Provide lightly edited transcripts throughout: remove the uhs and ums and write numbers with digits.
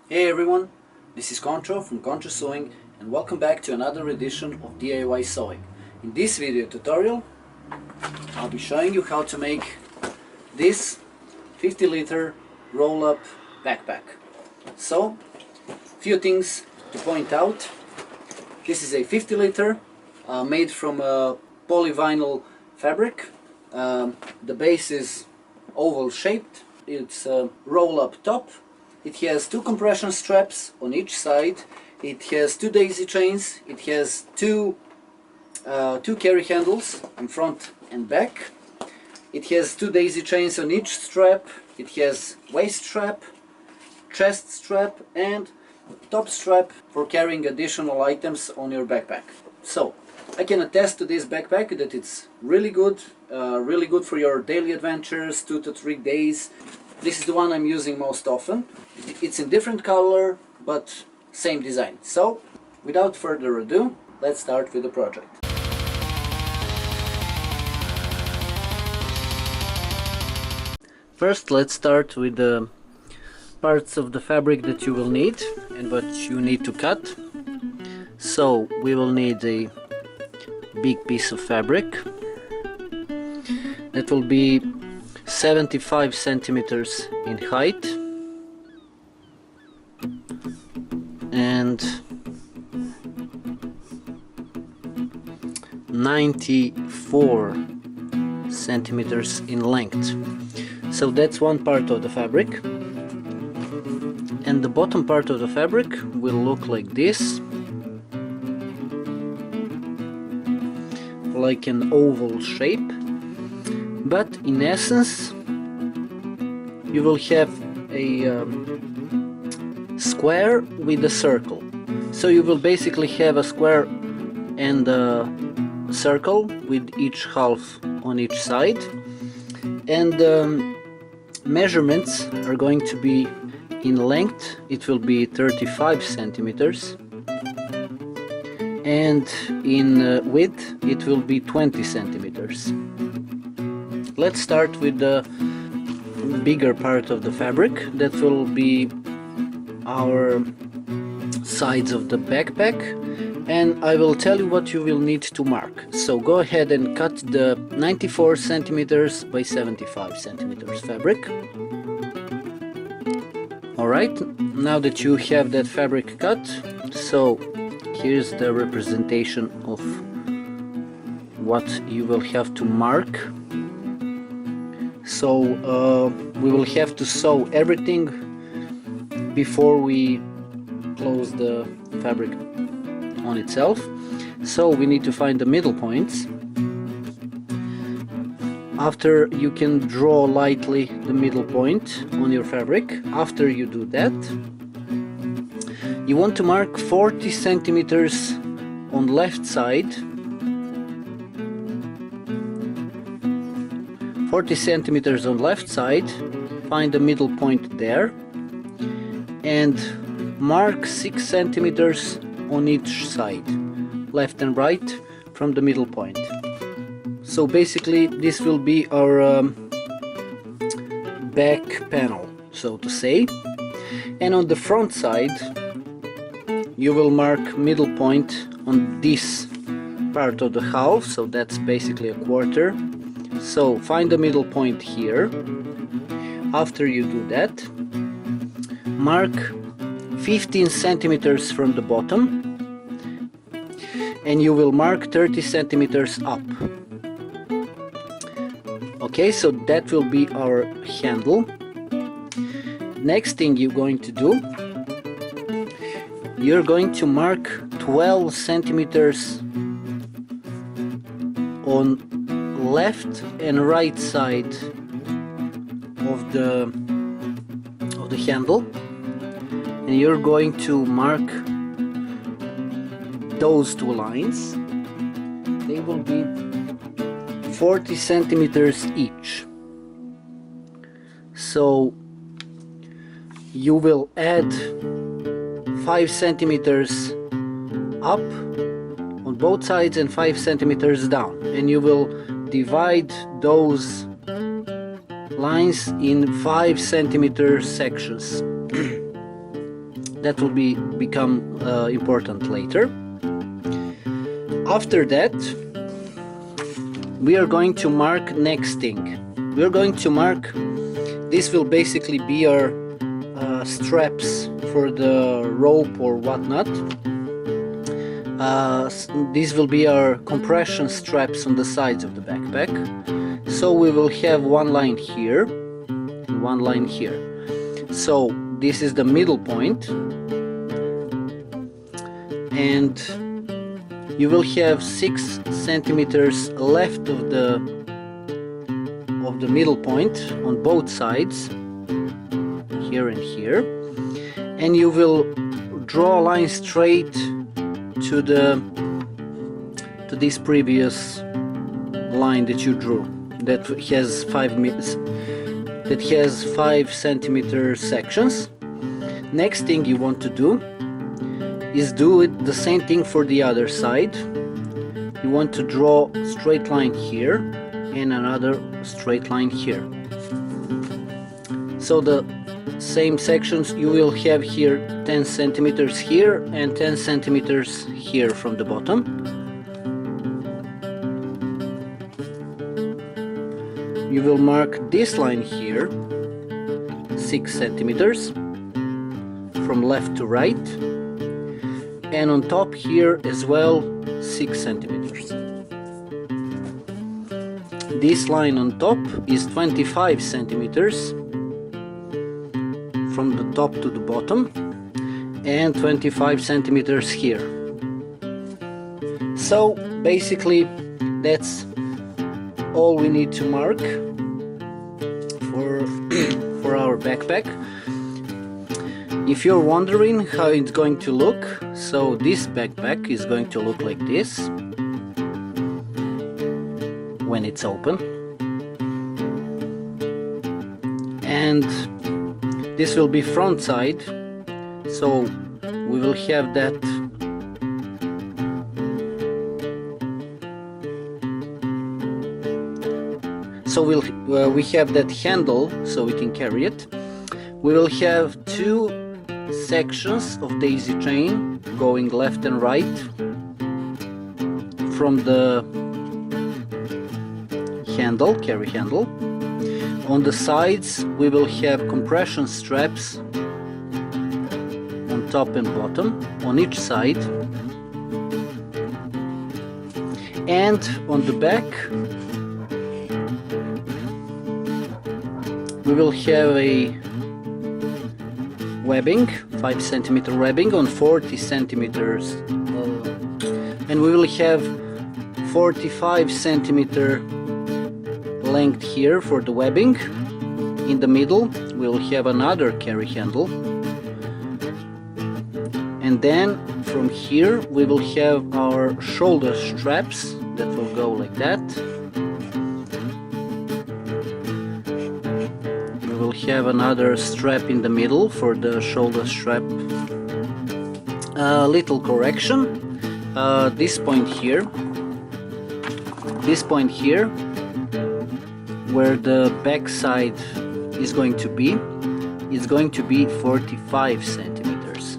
Hey everyone, this is Concho from Concho Sewing and welcome back to another edition of DIY Sewing. In this video tutorial I'll be showing you how to make this 50-liter roll-up backpack. So, few things to point out. This is a 50-liter made from a polyvinyl fabric. The base is oval shaped. It's a roll-up top. It has two compression straps on each side. It has two daisy chains. It has two carry handles in front and back. It has two daisy chains on each strap. It has waist strap, chest strap and top strap for carrying additional items on your backpack. So I can attest to this backpack that it's really good for your daily adventures, 2 to 3 days. This is the one I'm using most often. It's in different color but same design. So without further ado, let's start with the project. First, let's start with the parts of the fabric that you will need and what you need to cut. So we will need a big piece of fabric that will be 75 centimeters in height and 94 centimeters in length. So that's one part of the fabric, and the bottom part of the fabric will look like this, like an oval shape, but in essence you will have a square with a circle. So you will basically have a square and a circle with each half on each side, and measurements are going to be in length. It will be 35 centimeters, and in width it will be 20 centimeters. Let's start with the bigger part of the fabric. That will be our sides of the backpack, and I will tell you what you will need to mark. So go ahead and cut the 94 centimeters by 75 centimeters fabric. Alright, now that you have that fabric cut, so here's the representation of what you will have to mark. So we will have to sew everything before we close the fabric on itself. So we need to find the middle points. After, you can draw lightly the middle point on your fabric. After you do that, you want to mark 40 centimeters on left side, 40 centimeters on left side, find the middle point there, and mark 6 centimeters on each side, left and right, from the middle point. So basically this will be our back panel, so to say. And on the front side you will mark middle point on this part of the half, so that's basically a quarter. So find the middle point here. After you do that, mark 15 centimeters from the bottom, and you will mark 30 centimeters up. Okay, so that will be our handle. Next thing you're going to do, you're going to mark 12 centimeters on left and right side of the handle, and you're going to mark those two lines. They will be 40 centimeters each. So you will add 5 centimeters up on both sides and 5 centimeters down, and you will divide those lines in 5 centimeter sections. that will become important later. After that, we are going to mark next thing. We are going to mark, this will basically be our straps for the rope or whatnot. These will be our compression straps on the sides of the backpack. So we will have one line here and one line here. So this is the middle point, and you will have 6 centimeters left of the middle point on both sides, here and here, and you will draw a line straight to this previous line that you drew, that has 5 centimeter sections. Next thing you want to do is do it the same thing for the other side. You want to draw a straight line here and another straight line here. So the same sections you will have here 10 centimeters here and 10 centimeters here from the bottom. You will mark this line here 6 centimeters from left to right, and on top here as well 6 centimeters. This line on top is 25 centimeters from the top to the bottom, and 25 centimeters here. So basically that's all we need to mark for our backpack. If you're wondering how it's going to look, so this backpack is going to look like this when it's open, and this will be front side, so we will have that we have that handle so we can carry it. We will have 2 sections of daisy chain going left and right from the handle, carry handle. On the sides we will have compression straps on top and bottom on each side, and on the back we will have a webbing, 5 centimeter webbing on 40 centimeters, and we will have 45 centimeter length here for the webbing. In the middle we will have another carry handle, and then from here we will have our shoulder straps that will go like that. We will have another strap in the middle for the shoulder strap. Little correction, this point here where the back side is going to be, is going to be 45 centimeters.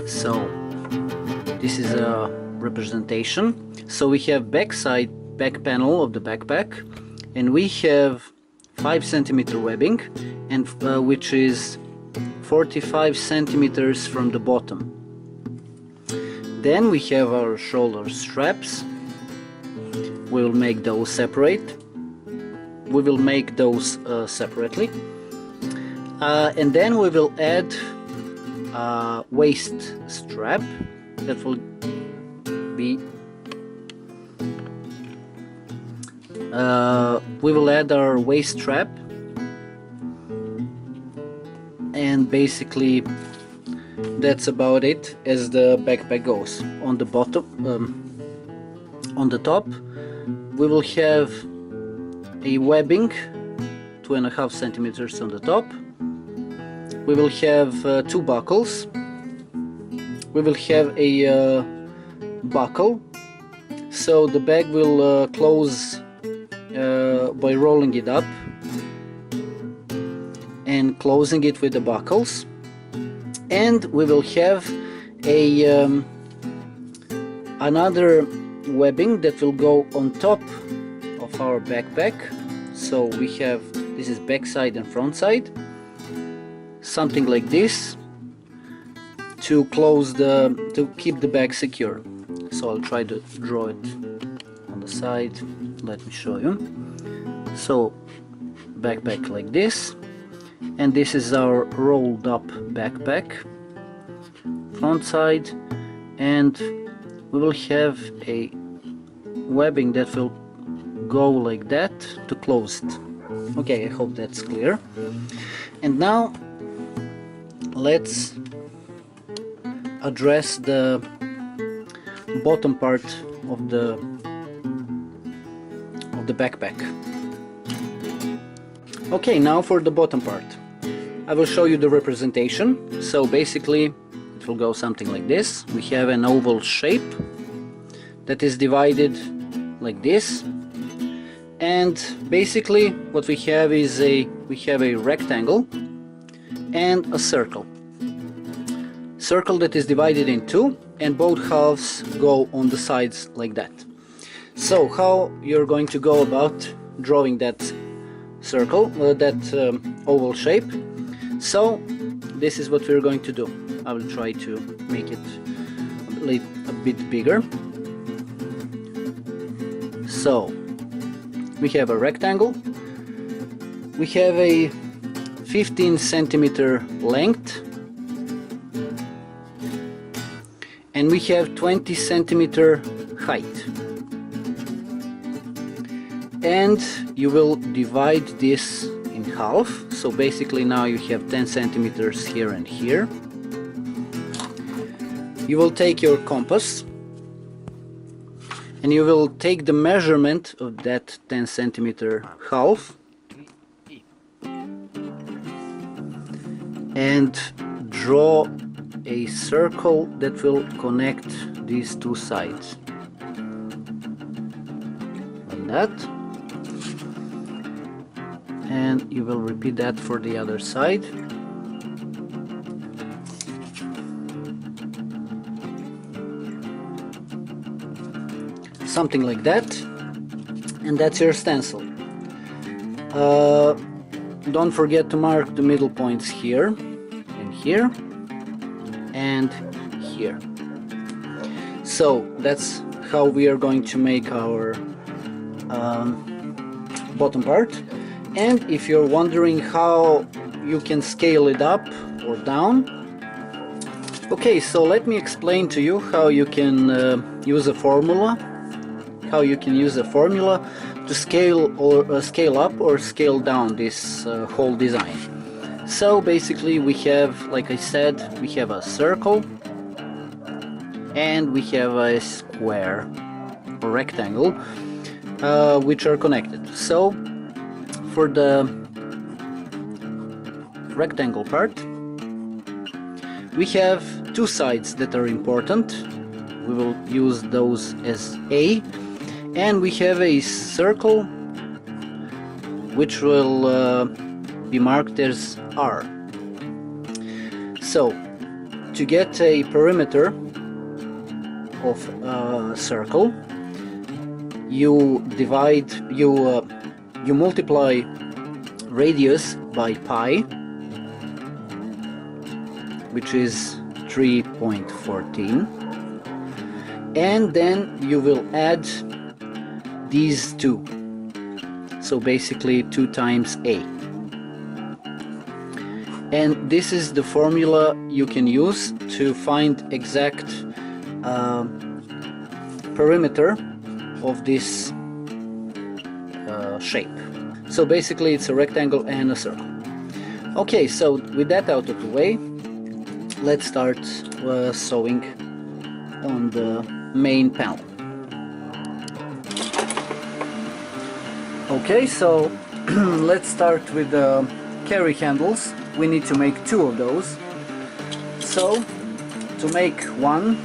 So this is a representation. So we have back panel of the backpack, and we have 5 centimeter webbing, and which is 45 centimeters from the bottom. Then we have our shoulder straps. We will make those separate. We will make those separately, and then we will add a waist strap that will be we will add our waist strap, and basically that's about it as the backpack goes. On the bottom, on the top we will have a webbing 2.5 centimeters on the top. We will have 2 buckles. We will have a buckle, so the bag will close by rolling it up and closing it with the buckles. and we will have a another webbing that will go on top of our backpack. So we have, this is back side and front side, something like this, to close to keep the bag secure. So I'll try to draw it on the side. Let me show you. So backpack like this, and this is our rolled up backpack, front side, and we will have a webbing that will go like that to close it. Okay, I hope that's clear. And now let's address the bottom part of the backpack. Okay, now for the bottom part. I will show you the representation. So basically it will go something like this. We have an oval shape that is divided like this, and basically what we have is a rectangle and a circle that is divided in two, and both halves go on the sides like that. So how you're going to go about drawing that circle, that oval shape? So this is what we're going to do. I will try to make it a bit bigger. So we have a rectangle, we have a 15 centimeter length, and we have 20 centimeter height, and you will divide this in half. So basically now you have 10 centimeters here and here. You will take your compass and you will take the measurement of that 10 centimeter half and draw a circle that will connect these two sides like that, and you will repeat that for the other side. Something like that, and that's your stencil. Don't forget to mark the middle points here and here and here. So that's how we are going to make our bottom part. And if you're wondering how you can scale it up or down, okay, so let me explain to you how you can use a formula. How you can use a formula to scale or scale up or scale down this whole design. So basically we have, like I said, we have a circle and we have a square or rectangle which are connected. So for the rectangle part we have two sides that are important. We will use those as A, and we have a circle which will be marked as R. So to get a perimeter of a circle, you multiply radius by pi, which is 3.14, and then you will add these two, so basically 2 times A, and this is the formula you can use to find exact perimeter of this shape. So basically it's a rectangle and a circle. Okay, so with that out of the way, let's start sewing on the main panel. Okay, so let's start with the carry handles. We need to make 2 of those. So to make one,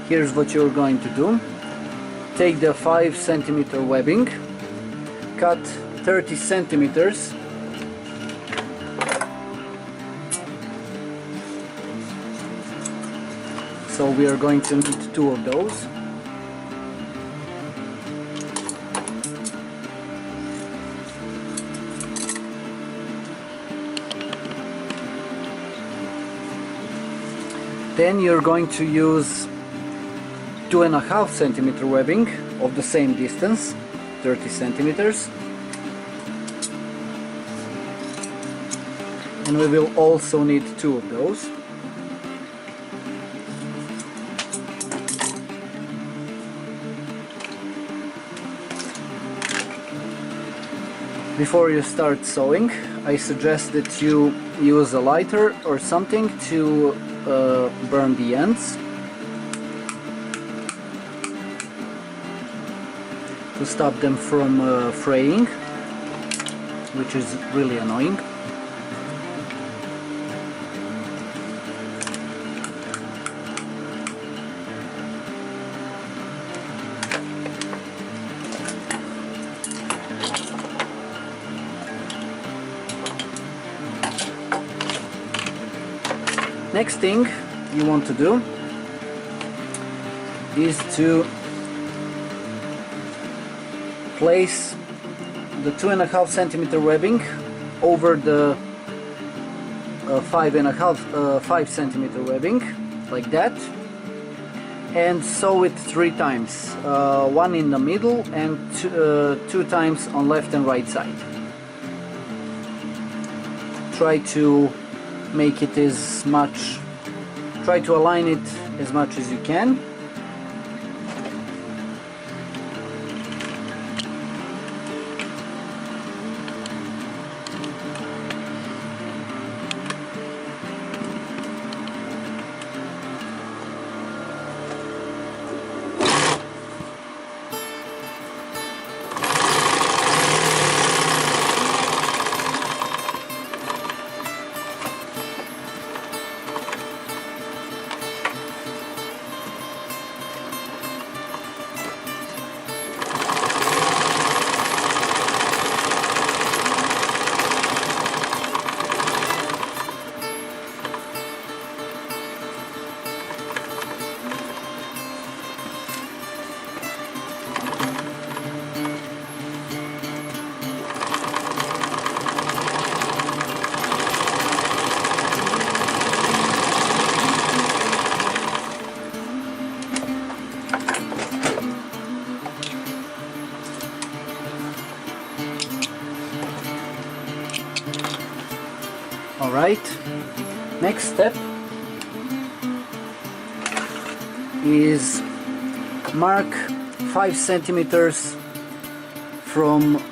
here's what you're going to do. Take the 5 centimeter webbing, cut 30 centimeters So we are going to need 2 of those. Then you're going to use 2.5 centimeter webbing of the same distance, 30 centimeters. And we will also need 2 of those. Before you start sewing, I suggest that you use a lighter or something to burn the ends, to stop them from fraying, which is really annoying. Next thing you want to do is to place the 2.5 centimeter webbing over the 5 centimeter webbing, like that, and sew it 3 times, 1 in the middle and 2 times on left and right side. Try to make it try to align it as much as you can. Alright, next step is mark 5 centimeters from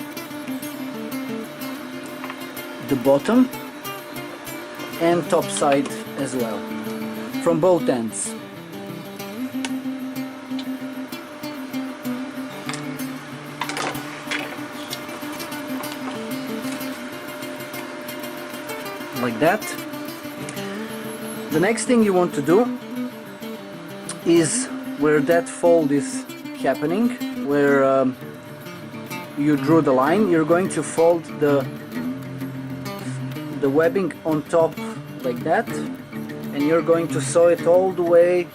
the bottom and top side as well, from both ends. Like that. The next thing you want to do is where that fold is happening, where you drew the line, you're going to fold the webbing on top like that, and you're going to sew it all the way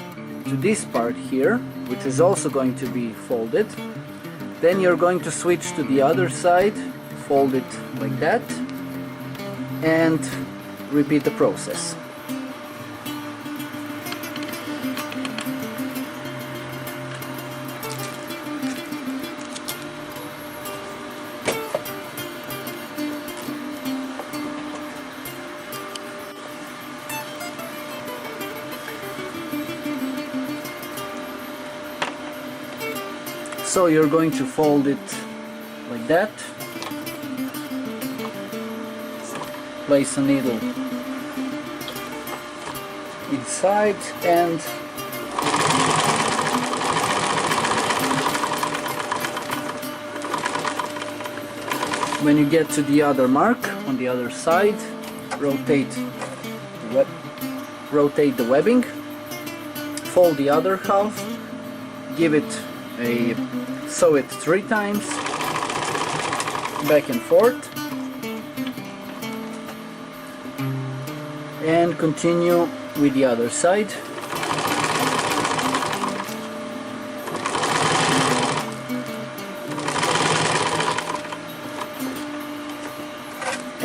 to this part here, which is also going to be folded. Then you're going to switch to the other side, fold it like that, and repeat the process. So you're going to fold it like that, place a needle inside, and when you get to the other mark on the other side, rotate the webbing, fold the other half, give it a sew it 3 times, back and forth, and continue with the other side.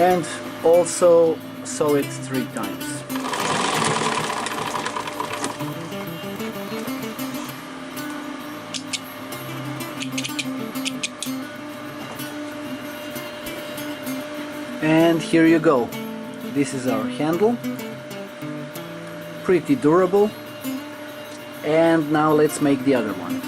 and also sew it 3 times. And here you go. This is our handle. Pretty durable. And now let's make the other one.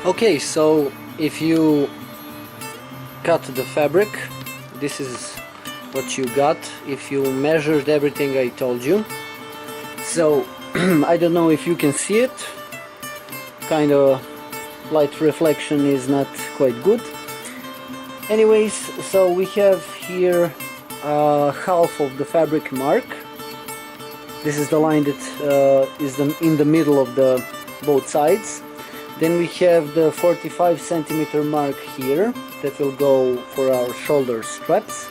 Okay, so if you cut the fabric, this is what you got if you measured everything I told you. So I don't know if you can see it, kind of light reflection is not quite good. Anyways, so we have here half of the fabric mark. This is the line that is in the middle of the both sides. Then we have the 45 centimeter mark here that will go for our shoulder straps.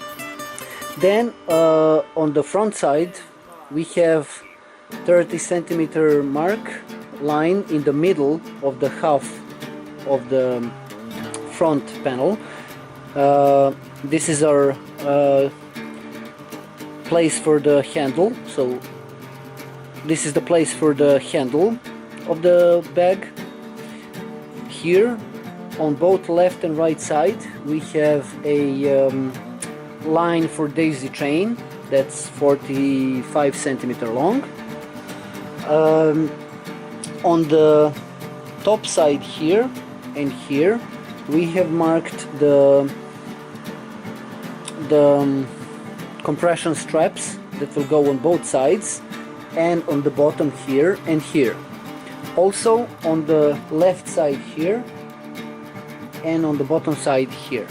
Then on the front side we have 30 centimeter mark line in the middle of the half of the front panel. This is our place for the handle, so this is the place for the handle of the bag. Here on both left and right side we have a line for daisy chain that's 45 centimeter long. On the top side here and here we have marked the compression straps that will go on both sides, and on the bottom here and here. Also on the left side here and on the bottom side here.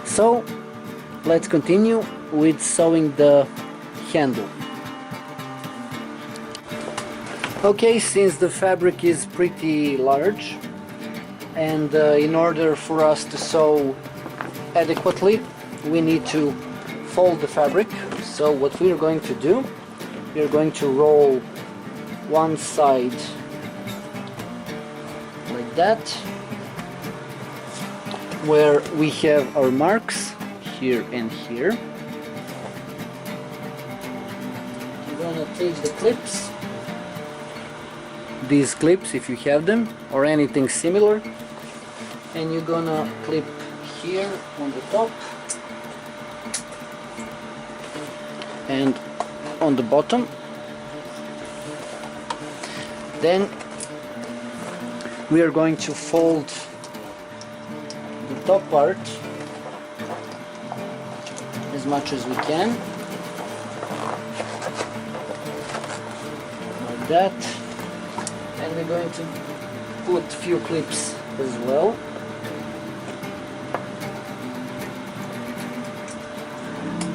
So let's continue with sewing the handle. Okay, since the fabric is pretty large and in order for us to sew adequately we need to fold the fabric. So what we are going to do, we are going to roll one side like that, where we have our marks here and here. You're gonna take the clips, these clips if you have them or anything similar, and you're gonna clip here on the top and on the bottom. Then we are going to fold the top part as much as we can, like that, and we're going to put a few clips as well.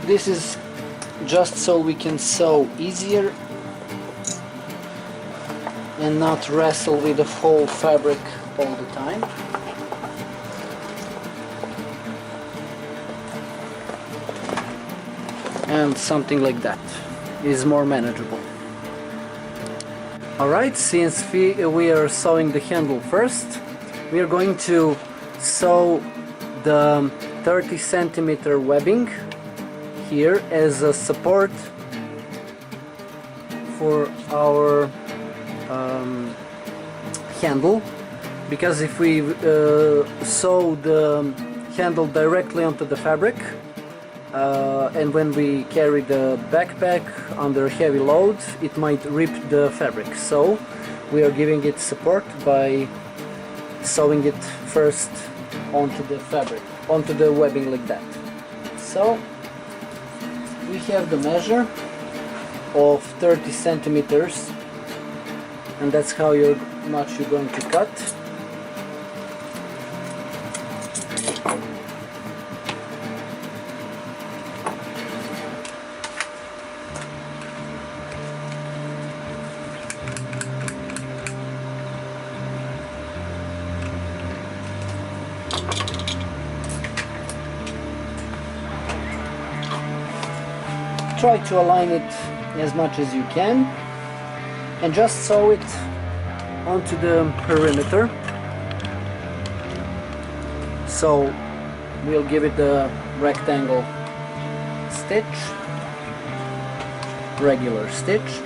This is just so we can sew easier and not wrestle with the whole fabric all the time. and something like that is more manageable. Alright, since we are sewing the handle first, we are going to sew the 30 centimeter webbing here as a support for our handle, because if we sew the handle directly onto the fabric and when we carry the backpack under heavy load, it might rip the fabric. So we are giving it support by sewing it first onto the fabric, onto the webbing like that. So we have the measure of 30 centimeters, and that's how much you're going to cut. Try to align it as much as you can and just sew it onto the perimeter. So we'll give it a rectangle stitch, regular stitch,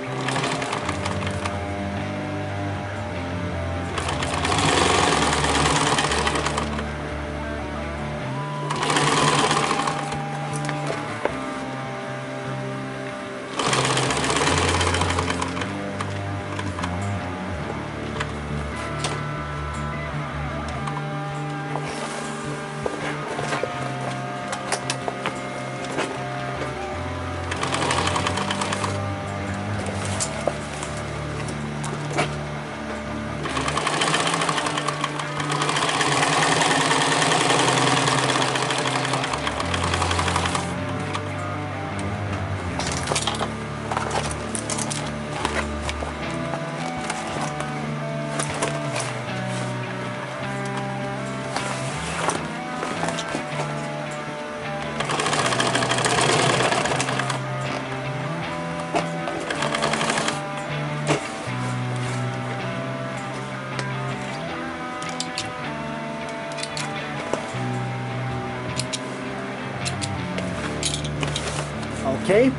okay.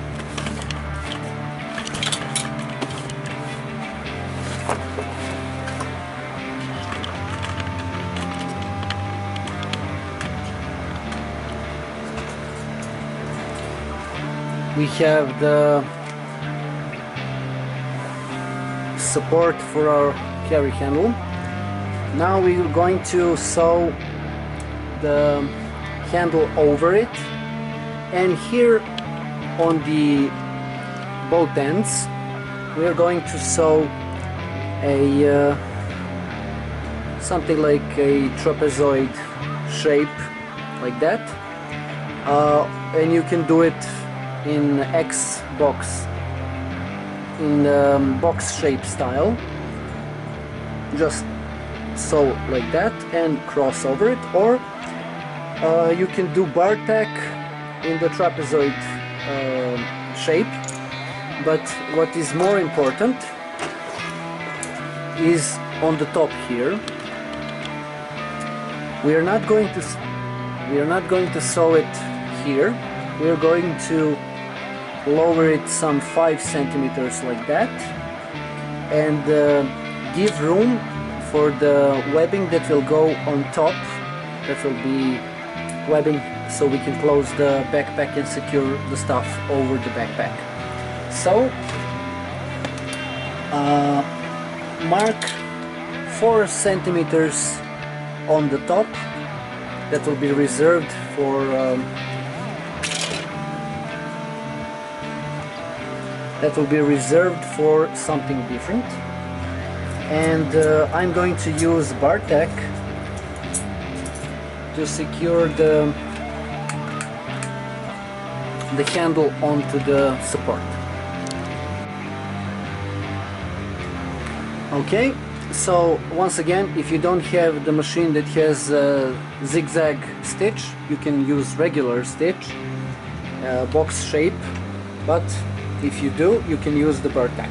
We have the support for our carry handle. Now we are going to sew the handle over it, and here on the both ends we are going to sew a something like a trapezoid shape like that, and you can do it in X box, in box shape style. Just sew like that and cross over it, or you can do bar tack in the trapezoid shape. But what is more important is on the top here. We are not going to sew it here. We are going to lower it some 5 centimeters like that, and give room for the webbing that will go on top. That will be webbing so we can close the backpack and secure the stuff over the backpack. So mark 4 centimeters on the top. That will be reserved for something different. And I'm going to use bar tack to secure the handle onto the support. Okay, so once again, if you don't have the machine that has a zigzag stitch, you can use regular stitch, box shape, but if you do, you can use the burr tack.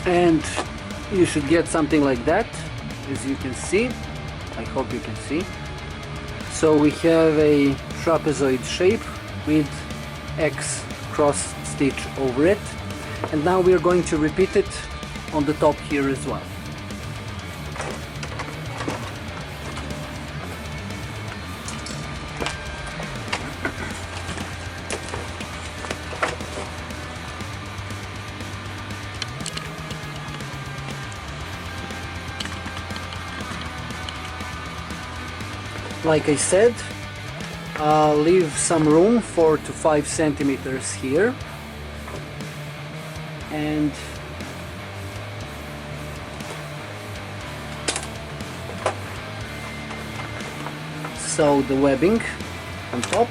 And you should get something like that, as you can see. I hope you can see. So we have a trapezoid shape with X cross stitch over it, and now we are going to repeat it on the top here as well. Like I said, leave some room 4 to 5 centimeters here, and sew the webbing on top.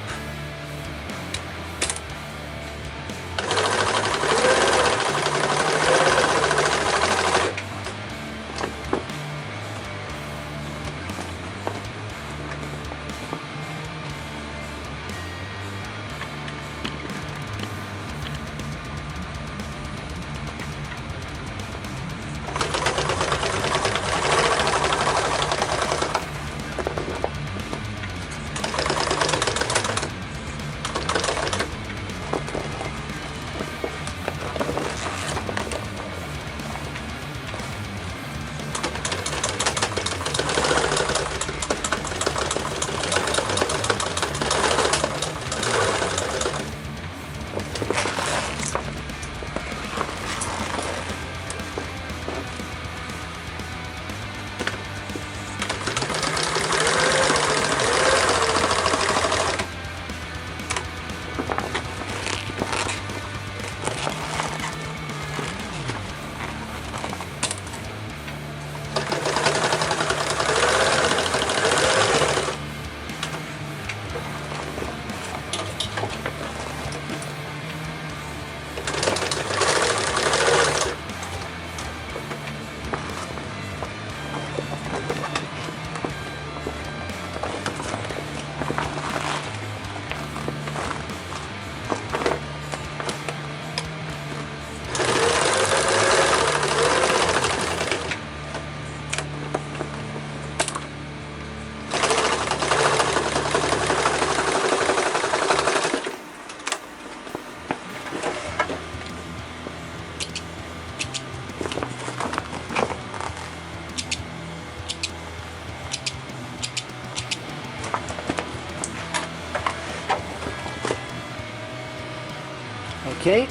Okay,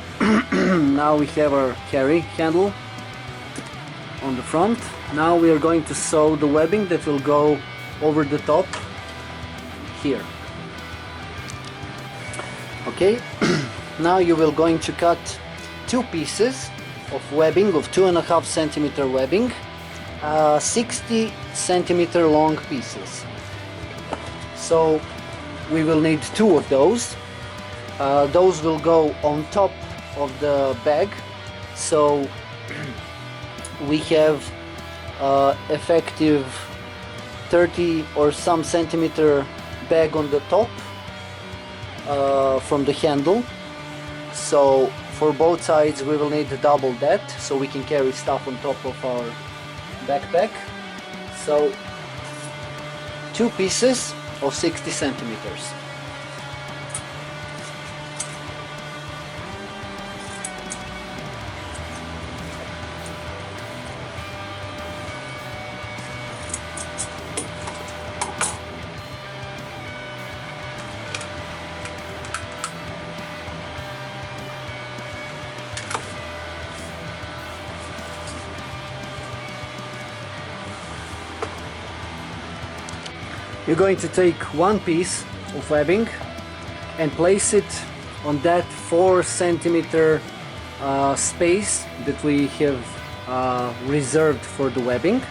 Now we have our carry handle on the front. Now we are going to sew the webbing that will go over the top here. Okay, now you will going to cut two pieces of webbing of 2.5 centimeter webbing, 60 centimeter long pieces. So we will need two of those. Those will go on top of the bag, so we have effective 30 or some centimeter bag on the top from the handle. So for both sides we will need double that, so we can carry stuff on top of our backpack. So two pieces of 60 centimeters. You're going to take one piece of webbing and place it on that 4 centimeter space that we have reserved for the webbing,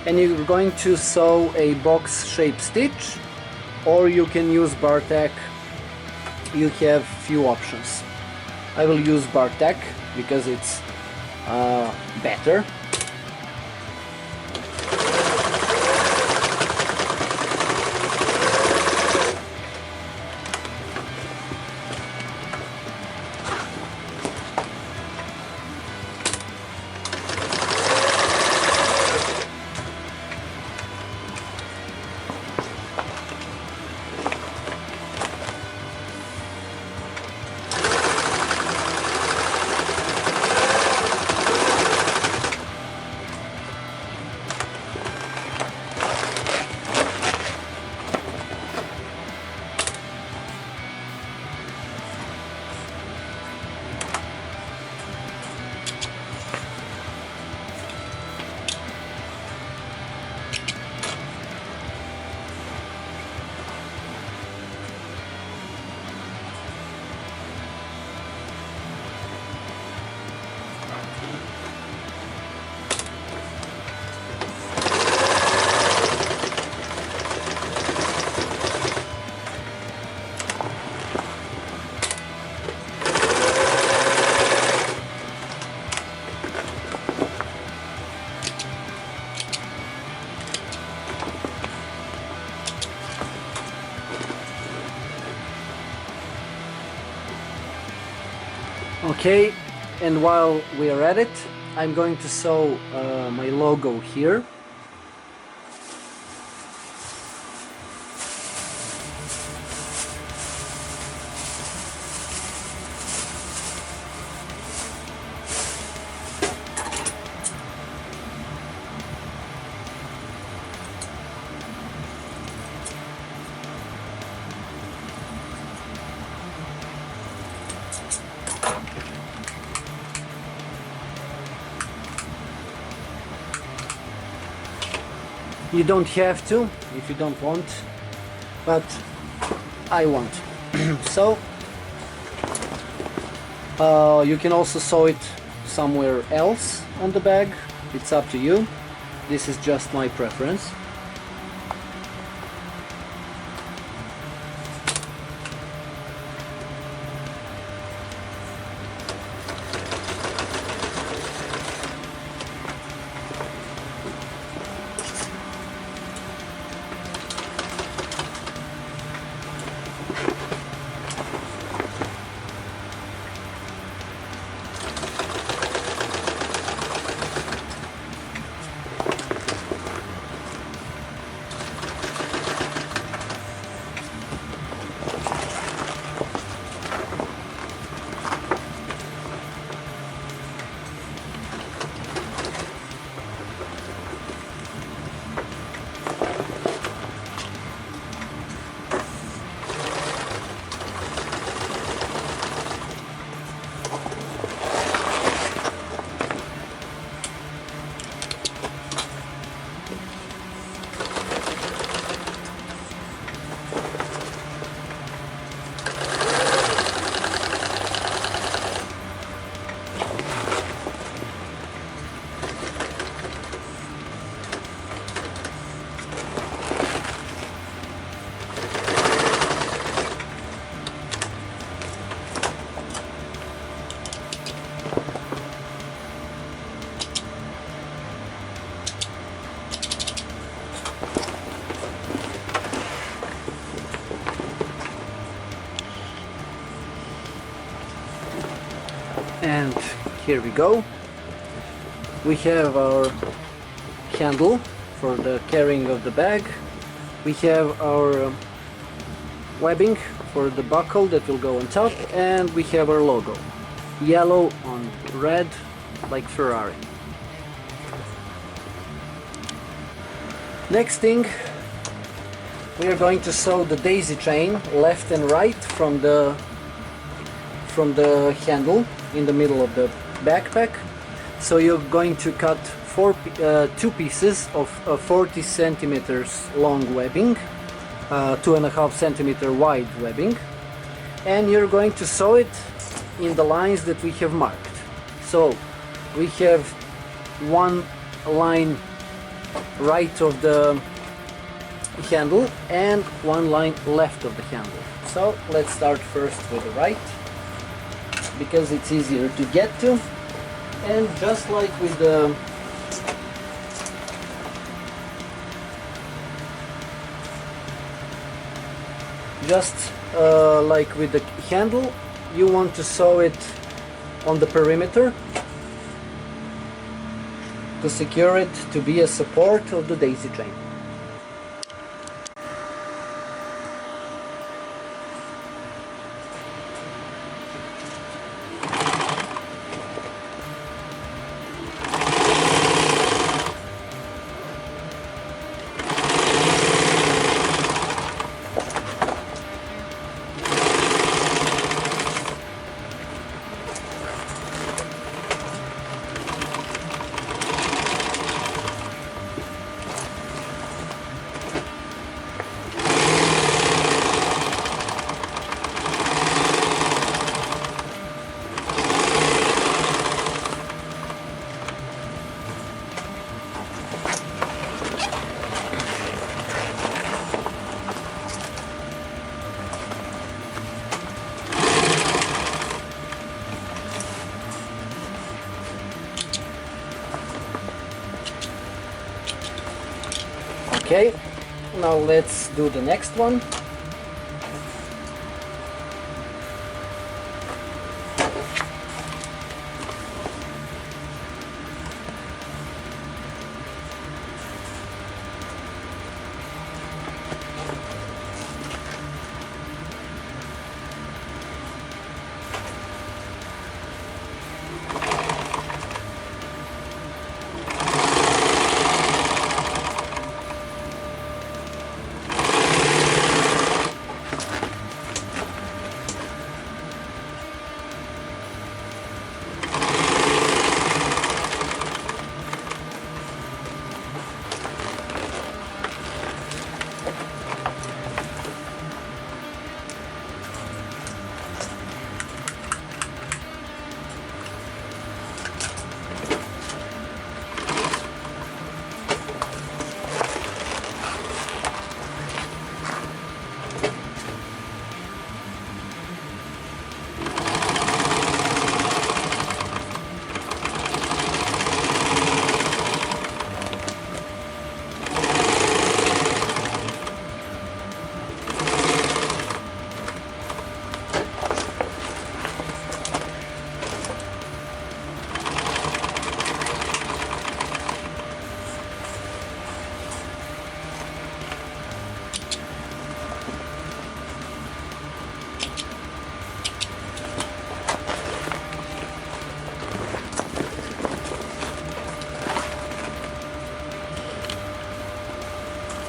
and you're going to sew a box shaped stitch, or you can use bar tack. You have few options. I will use bar tack because it's better. Okay, and while we are at it, I'm going to sew my logo here. You don't have to if you don't want, but I want. So you can also sew it somewhere else on the bag. It's up to you. This is just my preference. here we go. We have our handle for the carrying of the bag. We have our webbing for the buckle that will go on top, and we have our logo, yellow on red like Ferrari. Next thing, we are going to sew the daisy chain left and right from the handle in the middle of the backpack. So you're going to cut two pieces of 40 centimeters long webbing, 2.5 centimeter wide webbing, and you're going to sew it in the lines that we have marked. So we have one line right of the handle and one line left of the handle. So let's start first with the right, because it's easier to get to. And just like with the like with the handle, you want to sew it on the perimeter to secure it to be a support of the daisy chain. Okay, now let's do the next one.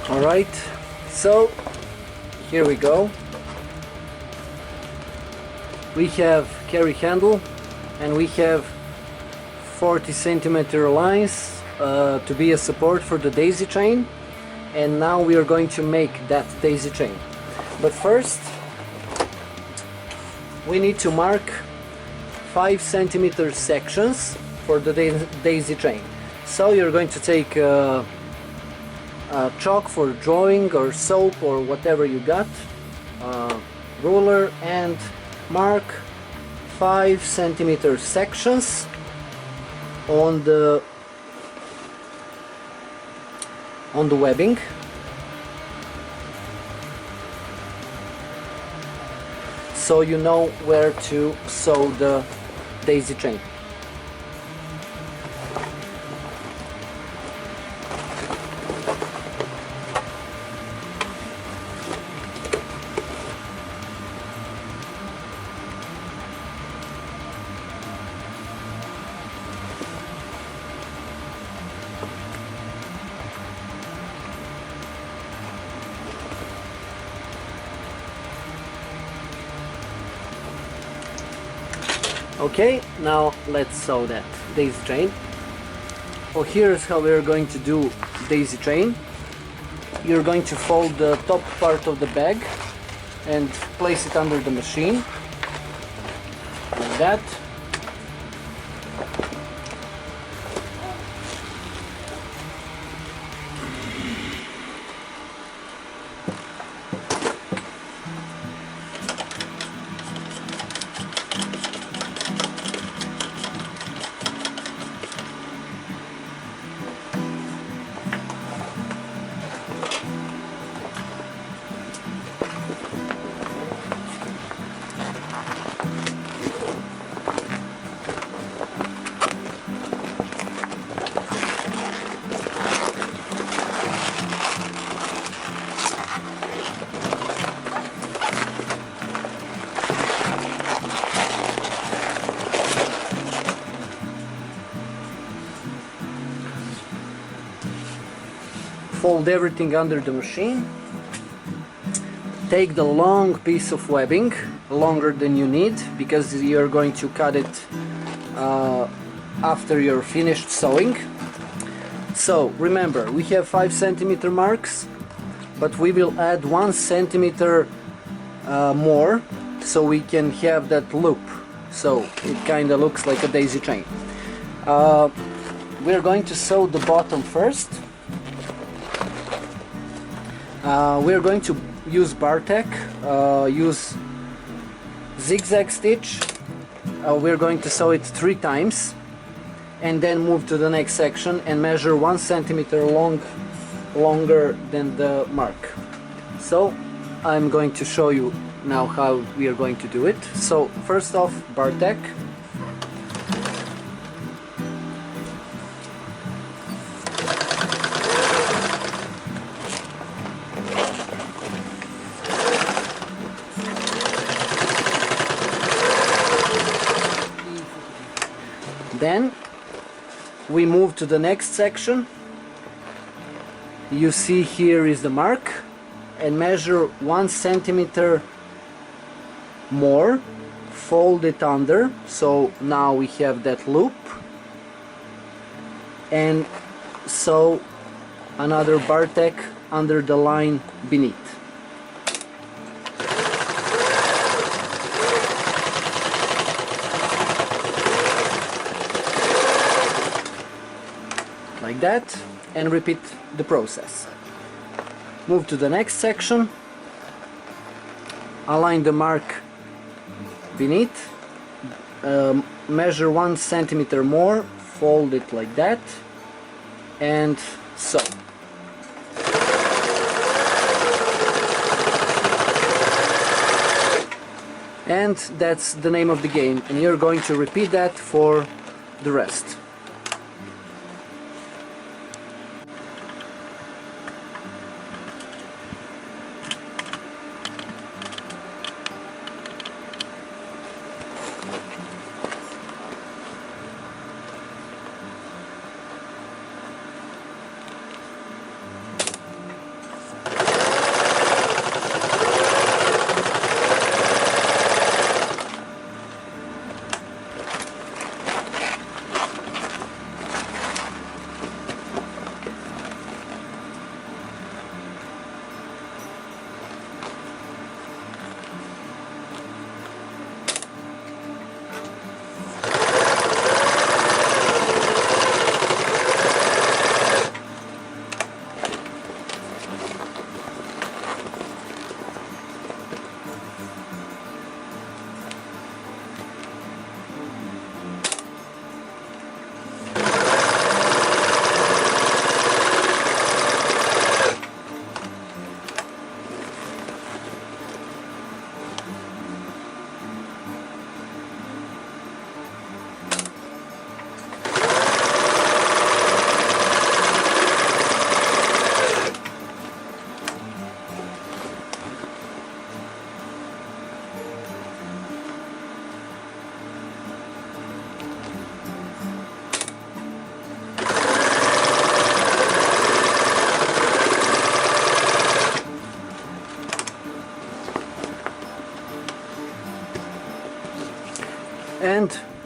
Alright, so here we go. We have carry handle and we have 40 centimeter lines to be a support for the daisy chain, and now we are going to make that daisy chain. But first we need to mark 5 centimeter sections for the daisy chain. So you're going to take chalk for drawing or soap or whatever you got, ruler, and mark 5 centimeter sections on the webbing. So you know where to sew the daisy chain. Okay, now let's sew that daisy chain. Well, here's how we're going to do daisy chain. You're going to fold the top part of the bag and place it under the machine like that. Fold everything under the machine. Take the long piece of webbing, longer than you need, because you're going to cut it after you're finished sewing. So remember, we have 5 centimeter marks, but we will add 1 centimeter more, so we can have that loop, so it kind of looks like a daisy chain. We're going to sew the bottom first. We're going to use bar tack, use zigzag stitch. We're going to sew it 3 times and then move to the next section and measure 1 centimeter longer than the mark. So I'm going to show you now how we are going to do it. So first off, bar tack. Then we move to the next section. You see here is the mark, and measure 1 centimeter more, fold it under, so now we have that loop, and sew another bar tack under the line beneath. Like that, and repeat the process. Move to the next section, align the mark beneath, measure 1 centimeter more, fold it like that, and sew. And that's the name of the game, and you're going to repeat that for the rest.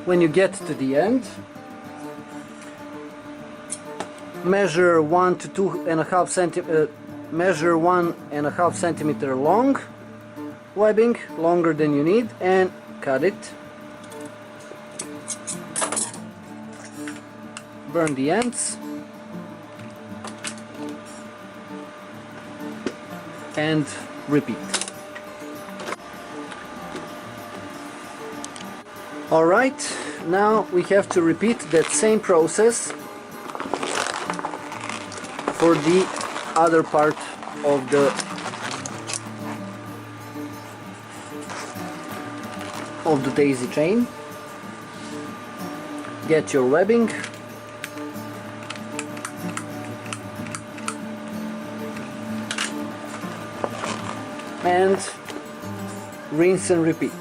when you get to the end, measure 1 to 2.5 centimeter. Measure 1.5 centimeter long webbing, longer than you need, and cut it. Burn the ends and repeat. Alright, now we have to repeat that same process for the other part of the daisy chain. Get your webbing, and rinse and repeat.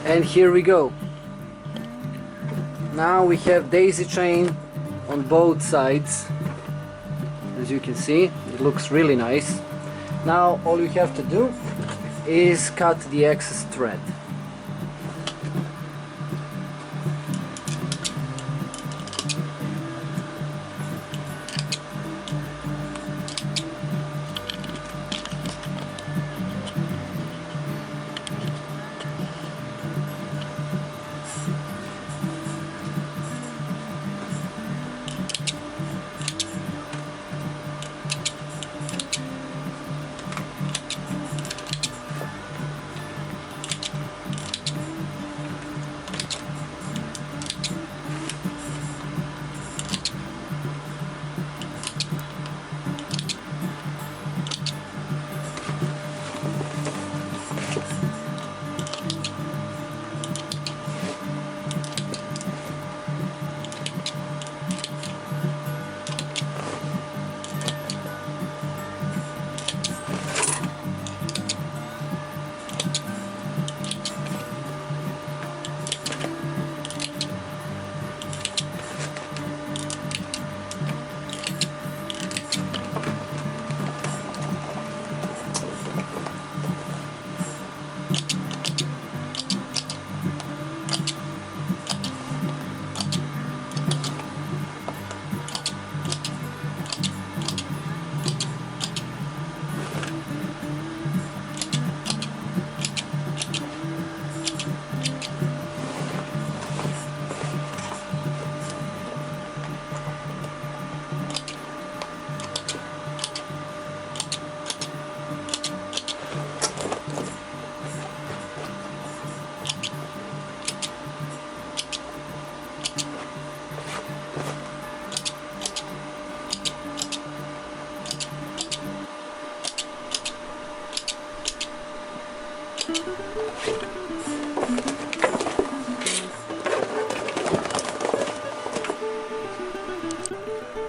And here we go. Now we have daisy chain on both sides. As you can see, it looks really nice. Now all you have to do is cut the excess thread.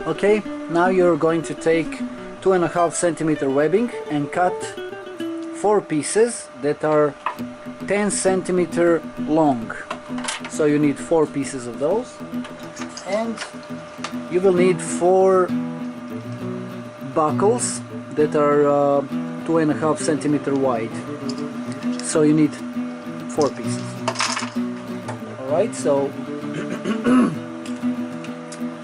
Okay, now you're going to take 2.5 centimeter webbing and cut 4 pieces that are 10 centimeter long. So you need 4 pieces of those, and you will need 4 buckles that are 2.5 centimeter wide. So you need 4 pieces. Alright, so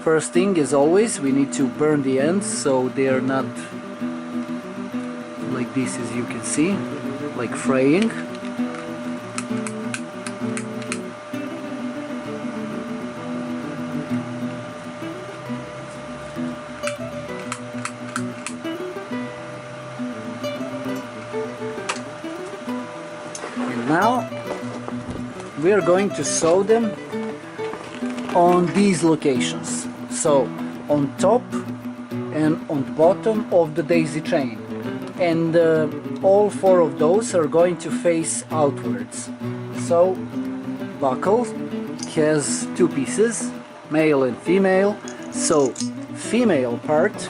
first thing, as always, we need to burn the ends so they are not like this, as you can see, like fraying. And now we are going to sew them on these locations. So on top and on the bottom of the daisy chain, and all 4 of those are going to face outwards. So buckle has 2 pieces, male and female, so female part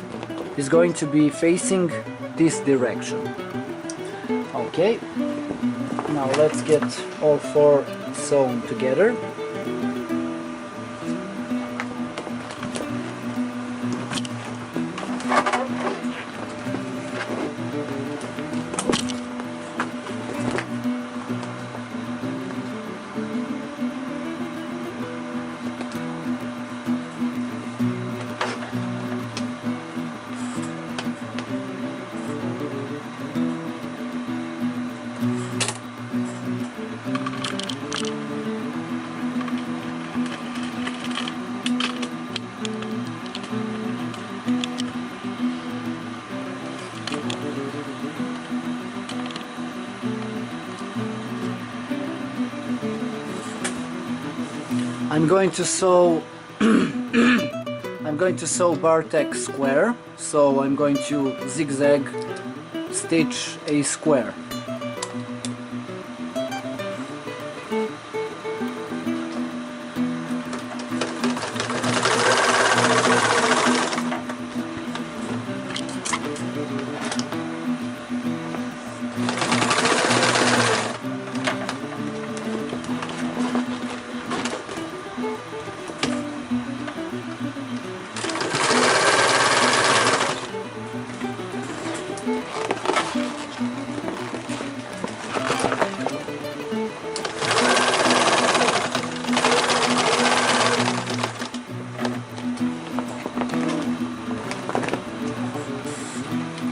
is going to be facing this direction. Okay, now let's get all 4 sewn together. I'm going to sew Bartek square, so I'm going to zigzag stitch a square.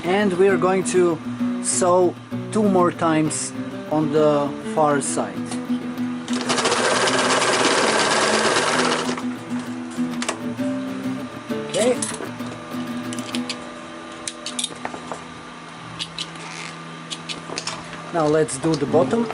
And we are going to sew 2 more times on the far side. Okay. Now let's do the bottom.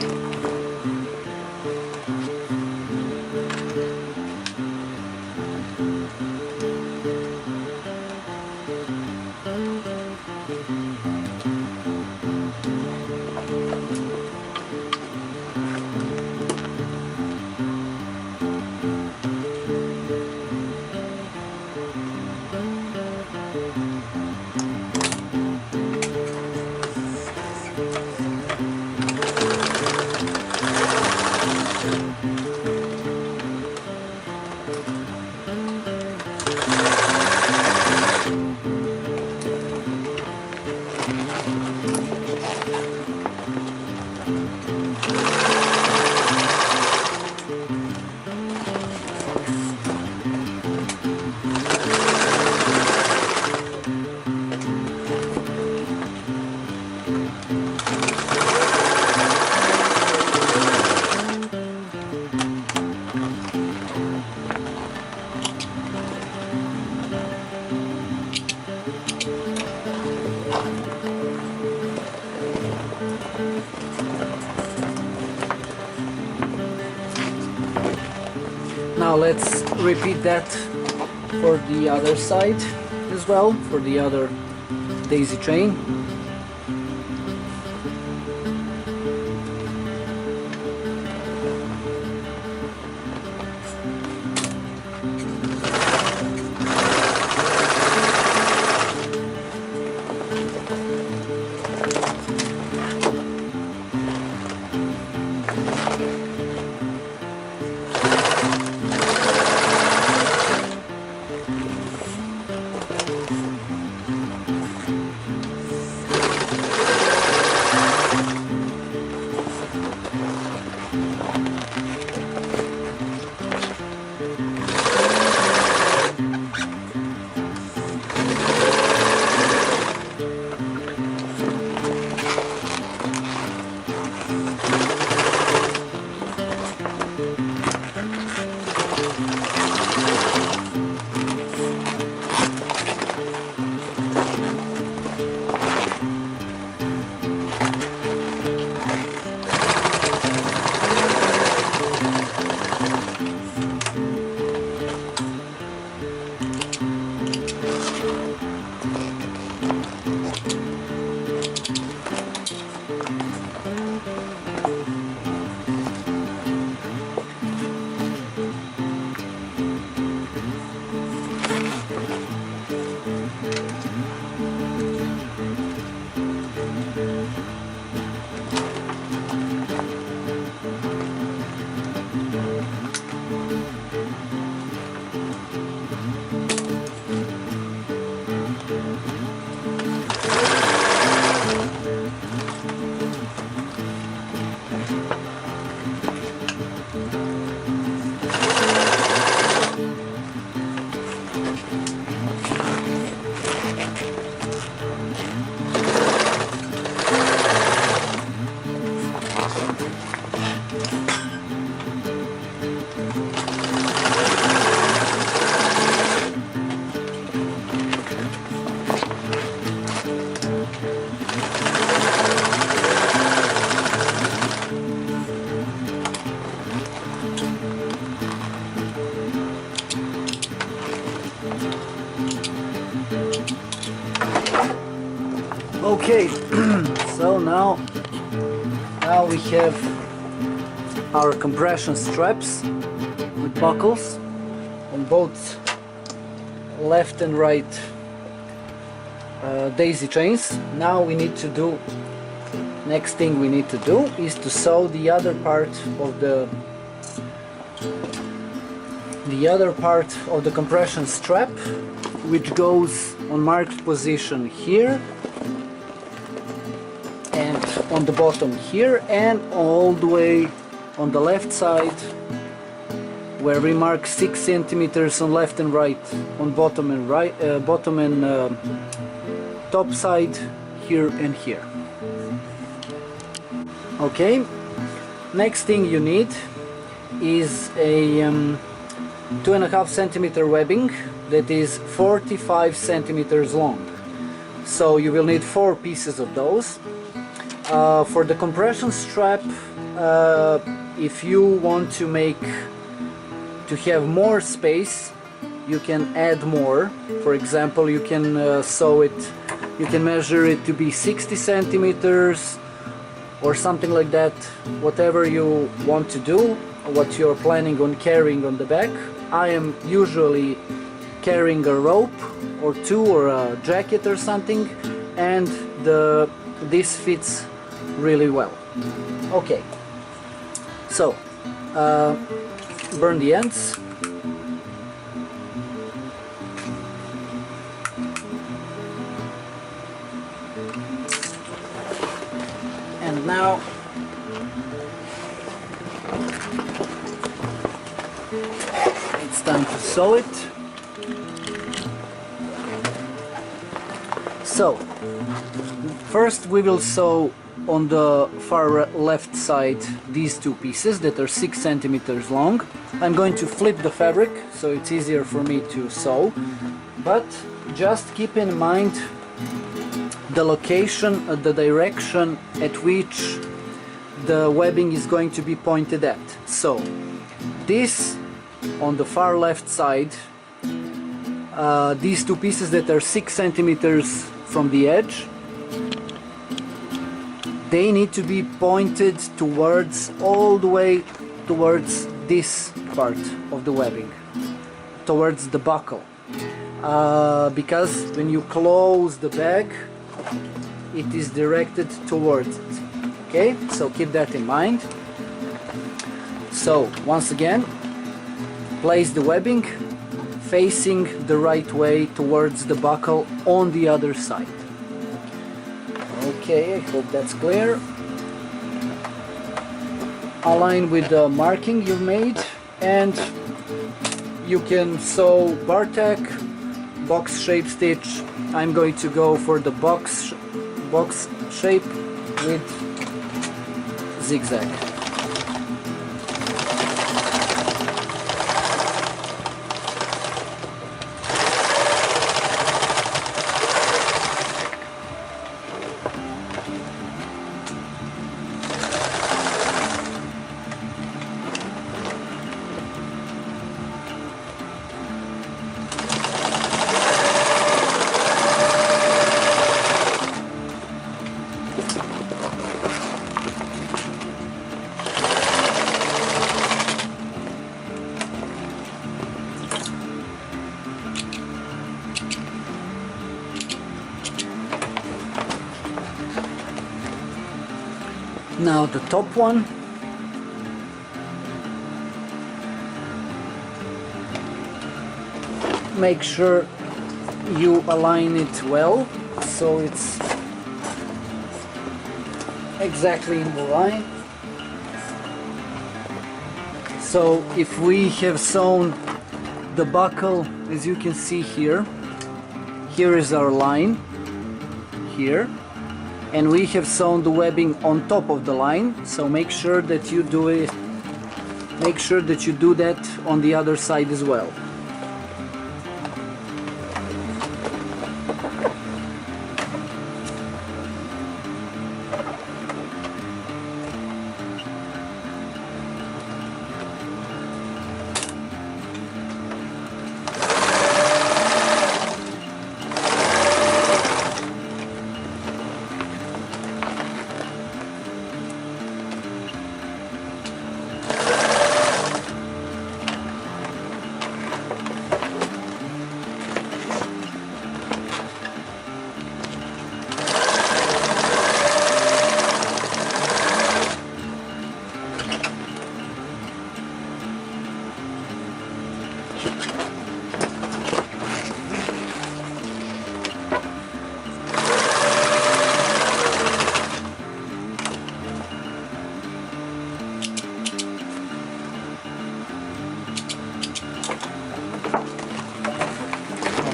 Now let's repeat that for the other side as well, for the other daisy chain. Okay, so now we have our compression straps with buckles on both left and right daisy chains. Now we need to do, next thing we need to do is to sew the other part of the compression strap, which goes on marked position here and on the bottom here, and all the way on the left side where we mark 6 centimeters on left and right, on bottom and right, bottom and top side, here and here. Okay, next thing you need is a 2.5 centimeter webbing that is 45 centimeters long. So you will need 4 pieces of those. For the compression strap, if you want to have more space, you can add more. For example, you can sew it, you can measure it to be 60 centimeters or something like that, whatever you want to do, what you're planning on carrying on the back. I am usually carrying a rope or 2 or a jacket or something, and this fits really well. Okay, so burn the ends. And now it's time to sew it. So first we will sew on the far left side these 2 pieces that are 6 centimeters long. I'm going to flip the fabric so it's easier for me to sew, but just keep in mind the location, the direction at which the webbing is going to be pointed at. So this on the far left side, these 2 pieces that are 6 centimeters from the edge, they need to be pointed towards, all the way towards this part of the webbing, towards the buckle, because when you close the bag it is directed towards it. Okay, so keep that in mind. So once again, place the webbing facing the right way towards the buckle on the other side. Okay, I hope that's clear. Align with the marking you made, and you can sew bar tack, box shape stitch. I'm going to go for the box shape with zigzag. Now the top one. Make sure you align it well so it's exactly in the line. So if we have sewn the buckle, as you can see here, here is our line here, and we have sewn the webbing on top of the line, so make sure that you do it, make sure that you do that on the other side as well.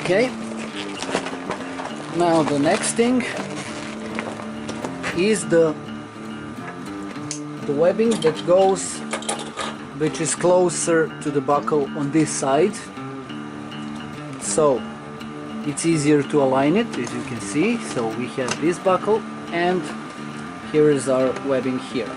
Okay, now the next thing is the webbing that goes, which is closer to the buckle on this side, so it's easier to align it, as you can see. So we have this buckle and here is our webbing here.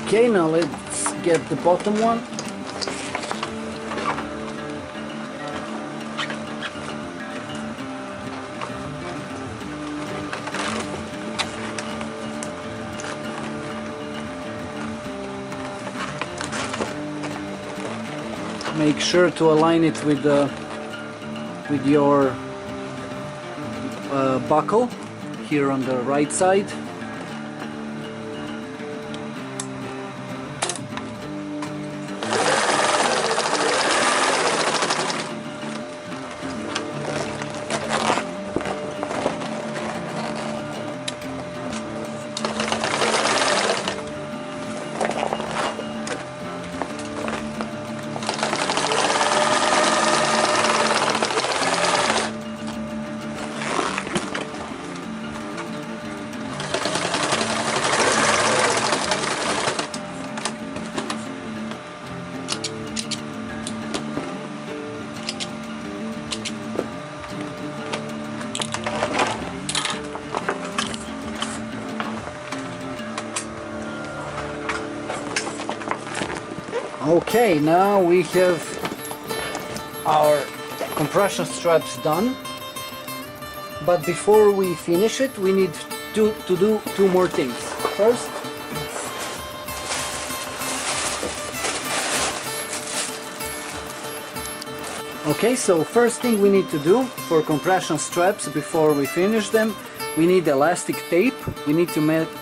Okay, now let's get the bottom one. Make sure to align it with your buckle here on the right side. Okay, now we have our compression straps done, but before we finish it we need to do two more things. First, okay, so first thing we need to do for compression straps before we finish them, we need elastic tape. We need to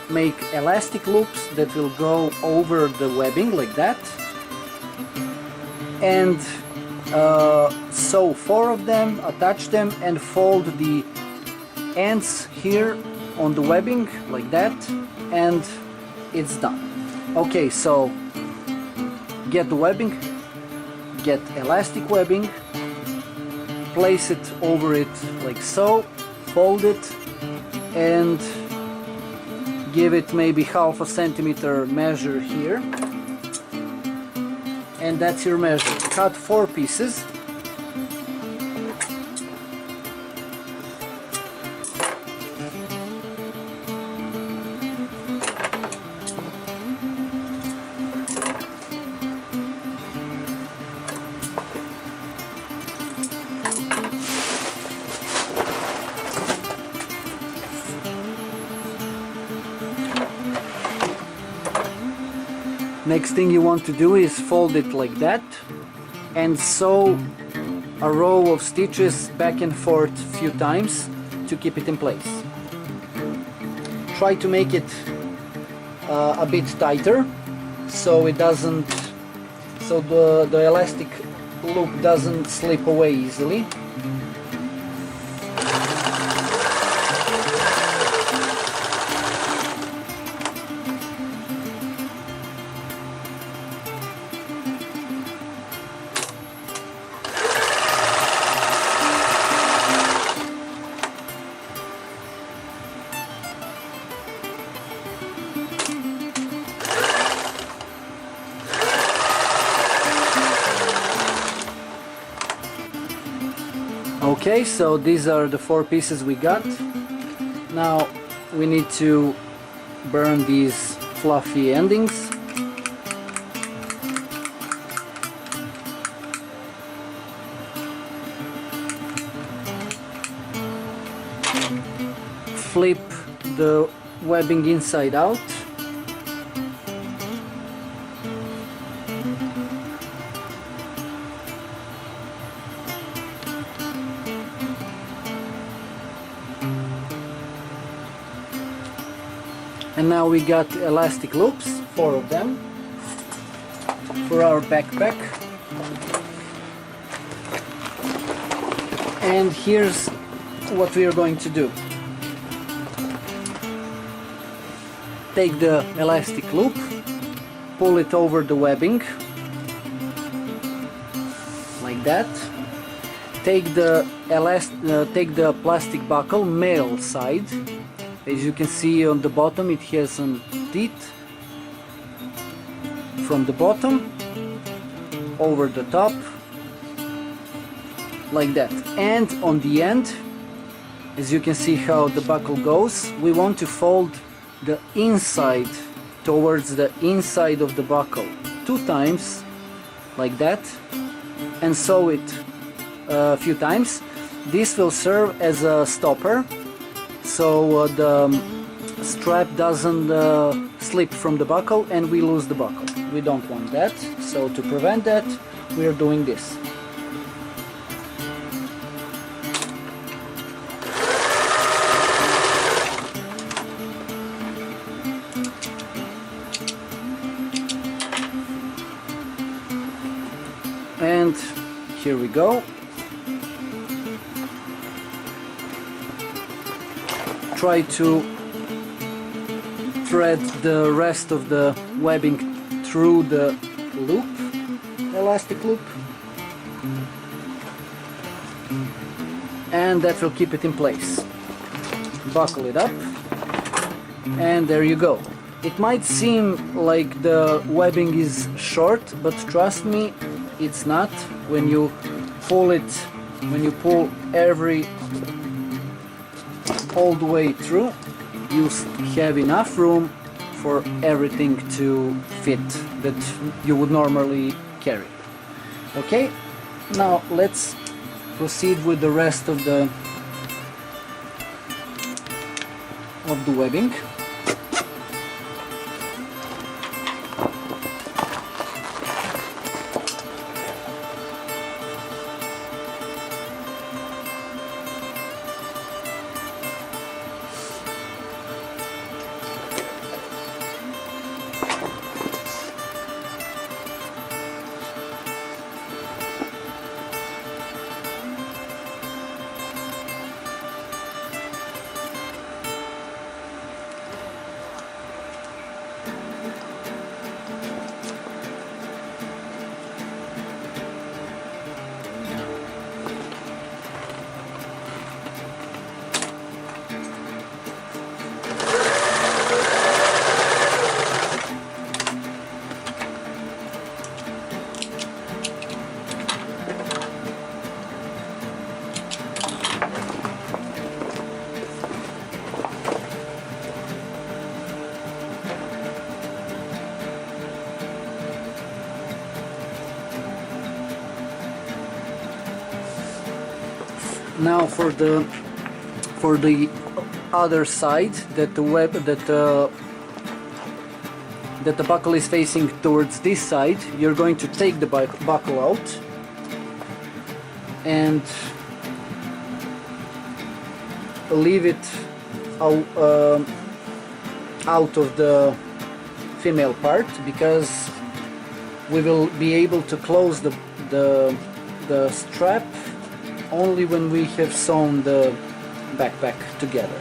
make elastic loops that will go over the webbing like that, and sew 4 of them, attach them and fold the ends here on the webbing like that, and it's done. Okay, so get the webbing, get elastic webbing, place it over it like so, fold it, and give it maybe half a centimeter measure here, and that's your measure. Cut 4 pieces. Next thing you want to do is fold it like that and sew a row of stitches back and forth a few times to keep it in place. Try to make it a bit tighter so it doesn't, so the elastic loop doesn't slip away easily. Okay, so these are the 4 pieces we got. Now we need to burn these fluffy endings. Flip the webbing inside out. And now we got elastic loops, 4 of them, for our backpack. And here's what we are going to do. Take the elastic loop, pull it over the webbing, like that. Take the plastic buckle, male side. As you can see on the bottom, it has some teeth. From the bottom over the top, like that. And on the end, as you can see how the buckle goes, we want to fold the inside towards the inside of the buckle 2 times, like that, and sew it a few times. This will serve as a stopper, so the strap doesn't slip from the buckle and we lose the buckle. We don't want that, so to prevent that, we are doing this. And here we go. Try to thread the rest of the webbing through the loop, elastic loop, and that will keep it in place. Buckle it up, and there you go. It might seem like the webbing is short, but trust me, it's not. When you pull it, when you pull all the way through, you have enough room for everything to fit that you would normally carry. Okay, now let's proceed with the rest of the webbing. Now for the other side that the buckle is facing towards this side, you're going to take the buckle out and leave it out of the female part, because we will be able to close the strap only when we have sewn the backpack together.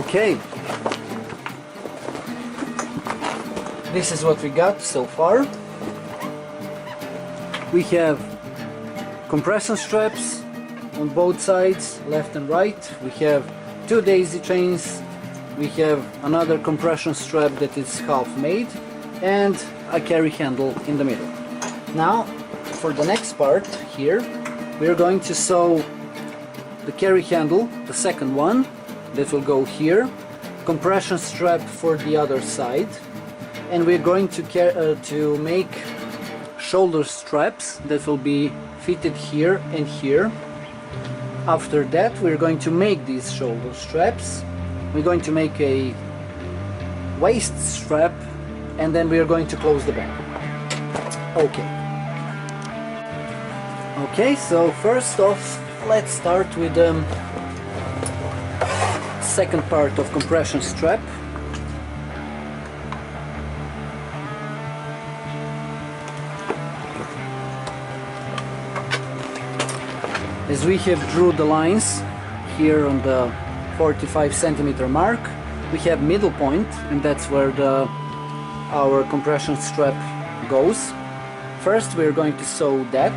Okay, this is what we got so far. We have compression straps on both sides, left and right. We have two daisy chains. We have another compression strap that is half made, and a carry handle in the middle. Now, for the next part here, we are going to sew the carry handle, the second one, that will go here, compression strap for the other side, and we're going to make shoulder straps that will be fitted here and here. After that, we're going to make these shoulder straps. We're going to make a waist strap, and then we are going to close the bag. Okay, so first off, let's start with the second part of compression strap. As we have drew the lines here on the 45 centimeter mark, we have middle point, and that's where our compression strap goes. First, we're going to sew that.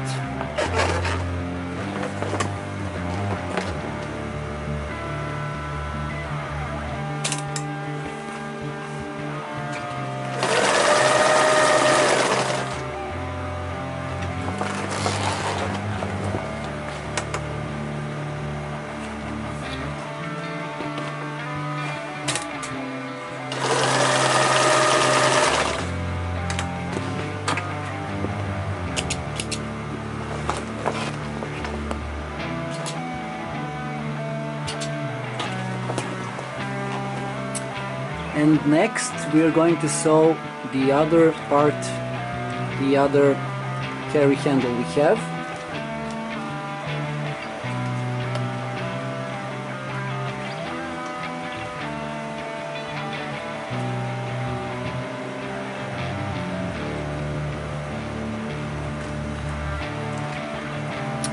And next we are going to sew the other part, the other carry handle we have.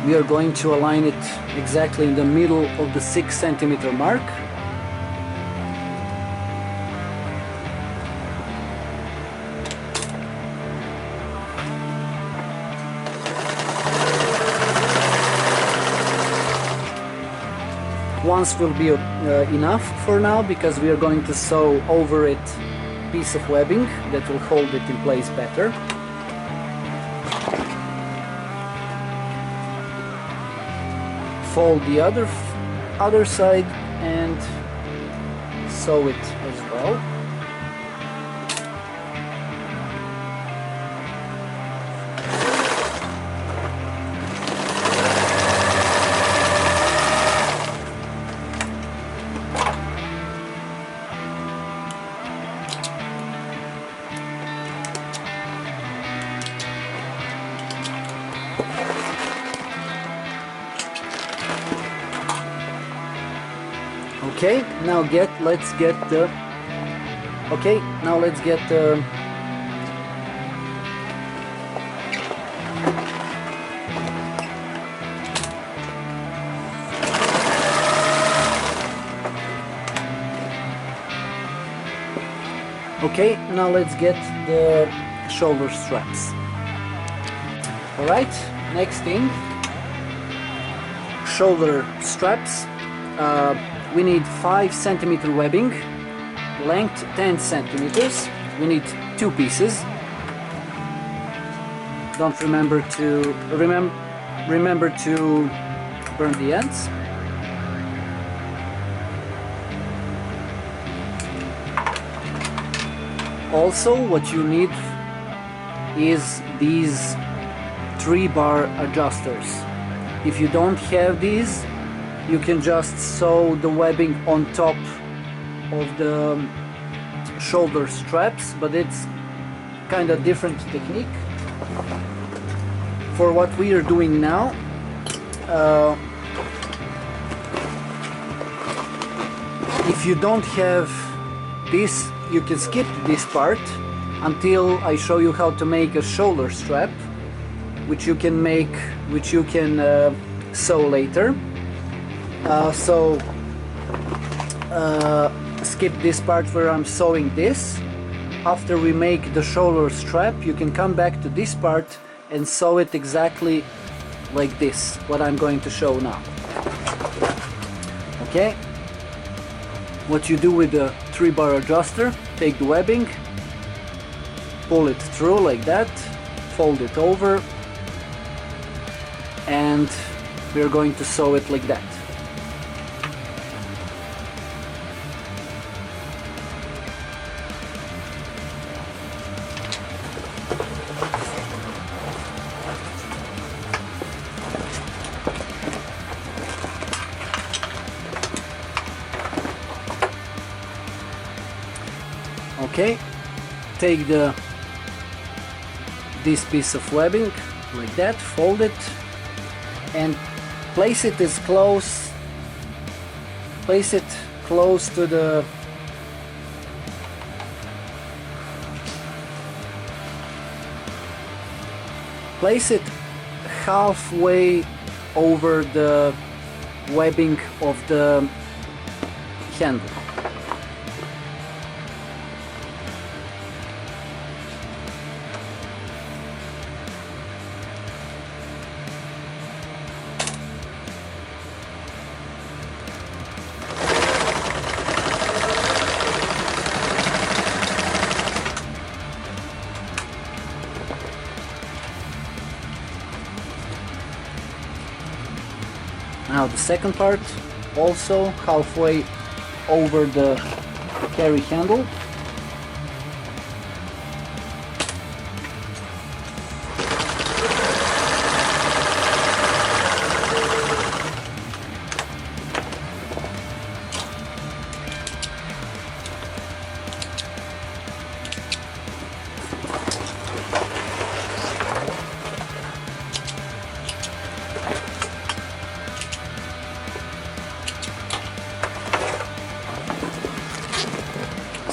We are going to align it exactly in the middle of the 6 centimeter mark. once will be enough for now, because we are going to sew over it piece of webbing that will hold it in place better. Fold the other side and sew it as well. Okay, now let's get the shoulder straps. Alright, next thing, shoulder straps. We need 5 centimeter webbing, length 10 centimeters. We need 2 pieces. Don't remember to burn the ends. Also, what you need is these 3-bar adjusters. If you don't have these, you can just sew the webbing on top of the shoulder straps, but it's kind of different technique. For what we are doing now, if you don't have this, you can skip this part until I show you how to make a shoulder strap, which you can sew later. Skip this part where I'm sewing this. After we make the shoulder strap, you can come back to this part and sew it exactly like this, what I'm going to show now. Okay, what you do with the 3-bar adjuster, take the webbing, pull it through like that, fold it over, and we're going to sew it like that. Okay, take this piece of webbing like that, fold it, and place it close to the place it halfway over the webbing of the handle. Now the second part, also halfway over the carry handle.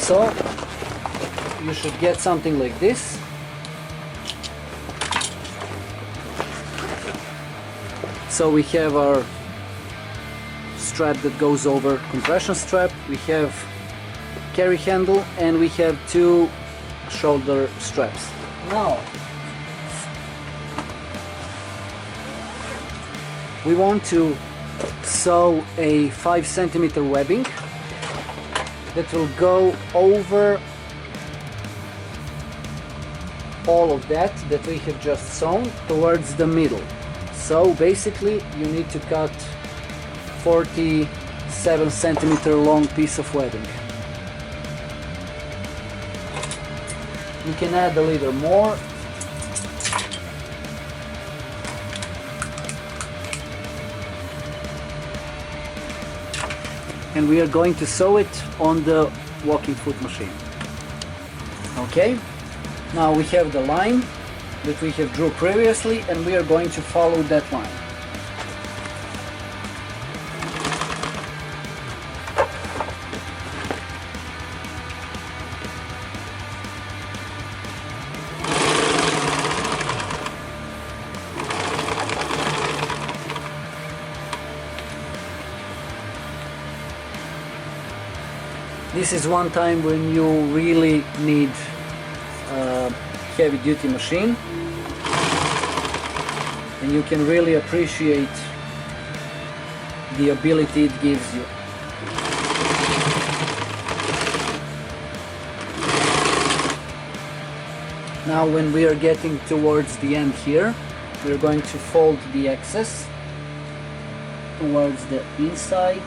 So you should get something like this. So we have our strap that goes over compression strap, we have carry handle, and we have 2 shoulder straps. Now we want to sew a 5 centimeter webbing that will go over all of that we have just sewn towards the middle. So basically you need to cut 47 centimeter long piece of webbing. You can add a little more. And we are going to sew it on the walking foot machine. Okay, now we have the line that we have drew previously, and we are going to follow that line. This is one time when you really need a heavy duty machine, and you can really appreciate the ability it gives you. Now when we are getting towards the end here, we're going to fold the excess towards the inside.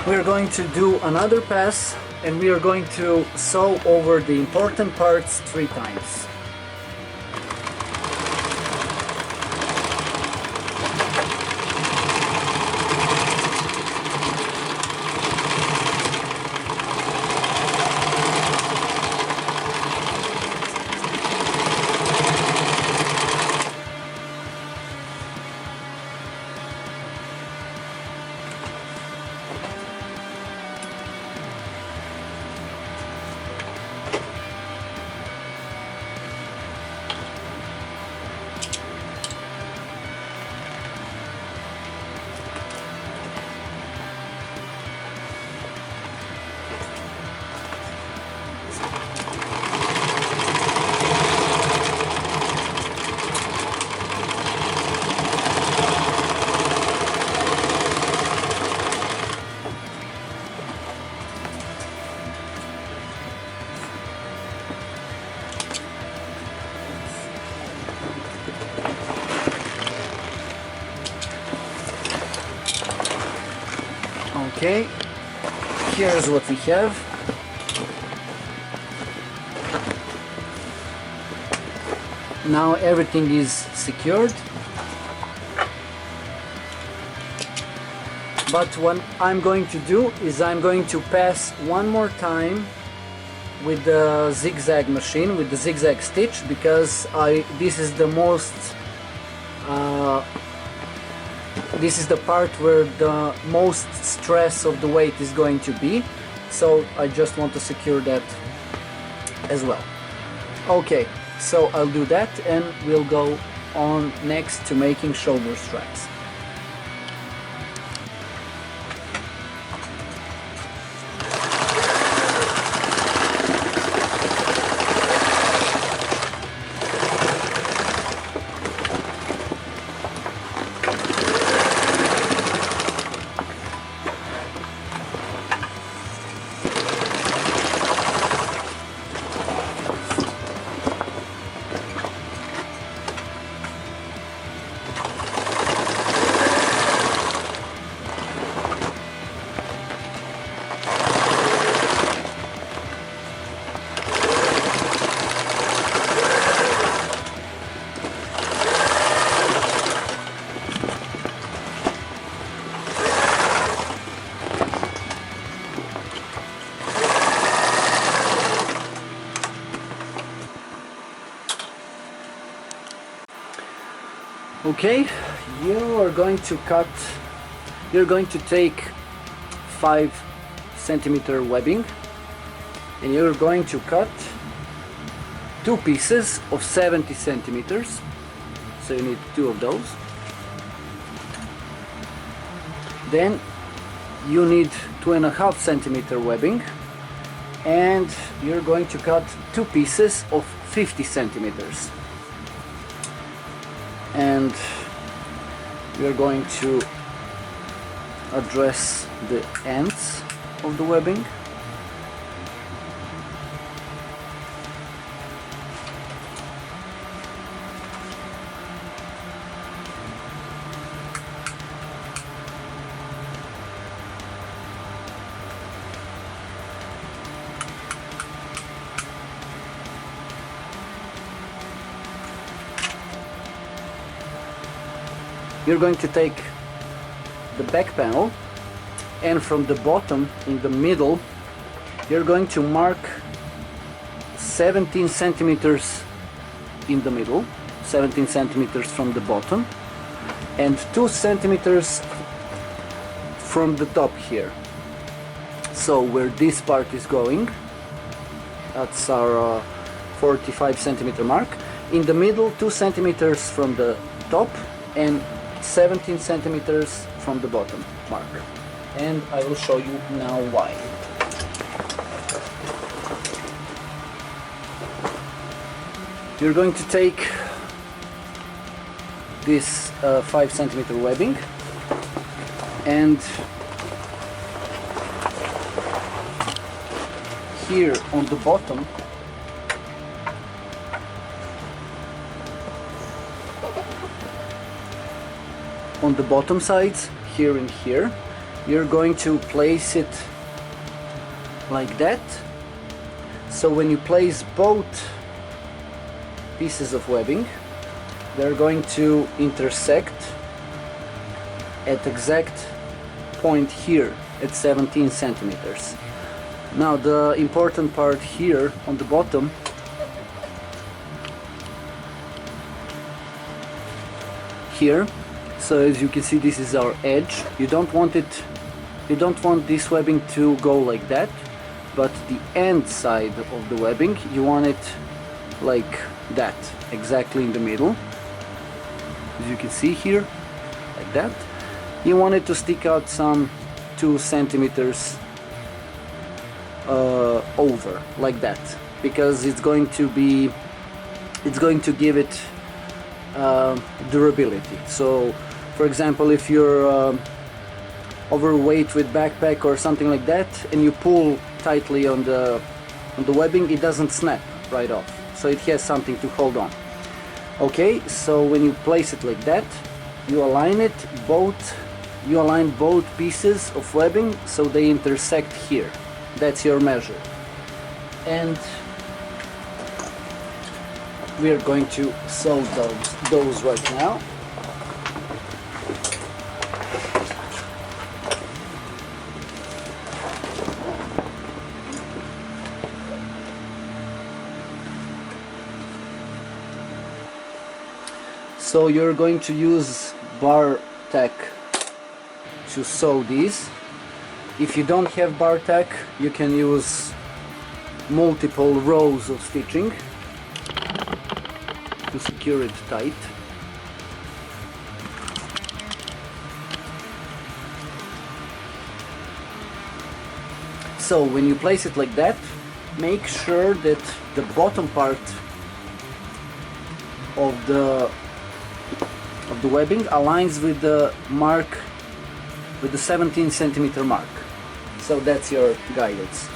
We are going to do another pass, and we are going to sew over the important parts 3 times. Okay, here's what we have. Now everything is secured. But what I'm going to do is I'm going to pass one more time with the zigzag machine, with the zigzag stitch, because this is the most this is the part where the most stress of the weight is going to be, so I just want to secure that as well. Okay, so I'll do that and we'll go on next to making shoulder straps. Okay, you're going to take 5 cm webbing, and you're going to cut 2 pieces of 70 centimeters. So you need 2 of those. Then you need 2.5 centimeter webbing, and you're going to cut 2 pieces of 50 centimeters. And we're going to address the ends of the webbing. You're going to take the back panel, and from the bottom in the middle you're going to mark 17 centimeters in the middle, 17 centimeters from the bottom, and 2 centimeters from the top here. So where this part is going, that's our 45 centimeter mark. In the middle, 2 centimeters from the top and 17 centimeters from the bottom mark. And I will show you now why. You're going to take this 5 centimeter webbing, and here on the bottom sides, here and here, you're going to place it like that. So when you place both pieces of webbing, they're going to intersect at exact point here at 17 centimeters. Now the important part here on the bottom, here, so as you can see, this is our edge. You don't want this webbing to go like that, but the end side of the webbing, you want it like that, exactly in the middle. As you can see here, like that. You want it to stick out some 2 centimeters over, like that, because it's going to give it durability. So for example, if you're overweight with backpack or something like that, and you pull tightly on the webbing, it doesn't snap right off, so it has something to hold on. Okay, so when you place it like that, you align both pieces of webbing so they intersect here. That's your measure, and we are going to sew those right now. So you're going to use bar tack to sew these. If you don't have bar tack, you can use multiple rows of stitching to secure it tight. So when you place it like that, make sure that the bottom part of the webbing aligns with the mark, with the 17 centimeter mark. So that's your guidance.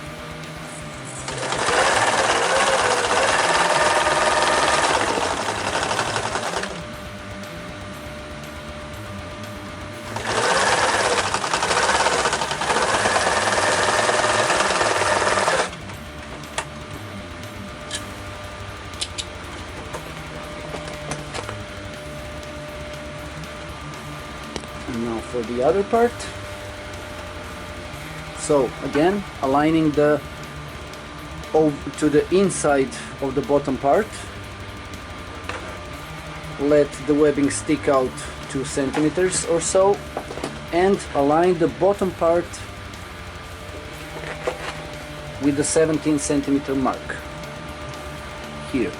And now for the other part. So again, aligning to the inside of the bottom part, let the webbing stick out 2 centimeters or so, and align the bottom part with the 17 centimeter mark here.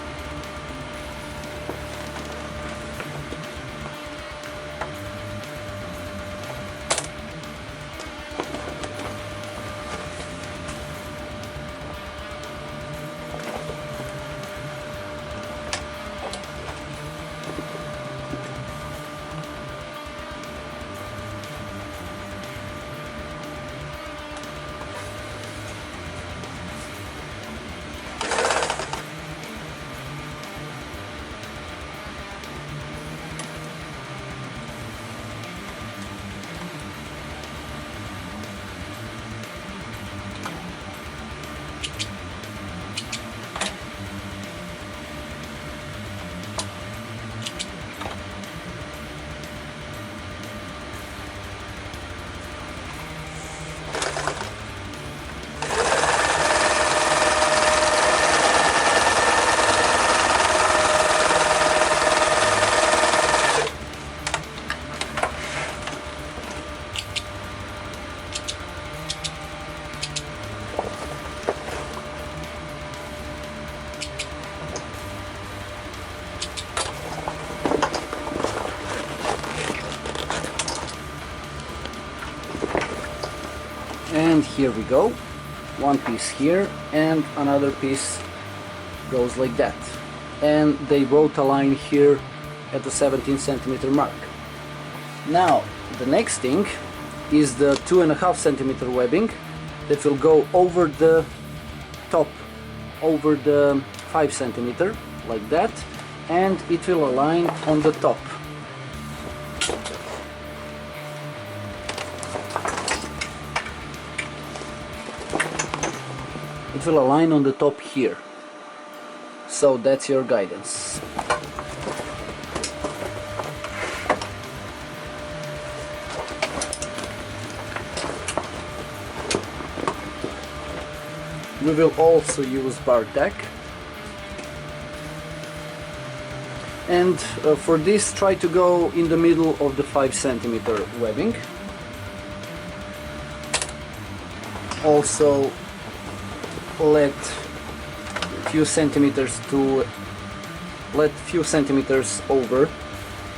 And here we go, one piece here and another piece goes like that, and they both align here at the 17 centimeter mark. Now the next thing is the 2.5 centimeter webbing that will go over the top, over the 5 centimeter like that, and it will align on the top. It will align on the top here. So that's your guidance. We will also use bar tack. And for this, try to go in the middle of the 5 centimeter webbing. Also let few centimeters over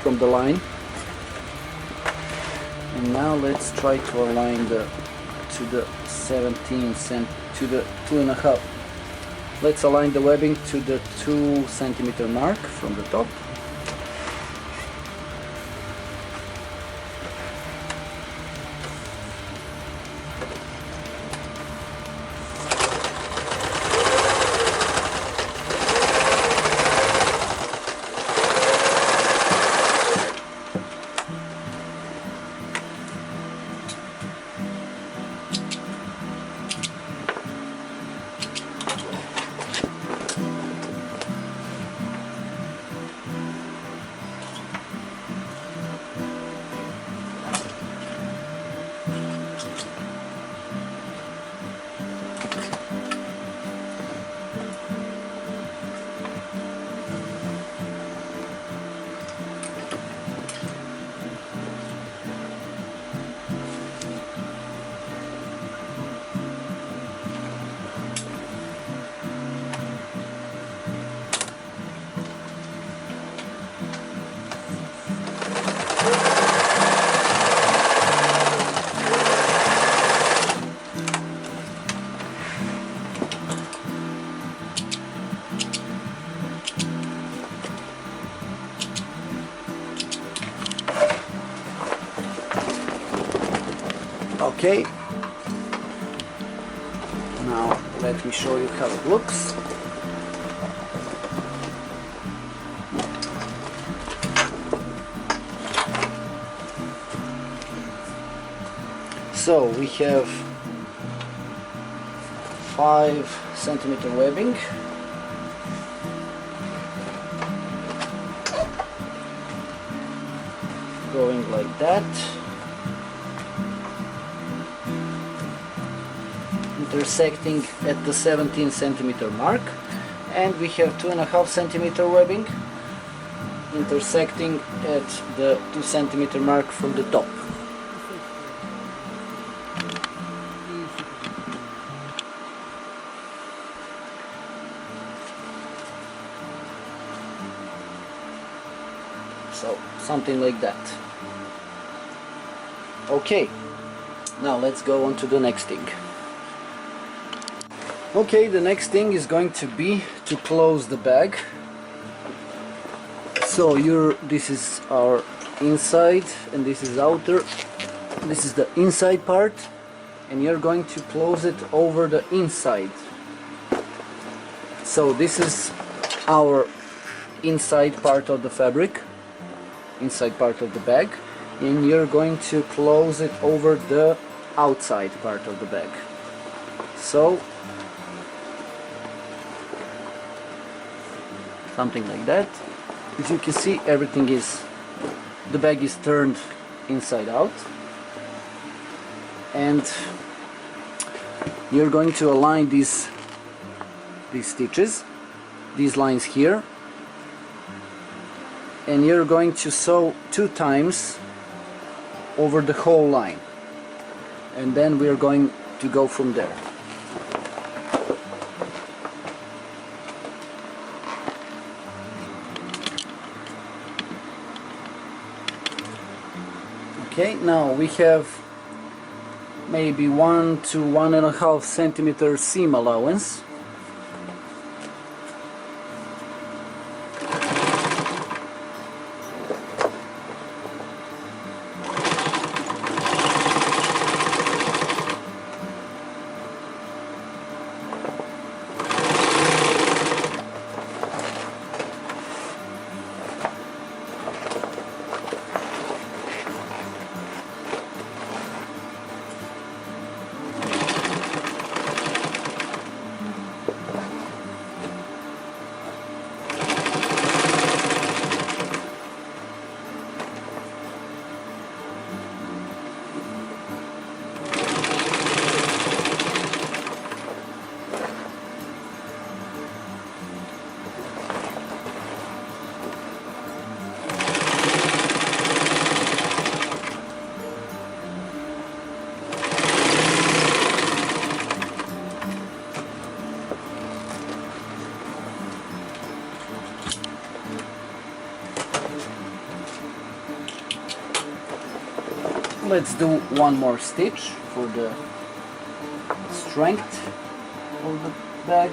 from the line. And now let's try to align to the 17 cent to the 2.5. Let's align the webbing to the 2 centimeter mark from the top. Okay, now let me show you how it looks. So we have 5 centimeter webbing, going like that, intersecting at the 17 centimeter mark, and we have 2.5 centimeter webbing intersecting at the 2 centimeter mark from the top. So something like that. Okay, now let's go on to the next thing. Okay, the next thing is going to be to close the bag. So this is our inside and this is outer. This is the inside part, and you're going to close it over the inside. So this is our inside part of the fabric, inside part of the bag, and you're going to close it over the outside part of the bag. So something like that. As you can see, everything is, the bag is turned inside out, and you're going to align these stitches, these lines here, and you're going to sew 2 times over the whole line, and then we're going to go from there. Okay, now we have maybe 1 to 1.5 centimeter seam allowance. Let's do one more stitch for the strength of the bag.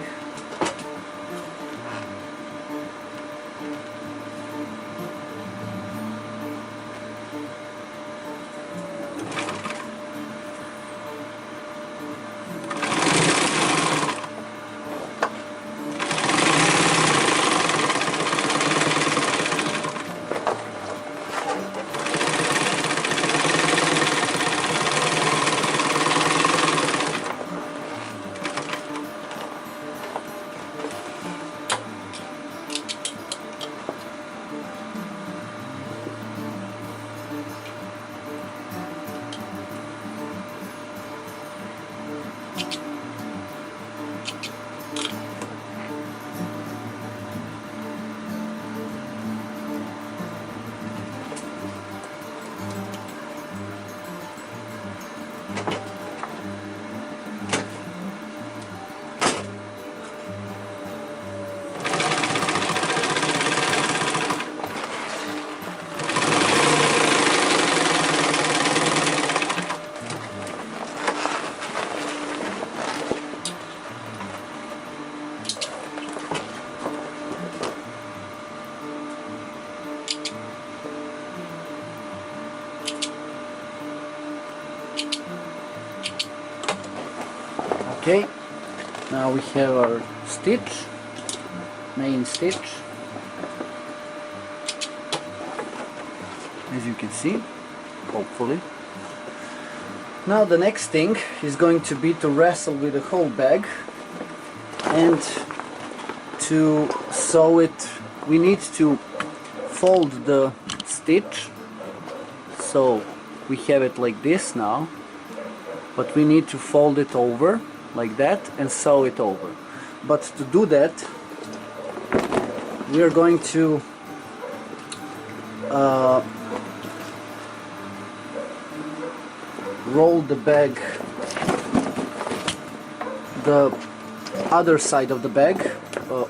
Okay, now we have our stitch, main stitch, as you can see, hopefully. Now the next thing is going to be to wrestle with the whole bag and to sew it. We need to fold the stitch, so we have it like this now, but we need to fold it over like that and sew it over. But to do that, we are going to roll the bag, the other side of the bag,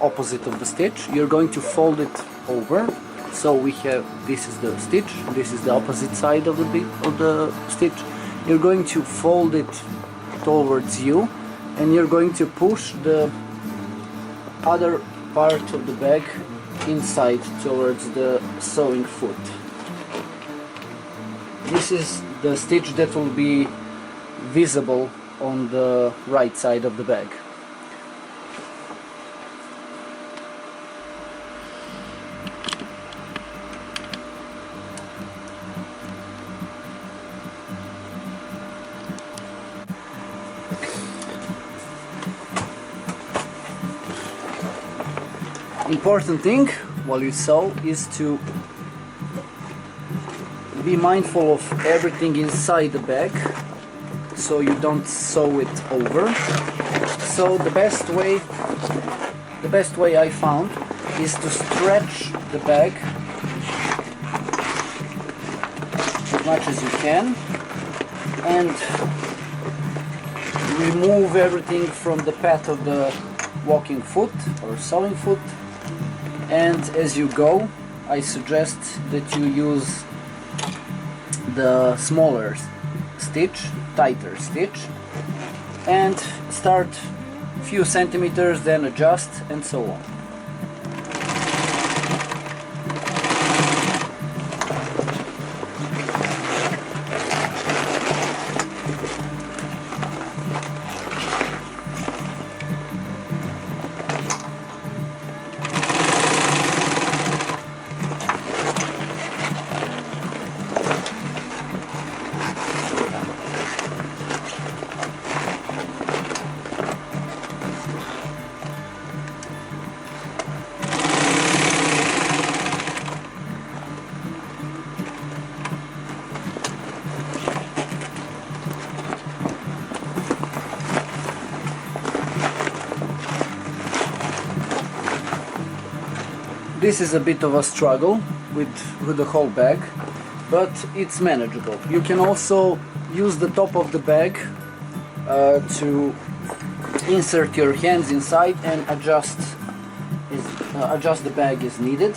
opposite of the stitch. You're going to fold it over. So we have, this is the stitch, this is the opposite side of the stitch. You're going to fold it towards you, and you're going to push the other part of the bag inside towards the sewing foot. This is the stitch that will be visible on the right side of the bag. Important thing while you sew is to be mindful of everything inside the bag, so you don't sew it over. So the best way I found is to stretch the bag as much as you can and remove everything from the path of the walking foot or sewing foot. And as you go, I suggest that you use the smaller stitch, tighter stitch, and start a few centimeters, then adjust, and so on. This is a bit of a struggle with the whole bag, but it's manageable. You can also use the top of the bag to insert your hands inside and adjust the bag as needed.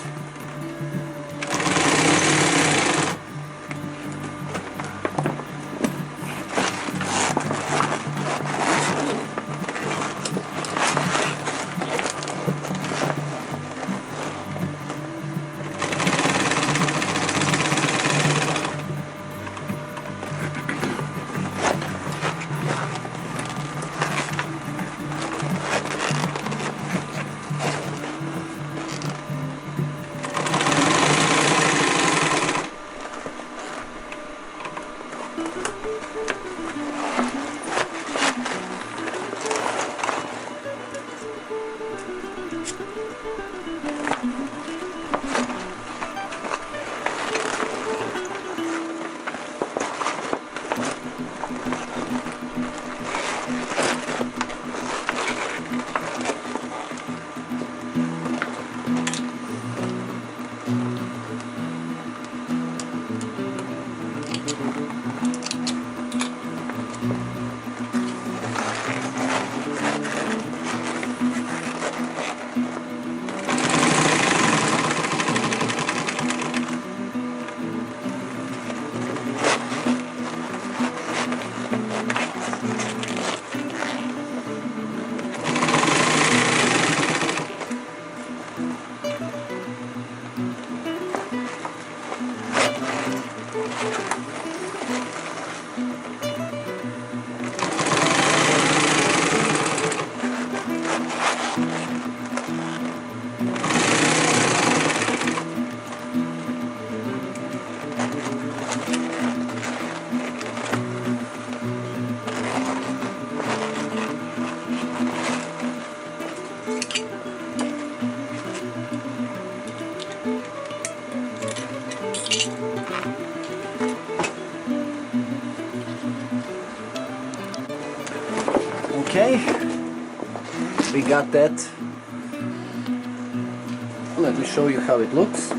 Okay, we got that. Let me show you how it looks.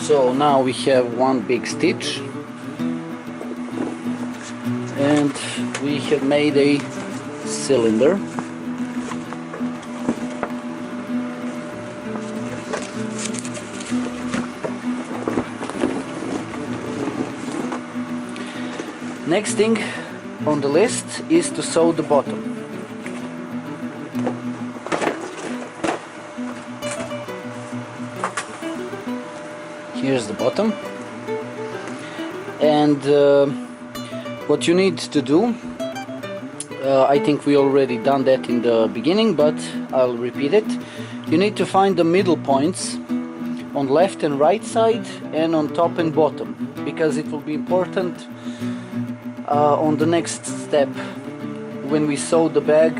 So now we have one big stitch, and we have made a cylinder. Next thing on the list is to sew the bottom. Here's the bottom, and what you need to do, I think we already done that in the beginning, but I'll repeat it. You need to find the middle points on left and right side and on top and bottom, because it will be important on the next step when we sew the bag,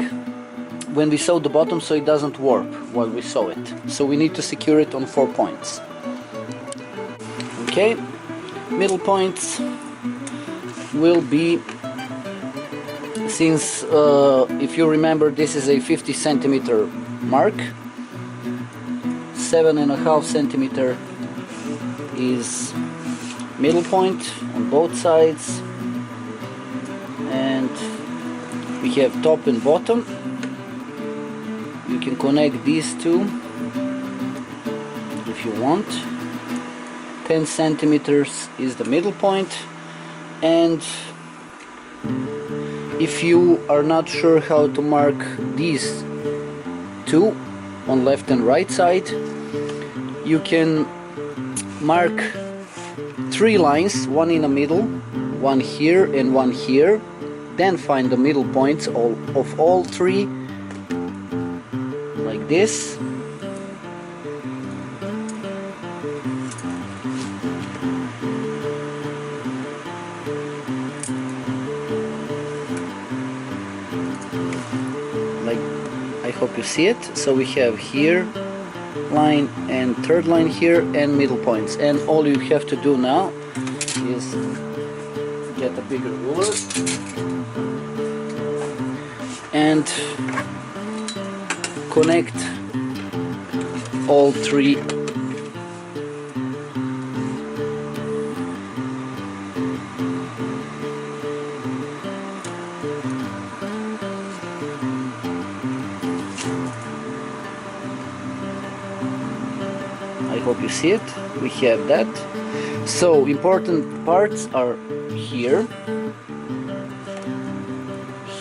when we sew the bottom, so it doesn't warp while we sew it. So we need to secure it on 4 points. Okay, middle points will be, since if you remember, this is a 50 centimeter mark, 7.5 centimeter is middle point on both sides, and we have top and bottom. You can connect these two if you want. 10 centimeters is the middle point, and if you are not sure how to mark these two on left and right side, you can mark 3 lines, one in the middle, one here and one here, then find the middle points of all 3, like this. Like, I hope you see it. So we have here line and third line here and middle points, and all you have to do now is get a bigger ruler and connect all 3 . I hope you see it. We have that. So important parts are here,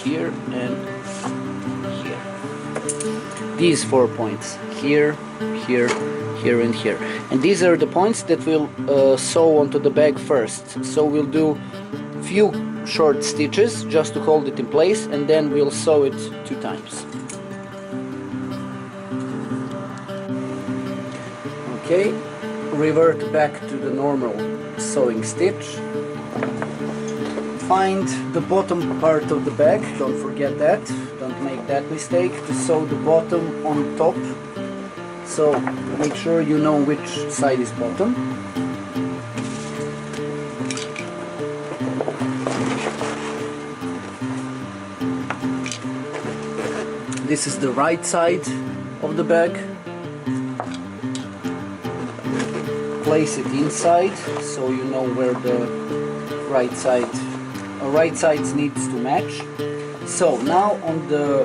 here and here. These 4 points, here, here, here and here. And these are the points that we'll sew onto the bag first. So we'll do few short stitches just to hold it in place, and then we'll sew it 2 times. Okay, revert back to the normal sewing stitch. Find the bottom part of the bag, don't forget that, don't make that mistake, to sew the bottom on top. So make sure you know which side is bottom. This is the right side of the bag. Place it inside so you know where the right sides needs to match. So now on the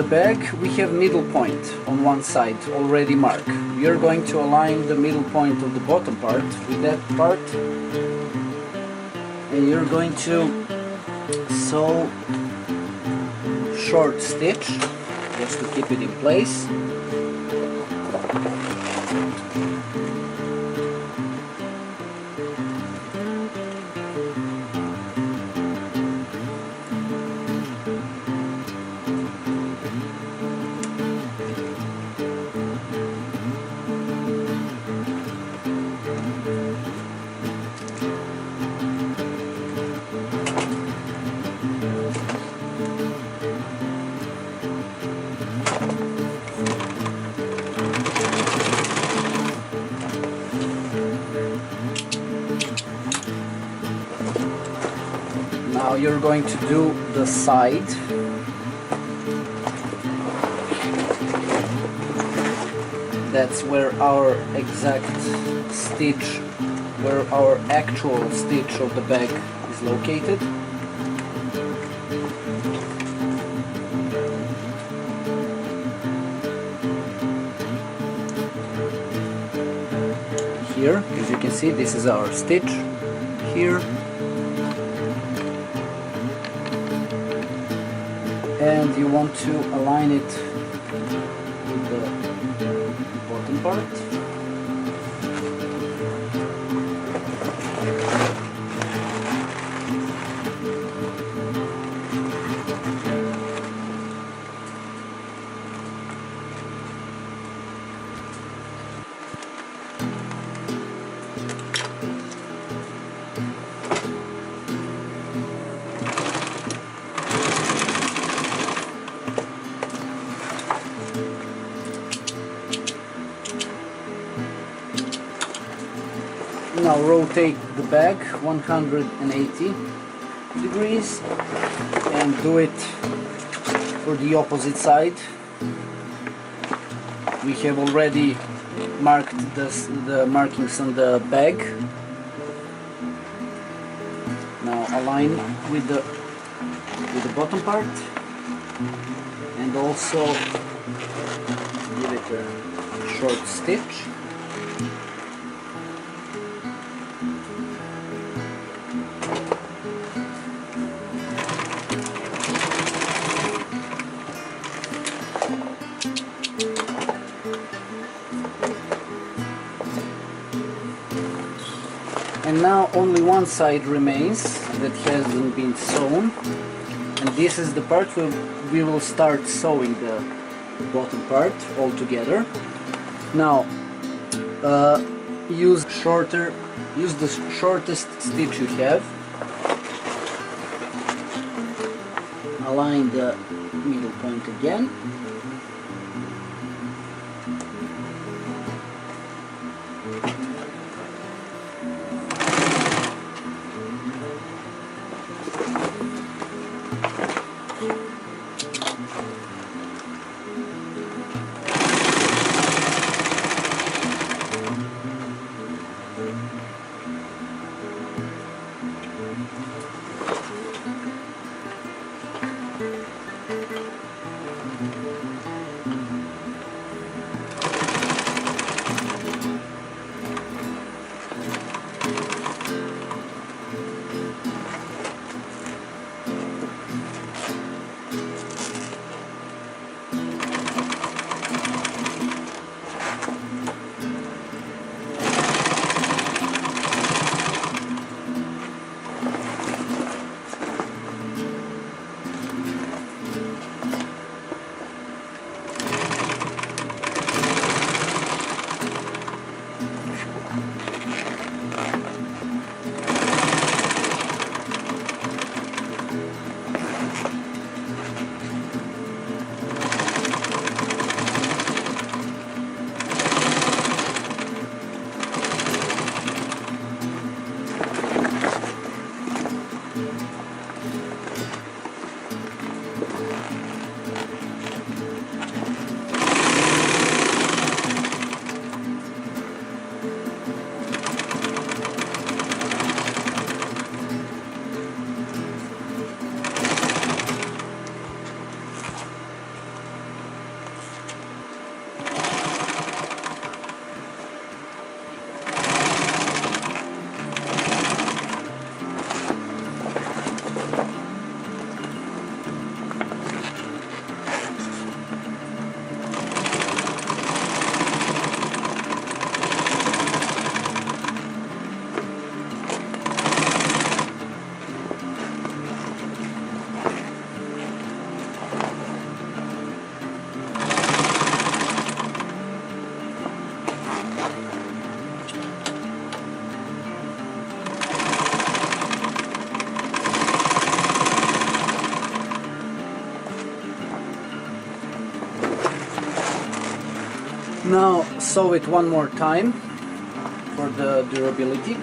bag we have middle point on one side already marked. We are going to align the middle point of the bottom part with that part, and you're going to sew short stitch just to keep it in place. Now you're going to do the side. That's where our exact stitch, where our actual stitch of the bag is located. Here, as you can see, this is our stitch here, and you want to align it with the bottom part. Now rotate the bag 180 degrees and do it for the opposite side. We have already marked the markings on the bag. Now align with the bottom part and also give it a short stitch. And now only one side remains that hasn't been sewn, and this is the part where we will start sewing the bottom part all together. Now use the shortest stitch you have, align the middle point again, Now sew it one more time for the durability.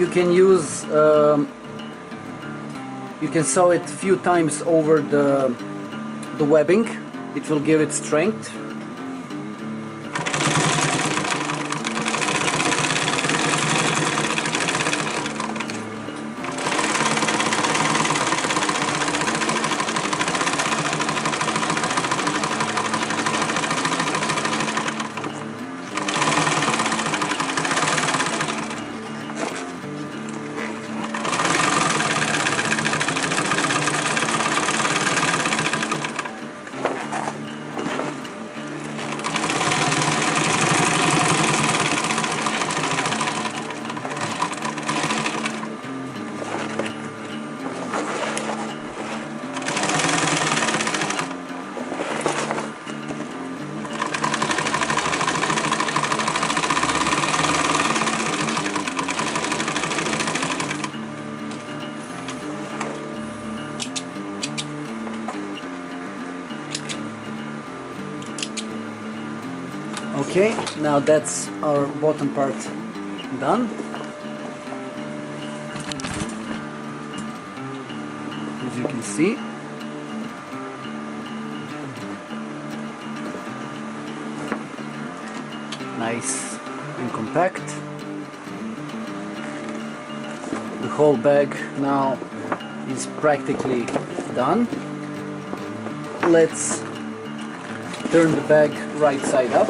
you can use you can sew it a few times over the webbing. It will give it strength. Okay, now that's our bottom part done. As you can see, nice and compact. The whole bag now is practically done. Let's turn the bag right side up.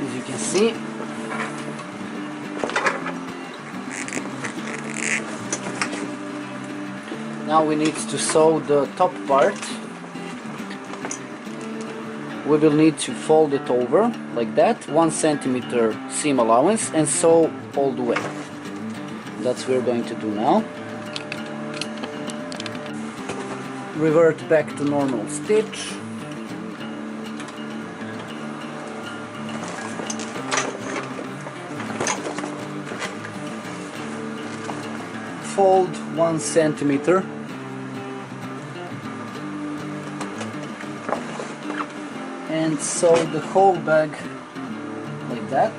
As you can see, now we need to sew the top part. We will need to fold it over like that, 1 centimeter seam allowance, and sew all the way. That's what we're going to do now. Revert back to normal stitch. Fold 1 centimeter. And sew the whole bag like that.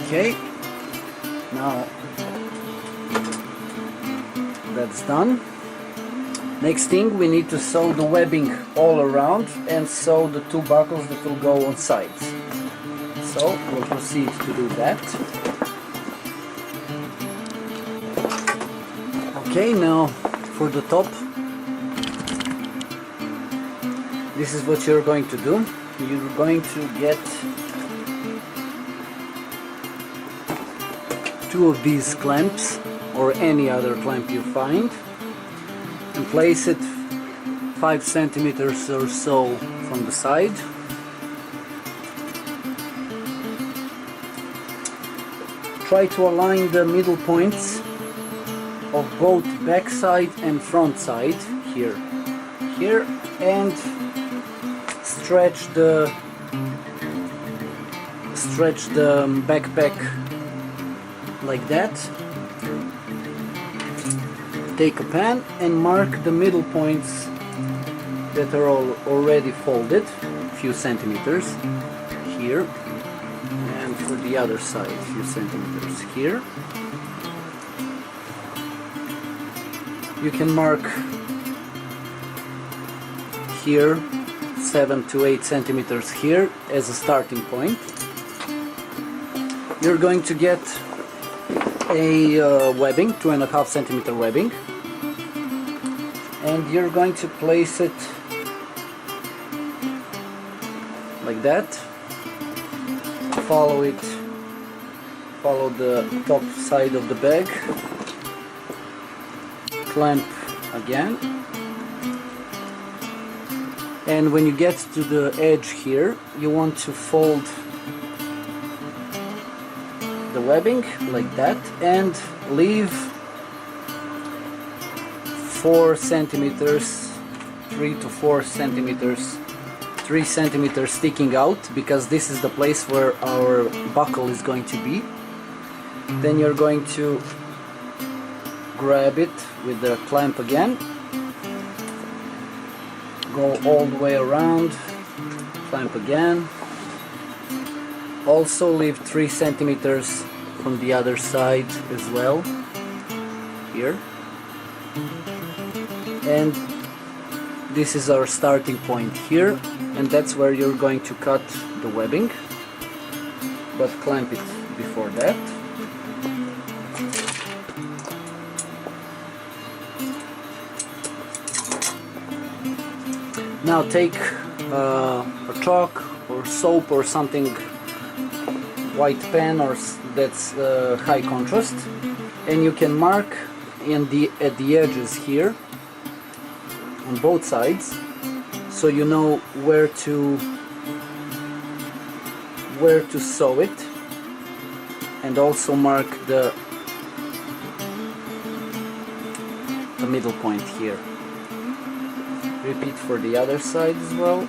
Okay, now that's done. Next thing, we need to sew the webbing all around and sew the 2 buckles that will go on sides. So we'll proceed to do that. Okay, now for the top, this is what you're going to do. You're going to get 2 of these clamps, or any other clamp you find. and place it 5 centimeters or so from the side. Try to align the middle points of both back side and front side here, and stretch the backpack like that. Take a pen and mark the middle points that are already folded, a few centimeters here, and for the other side a few centimeters here. You can mark here 7 to 8 centimeters here as a starting point. You're going to get a webbing, 2.5 centimeter webbing, and you're going to place it like that. Follow the top side of the bag, clamp again, and when you get to the edge here, you want to fold the webbing like that and leave 4 centimeters, 3 to 4 centimeters, 3 centimeters sticking out, because this is the place where our buckle is going to be. Then you're going to grab it with the clamp again, go all the way around, clamp again, also leave 3 centimeters from the other side as well, here, and this is our starting point here, and that's where you're going to cut the webbing, but clamp it before that. Now take a chalk or soap or something, white pen or that's high contrast, and you can mark at the edges here on both sides, so you know where to sew it, and also mark the middle point here. Repeat for the other side as well.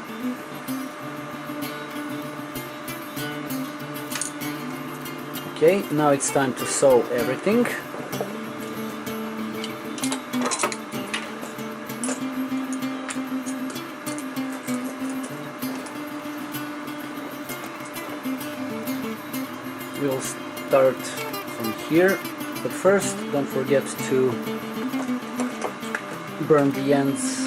Okay, now it's time to sew everything. We'll start from here, but first don't forget to burn the ends.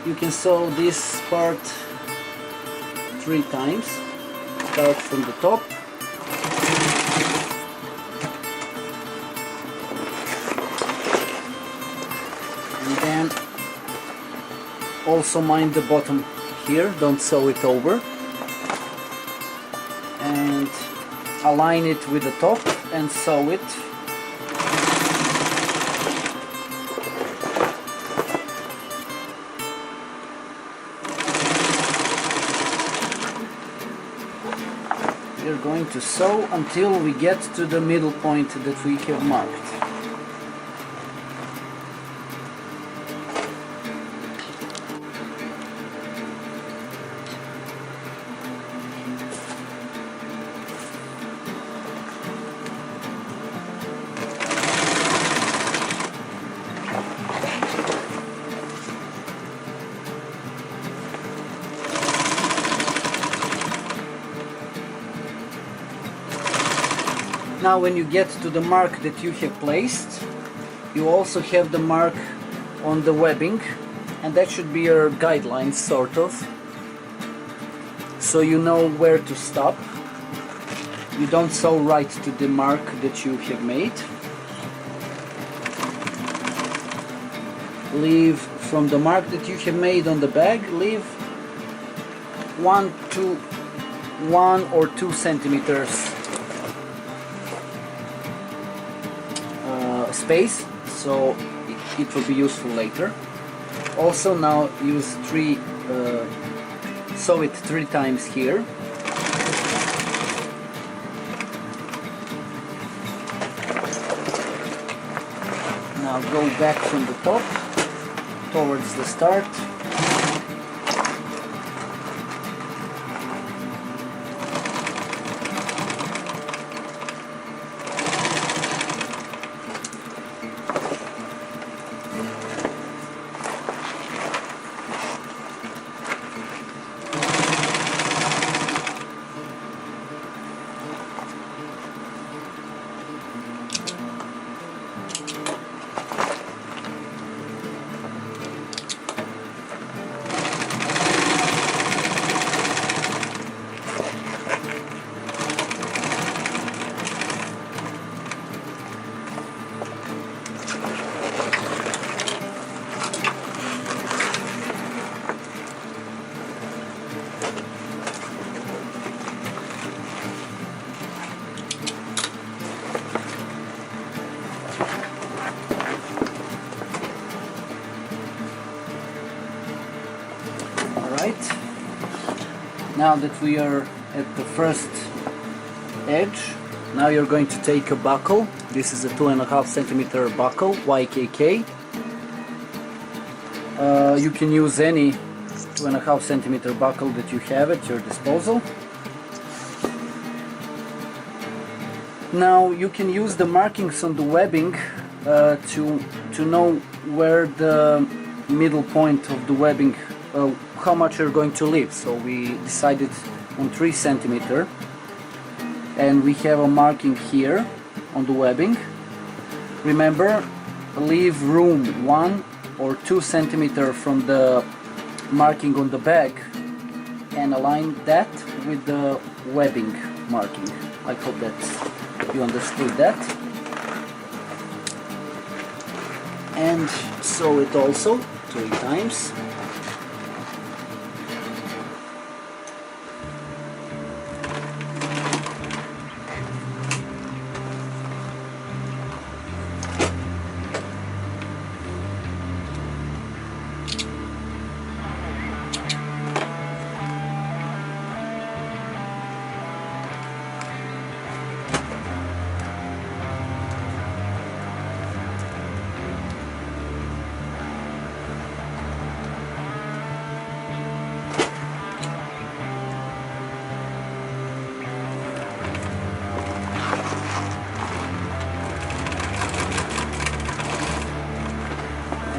You can sew this part 3 times. Start from the top, and then also mind the bottom here, don't sew it over, and align it with the top and sew it. We're going to sew until we get to the middle point that we have marked. Now when you get to the mark that you have placed, you also have the mark on the webbing, and that should be your guidelines, sort of, so you know where to stop. You don't sew right to the mark that you have made. Leave from the mark that you have made on the bag, leave 1 or 2 centimeters space, so it will be useful later. Also, now use sew it 3 times here. Now go back from the top towards the start. Now that we are at the first edge, now you're going to take a buckle. This is a 2.5 centimeter buckle, YKK. You can use any 2.5 centimeter buckle that you have at your disposal. Now you can use the markings on the webbing to know where the middle point of the webbing, how much you're going to leave. So we decided on 3 centimeter, and we have a marking here on the webbing. Remember, leave room 1 or 2 centimeter from the marking on the bag and align that with the webbing marking. I hope that you understood that. And sew it also 3 times.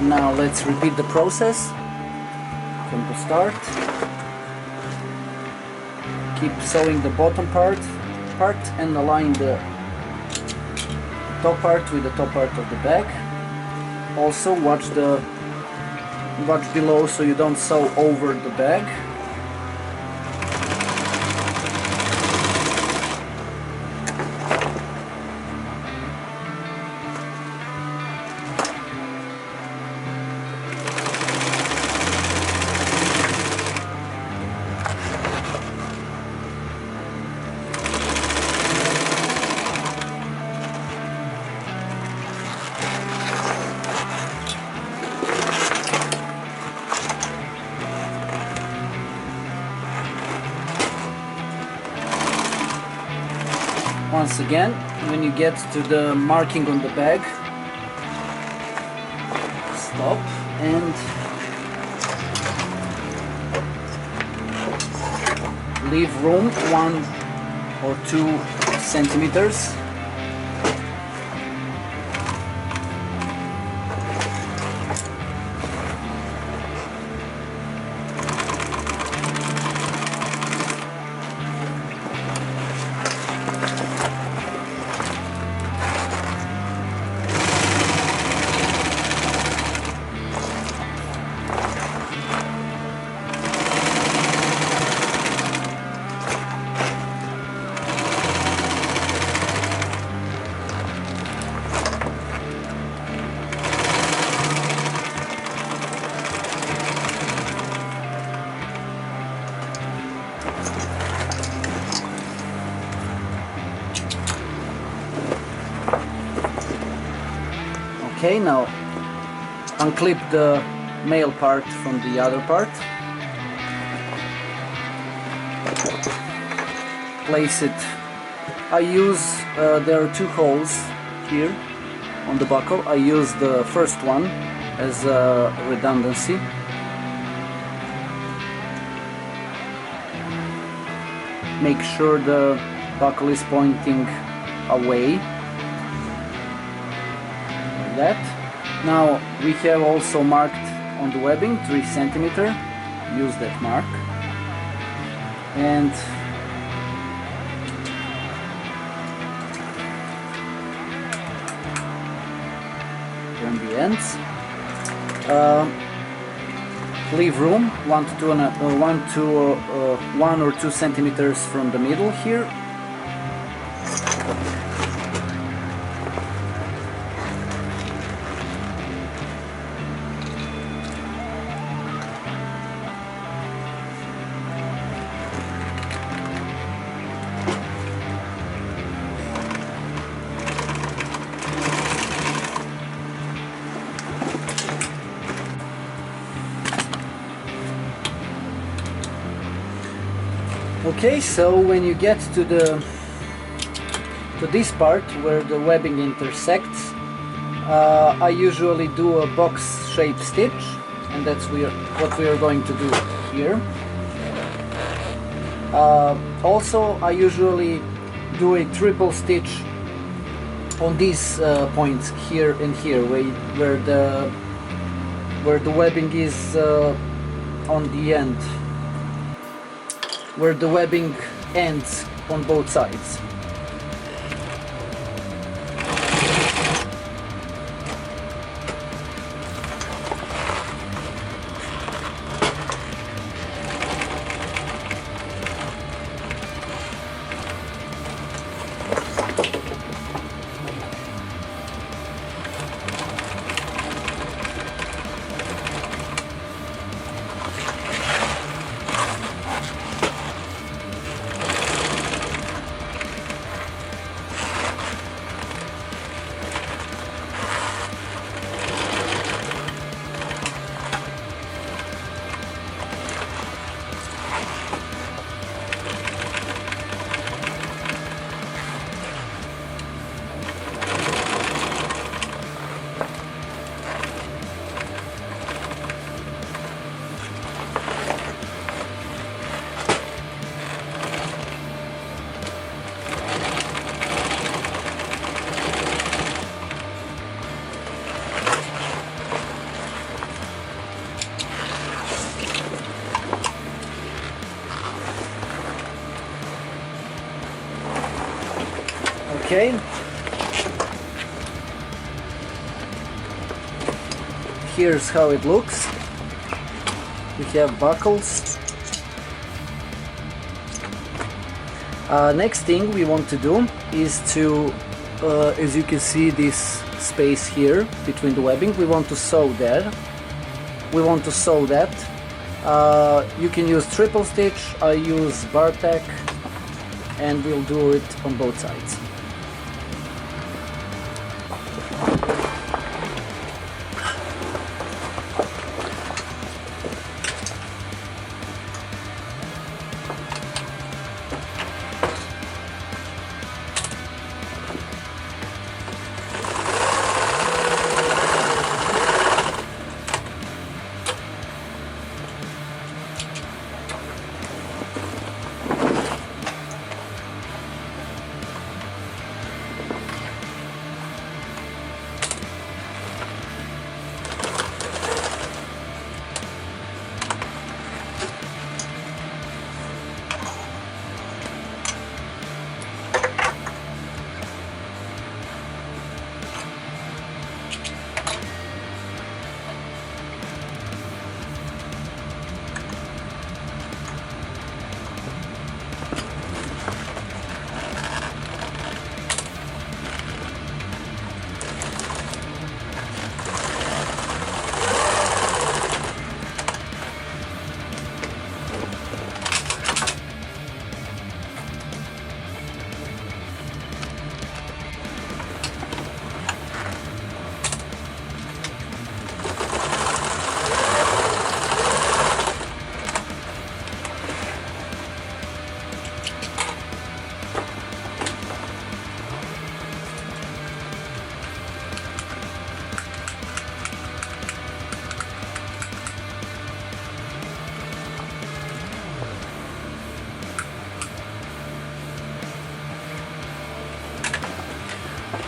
Now let's repeat the process from the start. Keep sewing the bottom part and align the top part with the top part of the bag. Also watch below so you don't sew over the bag. Once again, when you get to the marking on the bag, stop and leave room 1 or 2 centimeters. Okay, now unclip the male part from the other part. Place it. I use, there are two holes here on the buckle. I use the first one as a redundancy. Make sure the buckle is pointing away. Like that. Now we have also marked on the webbing 3 cm. Use that mark. And turn the ends. Leave room 1 or 2 centimeters from the middle here. Okay, so when you get to this part where the webbing intersects, I usually do a box shape stitch, and that's what we are going to do here. Also, I usually do a triple stitch on these points here and here, where the webbing is on the end, where the webbing ends on both sides. Okay. Here's how it looks. We have buckles. Next thing we want to do is to, as you can see, this space here between the webbing, we want to sew that. You can use triple stitch, I use bar tack, and we'll do it on both sides.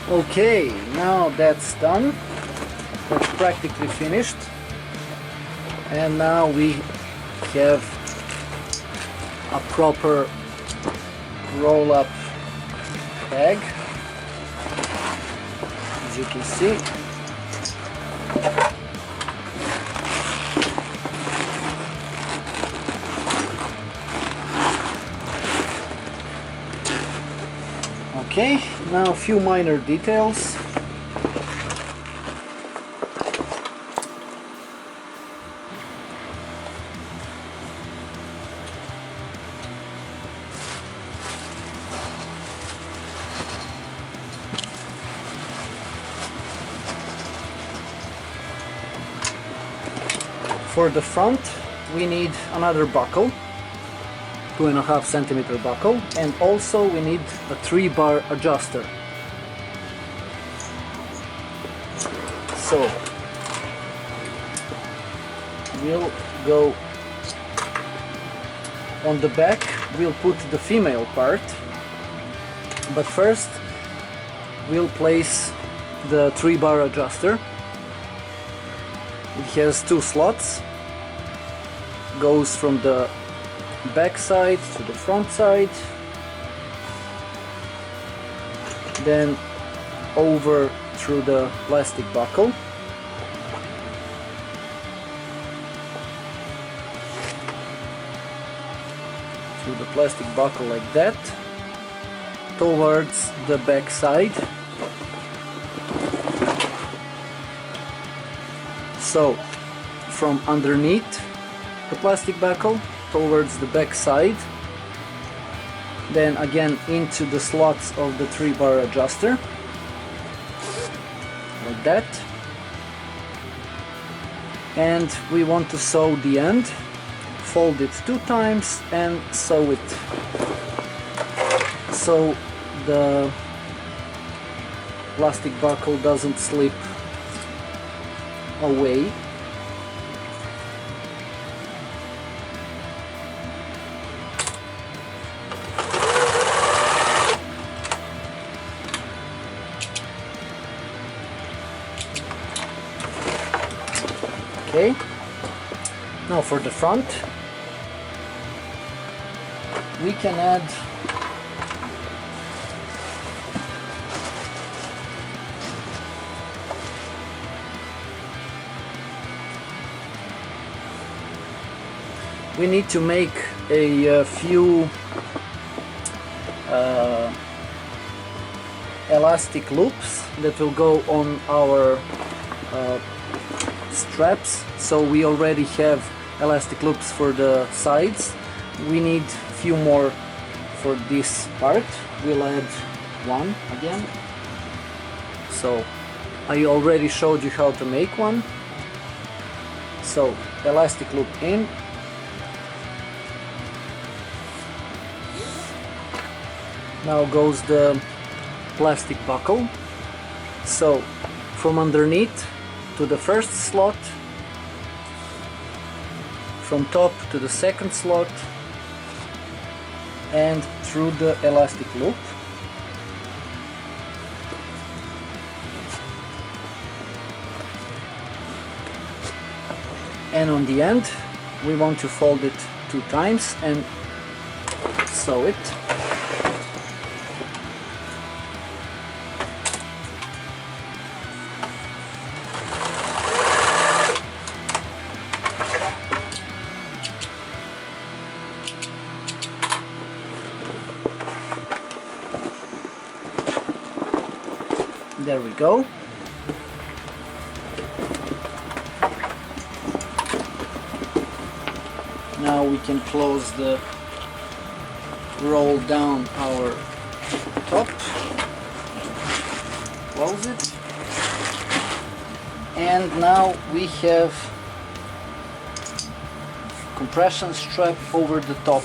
Okay, now that's done. That's practically finished. And now we have a proper roll-up bag, as you can see. Okay, now a few minor details. For the front, we need another buckle, 2.5 centimeter buckle, and also we need a 3-bar adjuster. So we'll go on the back, we'll put the female part, but first we'll place the 3-bar adjuster. It has 2 slots, goes from the back side to the front side, then over through the plastic buckle, through the plastic buckle like that, towards the back side. So from underneath the plastic buckle towards the back side, then again into the slots of the 3-bar adjuster, like that. And we want to sew the end, fold it 2 times and sew it so the plastic buckle doesn't slip away. Okay, now for the front, we can add we need to make a few elastic loops that will go on our straps. So we already have elastic loops for the sides. We need a few more for this part. We'll add 1 again. So I already showed you how to make one. So elastic loop in, now goes the plastic buckle. So from underneath to the first slot, from top to the second slot, and through the elastic loop. And on the end we want to fold it 2 times and sew it. There we go. Now we can close the roll down our top, close it, and now we have compression strap over the top.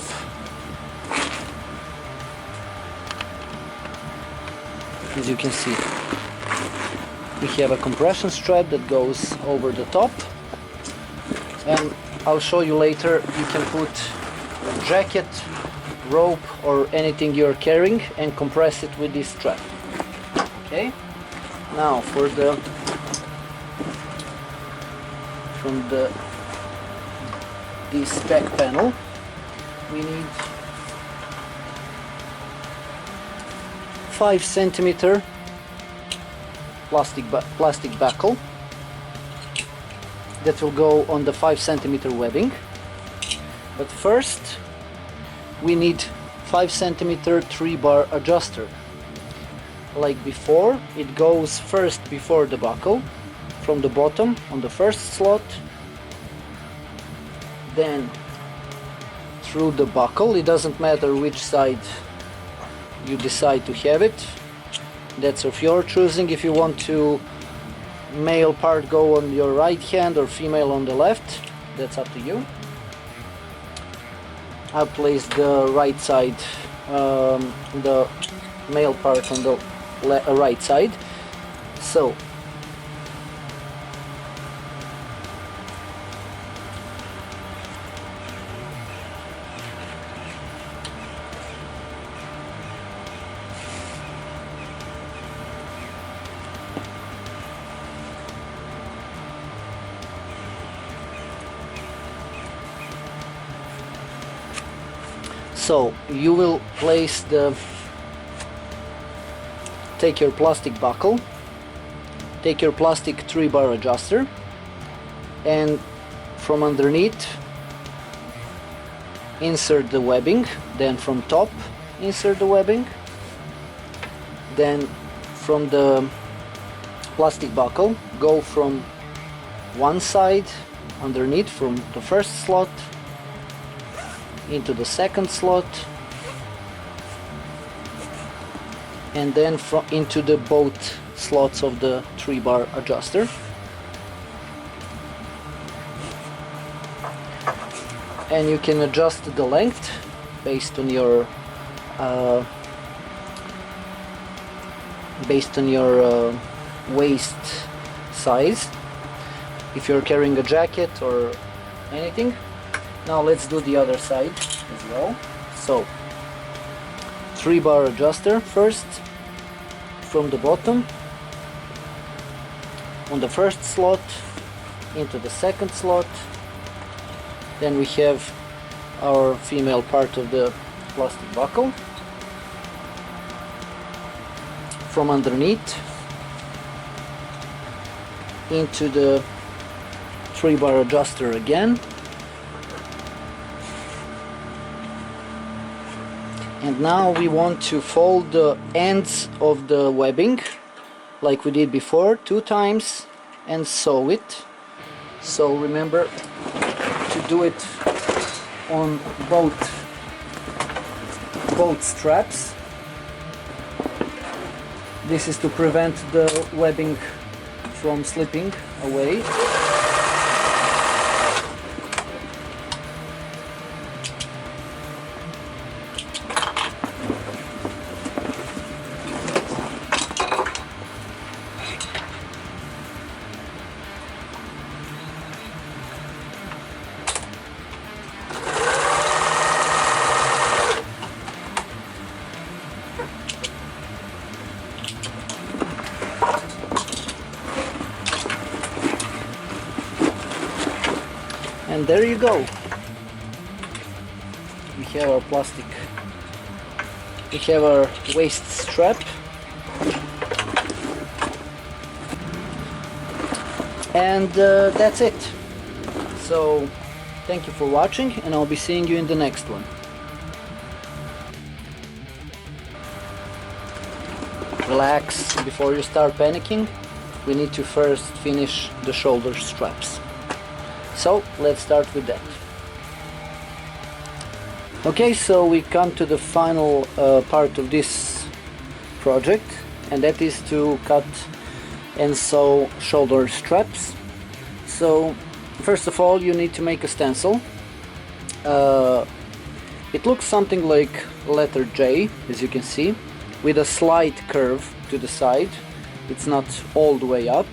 As you can see, we have a compression strap that goes over the top, and I'll show you later. You can put a jacket, rope or anything you're carrying and compress it with this strap. Okay, Now for this back panel we need 5 cm plastic buckle that will go on the 5 cm webbing. But first we need 5 cm 3-bar adjuster. Like before, it goes first before the buckle from the bottom on the first slot, then through the buckle. It doesn't matter which side you decide to have it, that's of your choosing. If you want to male part go on your right hand or female on the left, that's up to you. I'll place the right side, the male part on the right side. So you will place take your plastic buckle, take your plastic 3-bar adjuster, and from underneath insert the webbing, then from top insert the webbing, then from the plastic buckle go from one side underneath from the first slot into the second slot, and then into the both slots of the 3-bar adjuster. And you can adjust the length based on your waist size, if you're carrying a jacket or anything. Now let's do the other side as well. So 3-bar adjuster first from the bottom on the first slot into the second slot, then we have our female part of the plastic buckle, from underneath into the 3-bar adjuster again, and now we want to fold the ends of the webbing like we did before 2 times and sew it. So remember to do it on both straps. This is to prevent the webbing from slipping away. And there you go. We have our plastic. We have our waist strap. And that's it. So thank you for watching, and I'll be seeing you in the next one. Relax before you start panicking. We need to first finish the shoulder straps. So let's start with that. Okay, so we come to the final part of this project, and that is to cut and sew shoulder straps. So first of all, you need to make a stencil. It looks something like letter J, as you can see, with a slight curve to the side. It's not all the way up.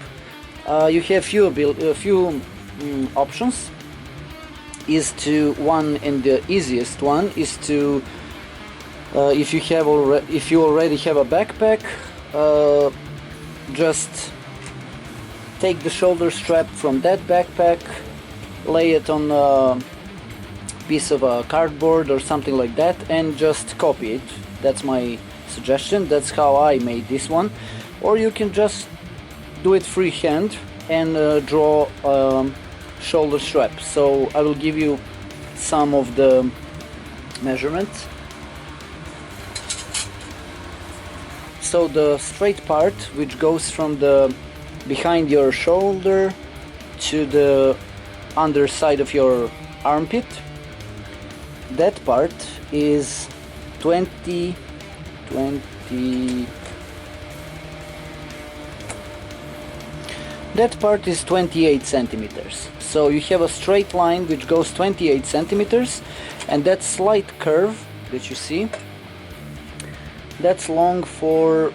You have few options. And the easiest one is to if you already have a backpack, just take the shoulder strap from that backpack, lay it on a piece of cardboard or something like that, and just copy it. That's my suggestion. That's how I made this one. Or you can just do it freehand and draw shoulder strap. So I will give you some of the measurements. So the straight part, which goes from the behind your shoulder to the underside of your armpit, that part is 20. That part is 28 centimeters. So you have a straight line which goes 28 centimeters, and that slight curve that you see, that's long for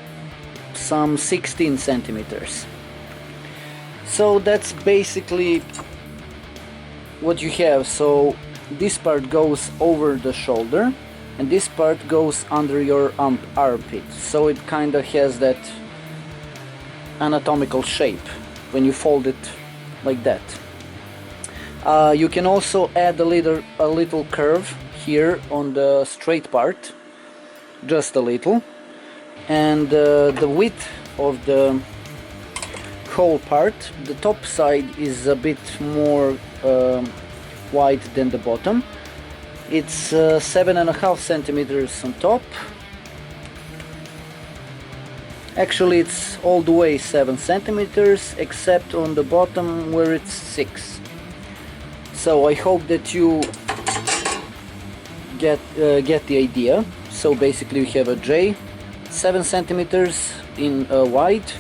some 16 centimeters. So that's basically what you have. So this part goes over the shoulder and this part goes under your armpit. So it kind of has that anatomical shape when you fold it like that. You can also add a little curve here on the straight part, just a little, and the width of the whole part, the top side is a bit more wide than the bottom. It's 7.5 centimeters on top. Actually it's all the way 7 centimeters except on the bottom where it's 6. So I hope that you get the idea. So basically we have a J, 7 centimeters in wide,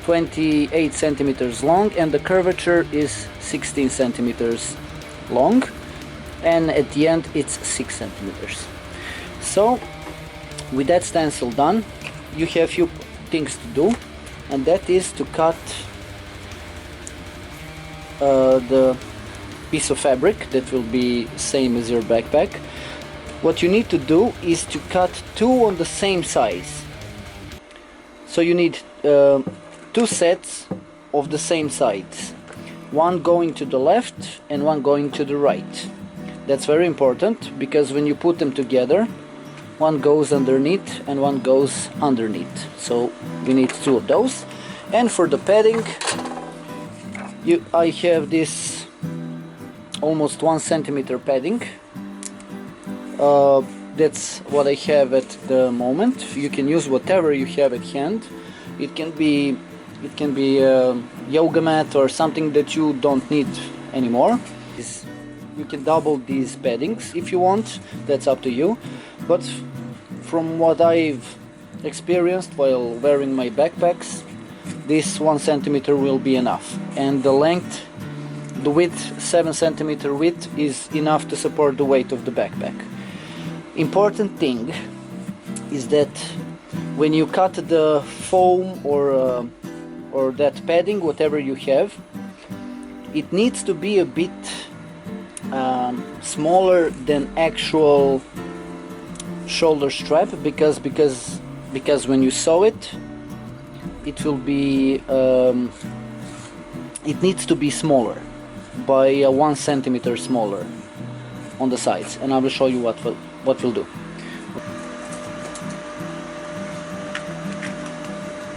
28 centimeters long, and the curvature is 16 centimeters long, and at the end it's 6 centimeters. So with that stencil done, you have few things to do, and that is to cut the piece of fabric that will be same as your backpack. What you need to do is to cut two on the same size. So you need two sets of the same size, one going to the left and one going to the right. That's very important, because when you put them together, one goes underneath and one goes underneath. So we need two of those. And for the padding, I have this almost 1 centimeter padding. That's what I have at the moment. You can use whatever you have at hand. It can be a yoga mat or something that you don't need anymore. You can double these paddings if you want, that's up to you. But from what I've experienced while wearing my backpacks, this 1 centimeter will be enough. And the length, the width, 7 centimeter width is enough to support the weight of the backpack. Important thing is that when you cut the foam or that padding, whatever you have, it needs to be a bit smaller than actual shoulder strap, because when you sew it, it will be it needs to be smaller by 1 centimeter smaller on the sides, and I will show you what we'll do.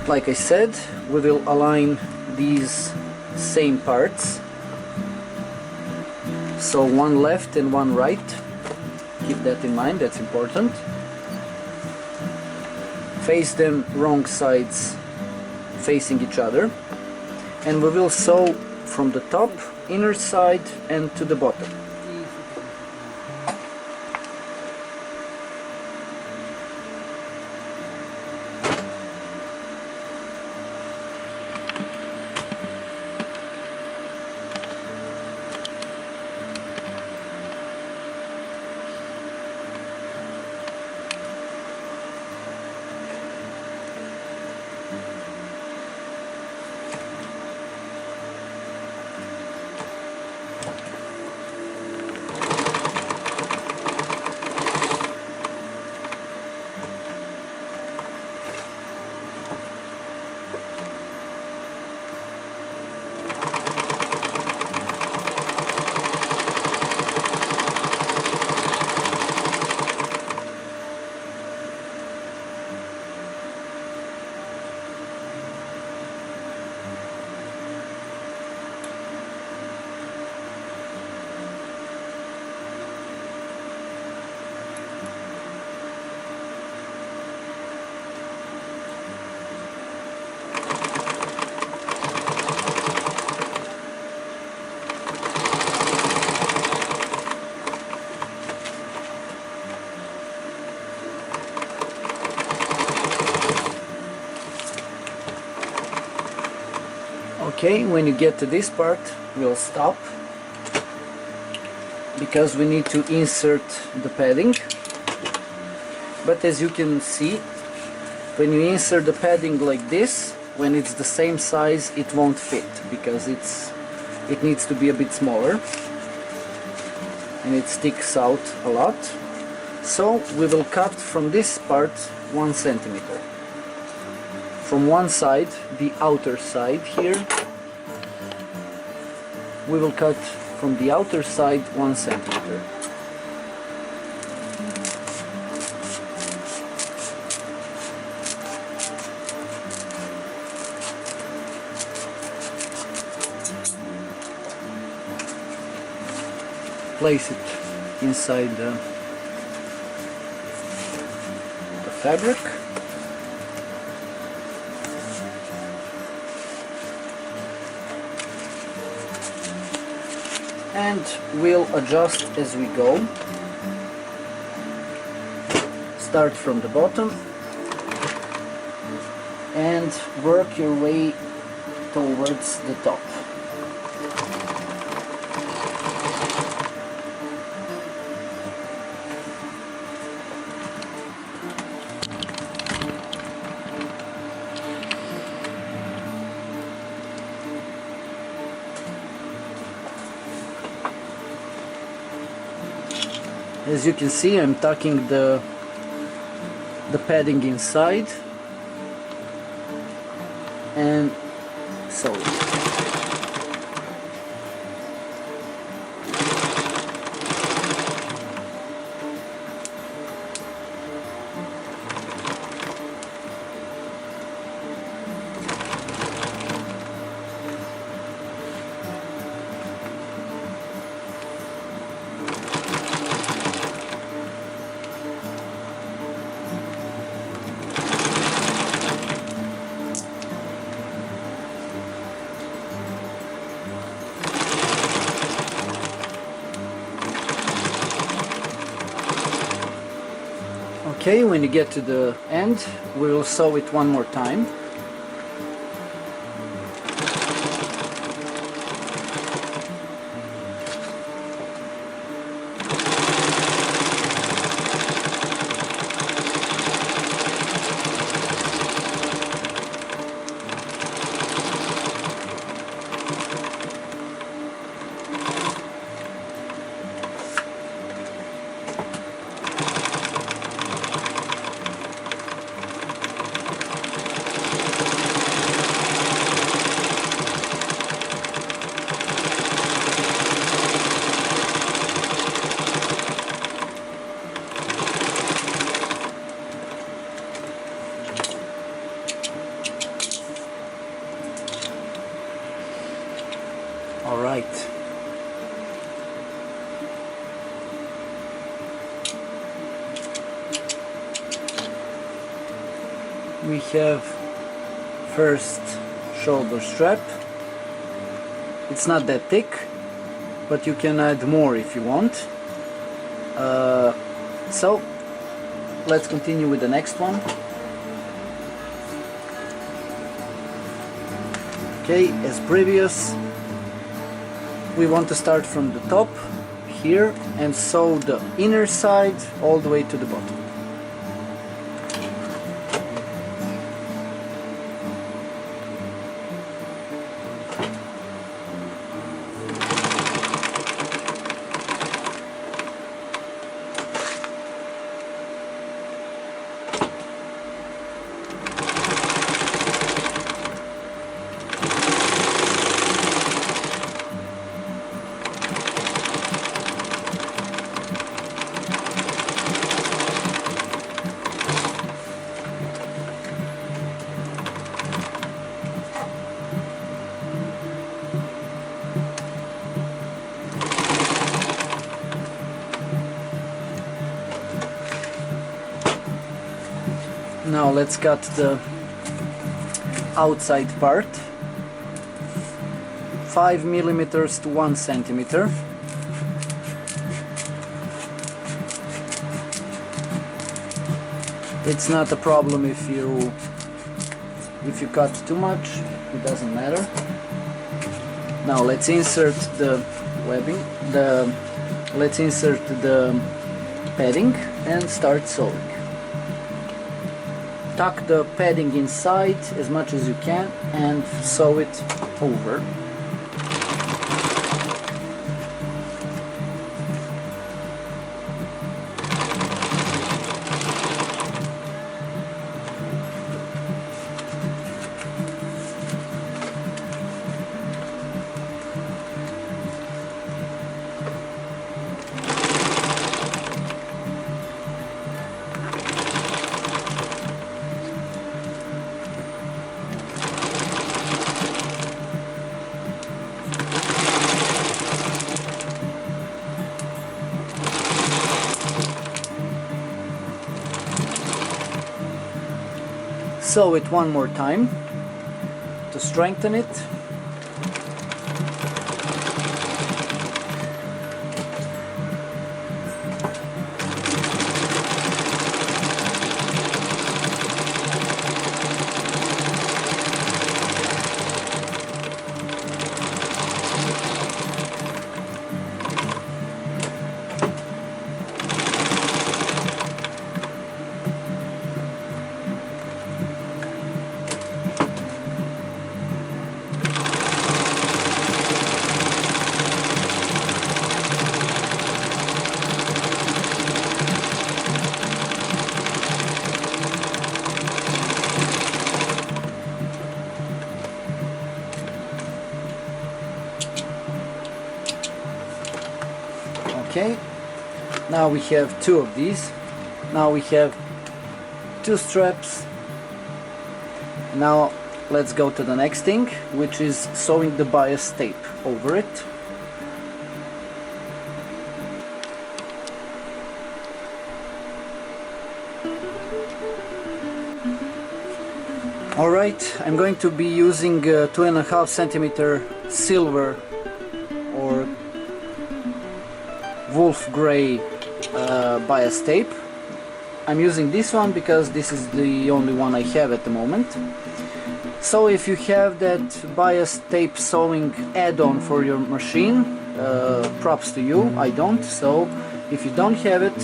Like I said, we will align these same parts, so one left and one right. Keep that in mind, that's important. Face them wrong sides facing each other, and we will sew from the top, inner side, and to the bottom. Okay, when you get to this part, we'll stop because we need to insert the padding. But as you can see, when you insert the padding like this, when it's the same size, it won't fit because it needs to be a bit smaller and it sticks out a lot. So we will cut from this part 1 centimeter. From one side, the outer side here, we will cut from the outer side 1 centimeter. Place it inside the fabric. And we'll adjust as we go. Start from the bottom and work your way towards the top. As you can see, I'm tucking the padding inside and sew it. Okay, when you get to the end, we will sew it one more time. All right. We have first shoulder strap. It's not that thick, but you can add more if you want. So let's continue with the next one. Okay, as previous, we want to start from the top here and sew the inner side all the way to the bottom. Now let's cut the outside part, 5 millimeters to 1 centimeter. It's not a problem if you cut too much, it doesn't matter. Now let's insert the webbing, let's insert the padding and start sewing. Tuck the padding inside as much as you can and sew it over. Sew it one more time to strengthen it. Okay, now we have two of these. Now we have two straps. Now let's go to the next thing, which is sewing the bias tape over it. Alright, I'm going to be using 2.5 centimeter silver or wolf gray bias tape. I'm using this one because this is the only one I have at the moment. So if you have that bias tape sewing add-on for your machine, props to you. I don't. So if you don't have it,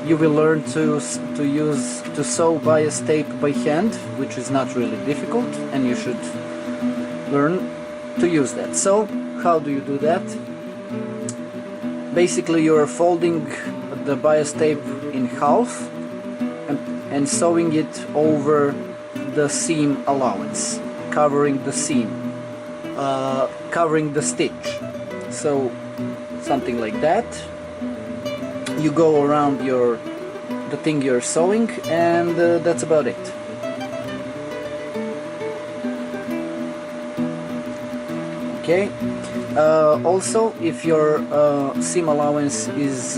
you will learn to sew bias tape by hand, which is not really difficult, and you should learn to use that. So how do you do that? Basically, you are folding the bias tape in half and sewing it over the seam allowance, covering the seam, covering the stitch. So something like that. You go around the thing you're sewing, and that's about it. Okay. Also, if your seam allowance is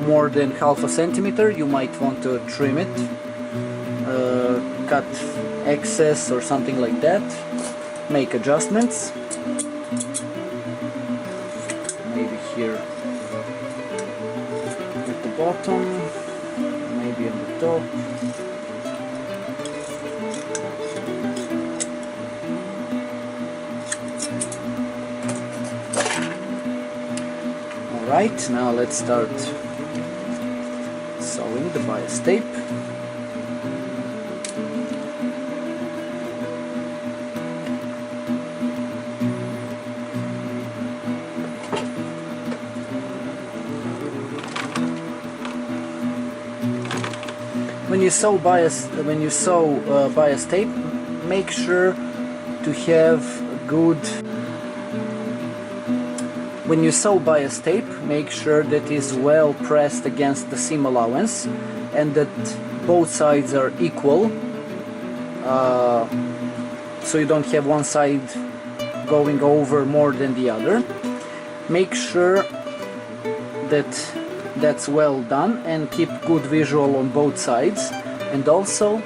more than half a centimeter, you might want to trim it, cut excess or something like that, make adjustments, maybe here at the bottom, maybe on the top. Alright, now let's start sewing the bias tape. When you sew bias tape, make sure to have good. When you sew bias tape, make sure that is well pressed against the seam allowance and that both sides are equal, so you don't have one side going over more than the other. Make sure that that's well done and keep good visual on both sides, and also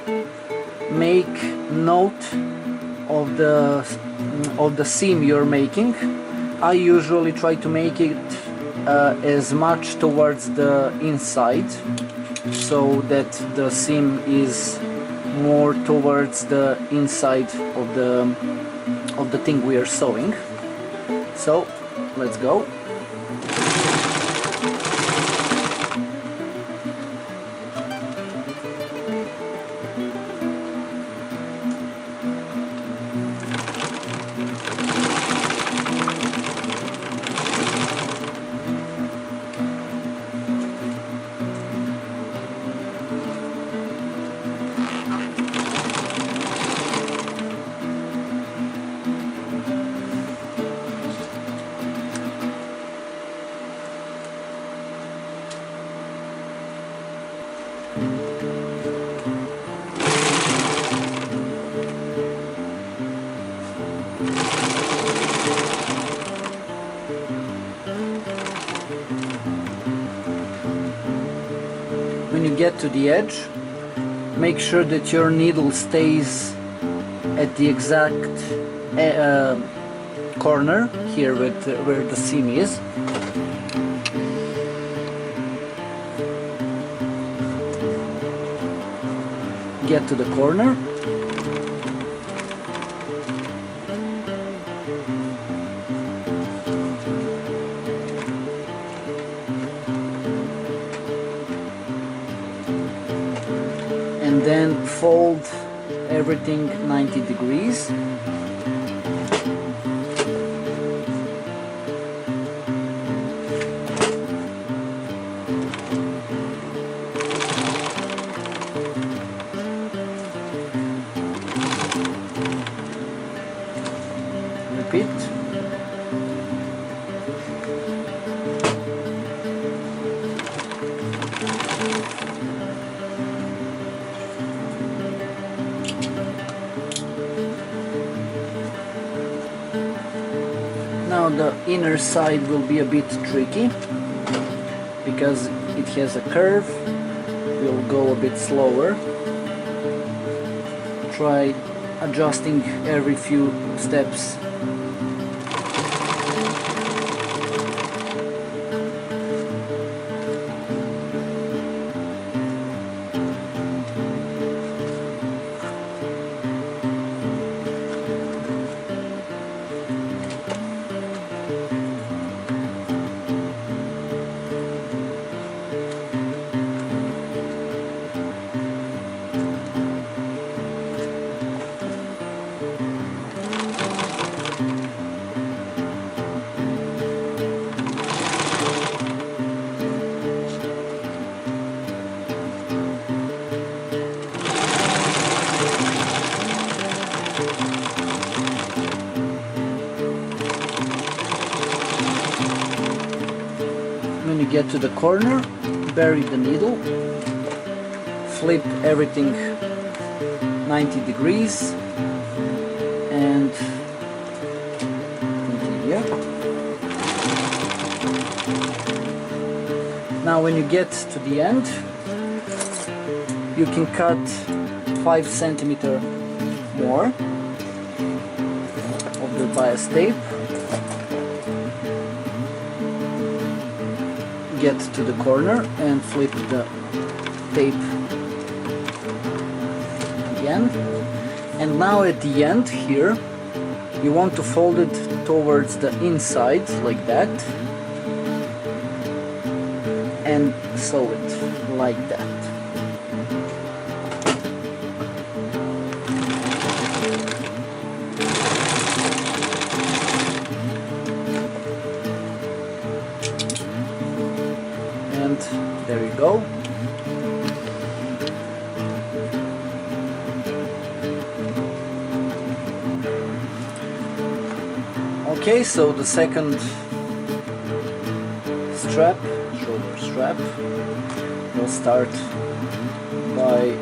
make note of the seam you're making. I usually try to make it as much towards the inside, so that the seam is more towards the inside of the thing we are sewing. So let's go. When you get to the edge, make sure that your needle stays at the exact corner here with where the seam is. Get to the corner. And then fold everything 90 degrees. Repeat. Now the inner side will be a bit tricky because it has a curve. We'll go a bit slower. Try adjusting every few steps. When you get to the corner, bury the needle, flip everything 90 degrees and continue. Now when you get to the end, you can cut 5 centimeter more of the bias tape. Get to the corner and flip the tape again. And now at the end here, you want to fold it towards the inside like that and sew it like that. And there you go. Okay, so the second strap, shoulder strap, we'll start by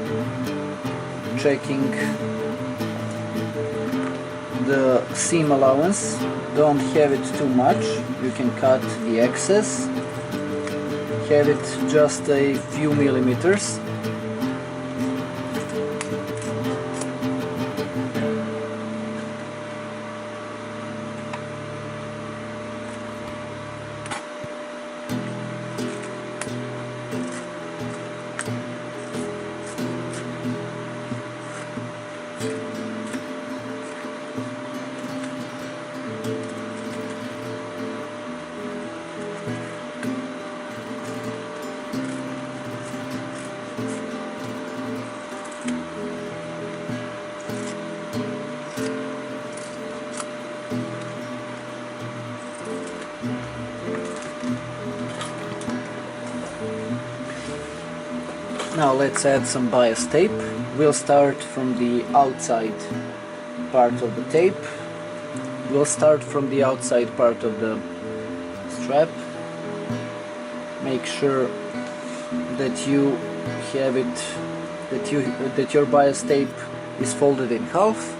checking the seam allowance. Don't have it too much, you can cut the excess. Have it just a few millimeters. Now let's add some bias tape. We'll start from the outside part of the tape. We'll start from the outside part of the strap. Make sure that you have it, that your bias tape is folded in half.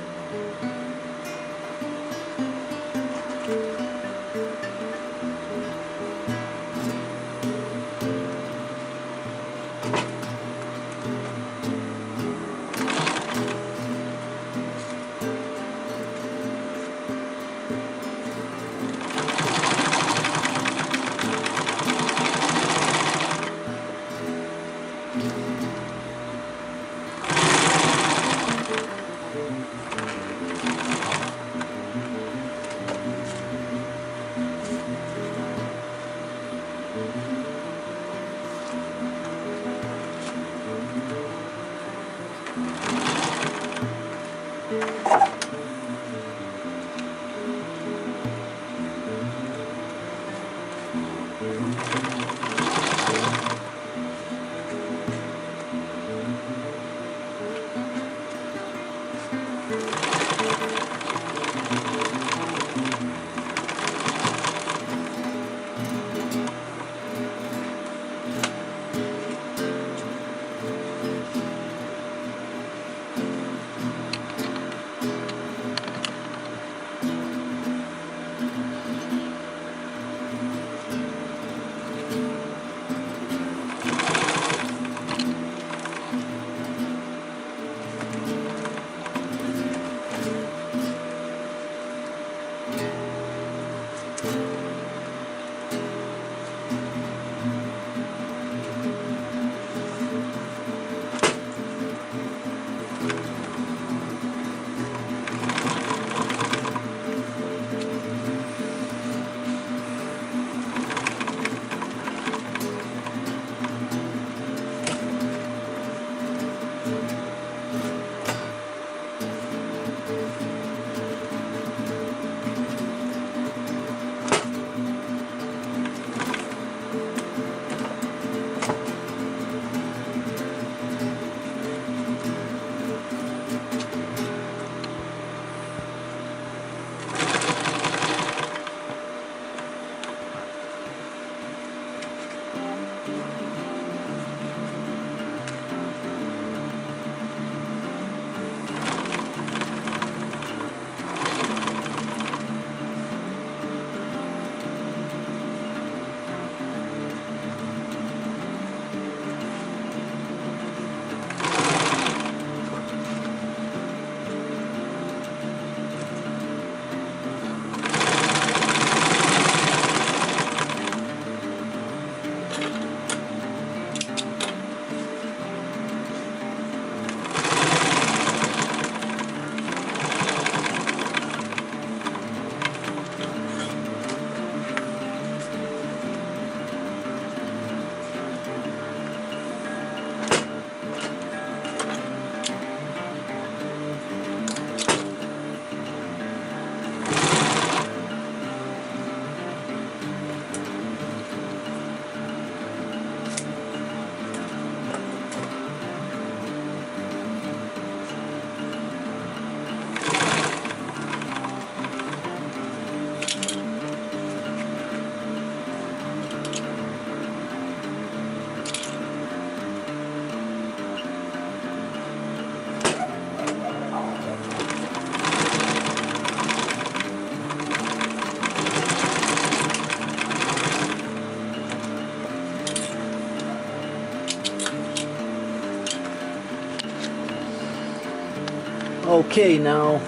Okay, now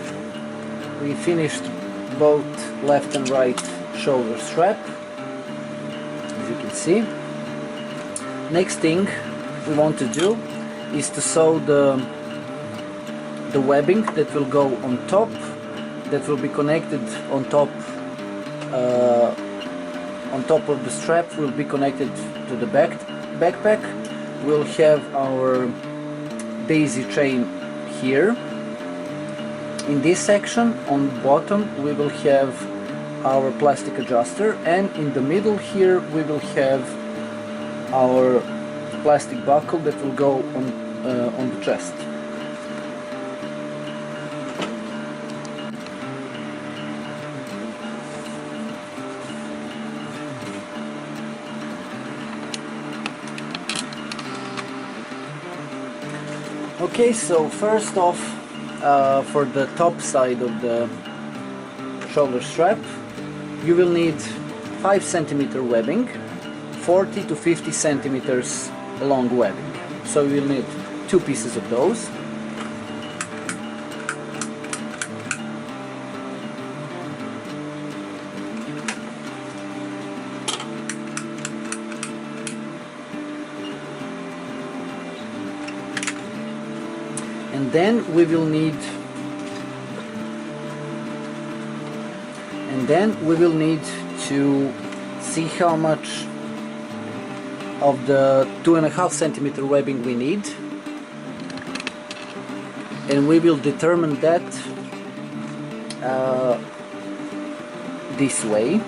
we finished both left and right shoulder strap, as you can see. Next thing we want to do is to sew the webbing that will go on top, that will be connected on top of the strap, will be connected to the backpack. We'll have our daisy chain here. In this section on the bottom we will have our plastic adjuster, and in the middle here we will have our plastic buckle that will go on the chest. Okay, so first off, for the top side of the shoulder strap, you will need 5 cm webbing, 40 to 50 centimeters long webbing. So you'll need 2 pieces of those. And then we will need to see how much of the 2.5 centimeter webbing we need, and we will determine that this way.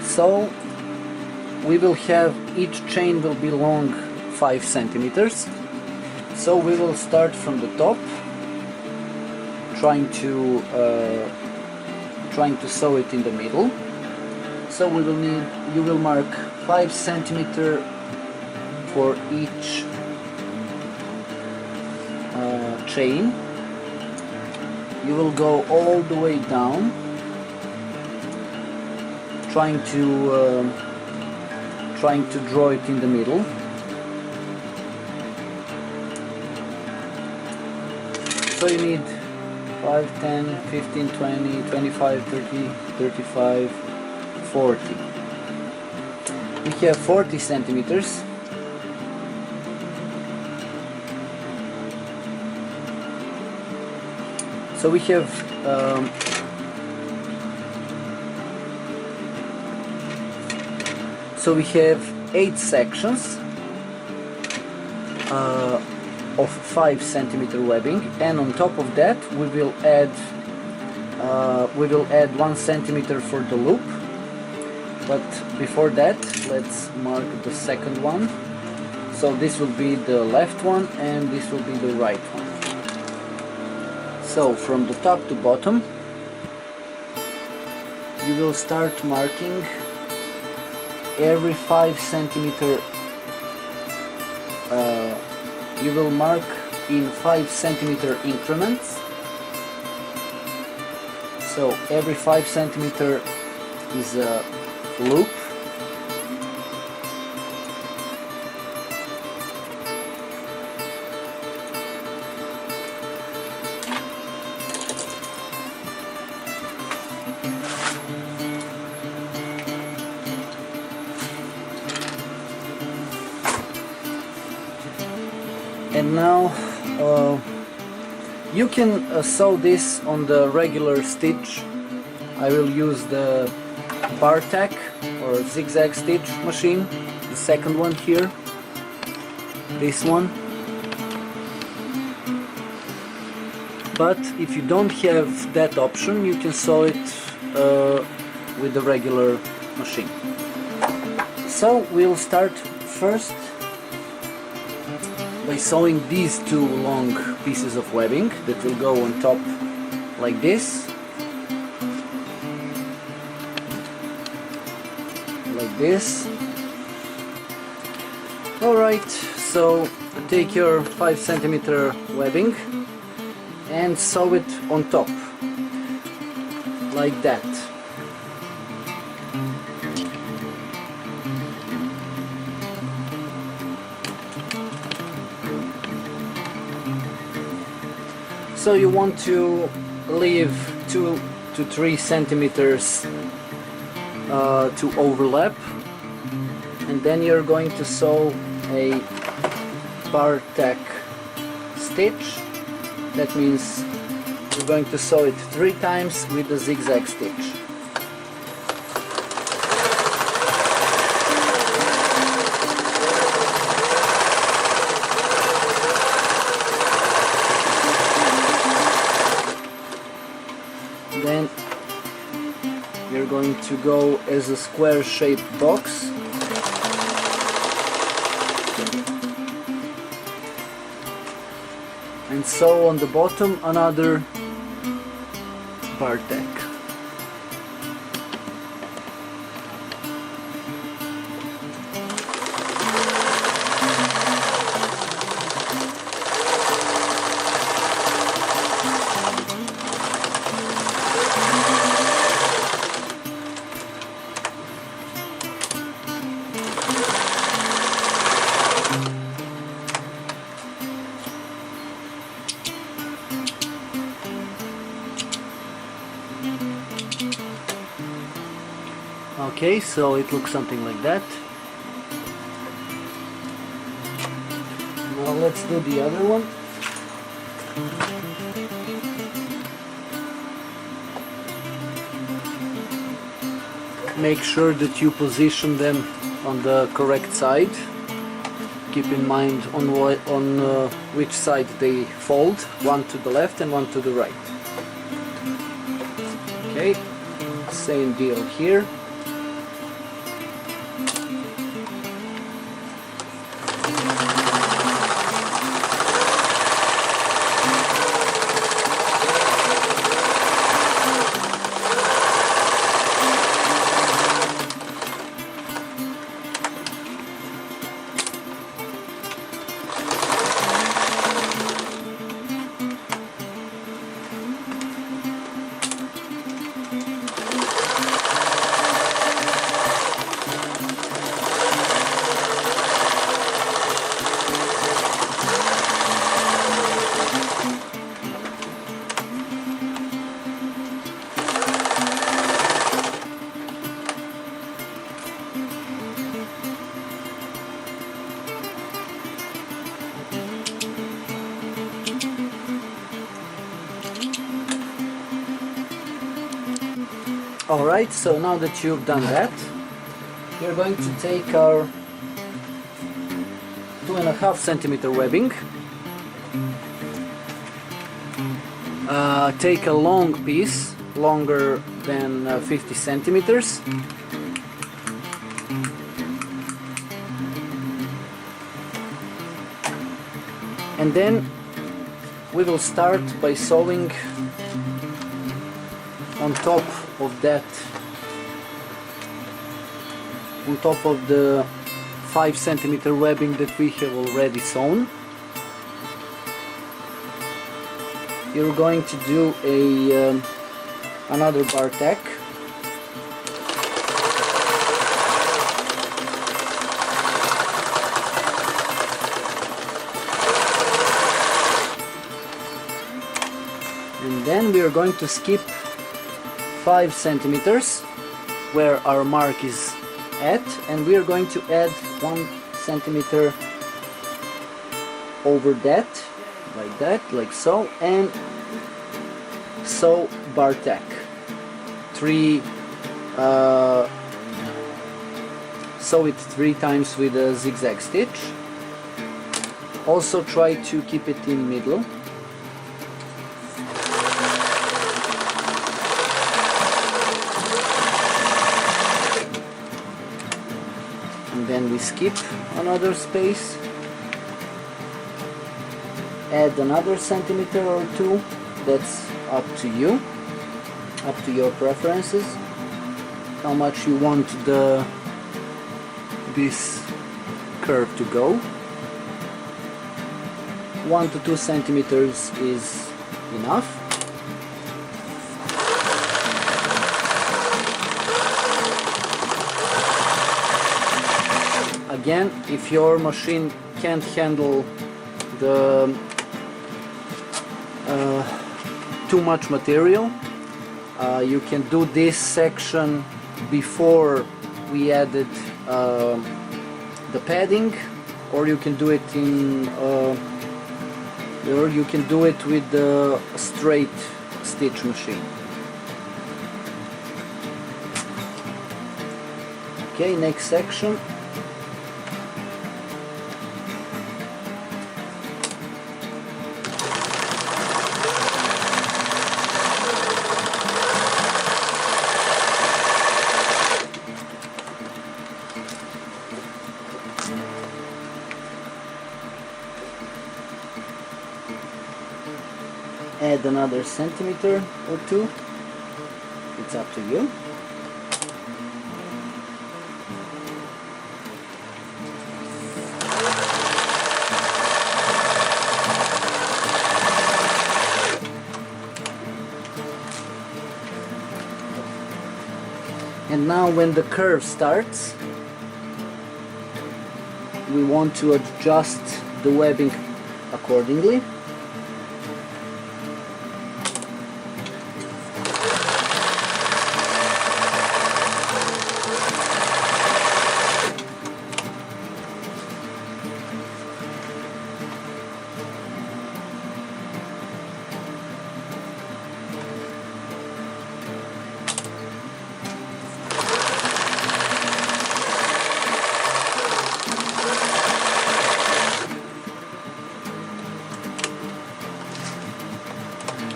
So we will have each chain will be long 5 centimeters. So we will start from the top, trying to sew it in the middle. So you will mark 5 centimeter for each chain. You will go all the way down, trying to draw it in the middle. So you need 5, 10, 15, 20, 25, 30, 35, 40. We have 40 centimeters. So we have So we have 8 sections of 5 centimeter webbing, and on top of that we will add 1 centimeter for the loop. But before that, let's mark the second one. So this will be the left one and this will be the right one. So from the top to bottom you will start marking every 5 centimeter. You will mark in 5 centimeter increments. So every 5 centimeter is a loop. And now you can sew this on the regular stitch. I will use the bar tack or zigzag stitch machine, the second one here, this one. But if you don't have that option, you can sew it with the regular machine. So we'll start first by sewing these 2 long pieces of webbing that will go on top like this, like this. Alright, so take your 5 centimeter webbing and sew it on top like that. So you want to leave 2 to 3 centimeters to overlap, and then you're going to sew a bar tack stitch. That means you're going to sew it 3 times with the zigzag stitch. Then you're going to go as a square shaped box. and sew on the bottom another bar tack. Okay, so it looks something like that. Now let's do the other one. Make sure that you position them on the correct side. Keep in mind on which side they fold, one to the left and one to the right. Okay, same deal here. Alright, so now that you've done that, we're going to take our 2.5 centimeter webbing, take a long piece, longer than 50 centimeters, and then we will start by sewing on top of that, on top of the 5 centimeter webbing that we have already sewn. You're going to do another bar tack. And then we are going to skip 5 centimeters where our mark is at, and we are going to add 1 centimeter over that, like that, like so, and sew bar tack. 3 sew it 3 times with a zigzag stitch. Also try to keep it in middle. And then we skip another space, add another centimeter or 2, that's up to you, up to your preferences, how much you want this curve to go. 1 to 2 centimeters is enough. Again, if your machine can't handle the too much material, you can do this section before we added the padding, or you can do it in or you can do it with the straight stitch machine. Okay, next section. add another centimeter or two. It's up to you. And now when the curve starts, we want to adjust the webbing accordingly.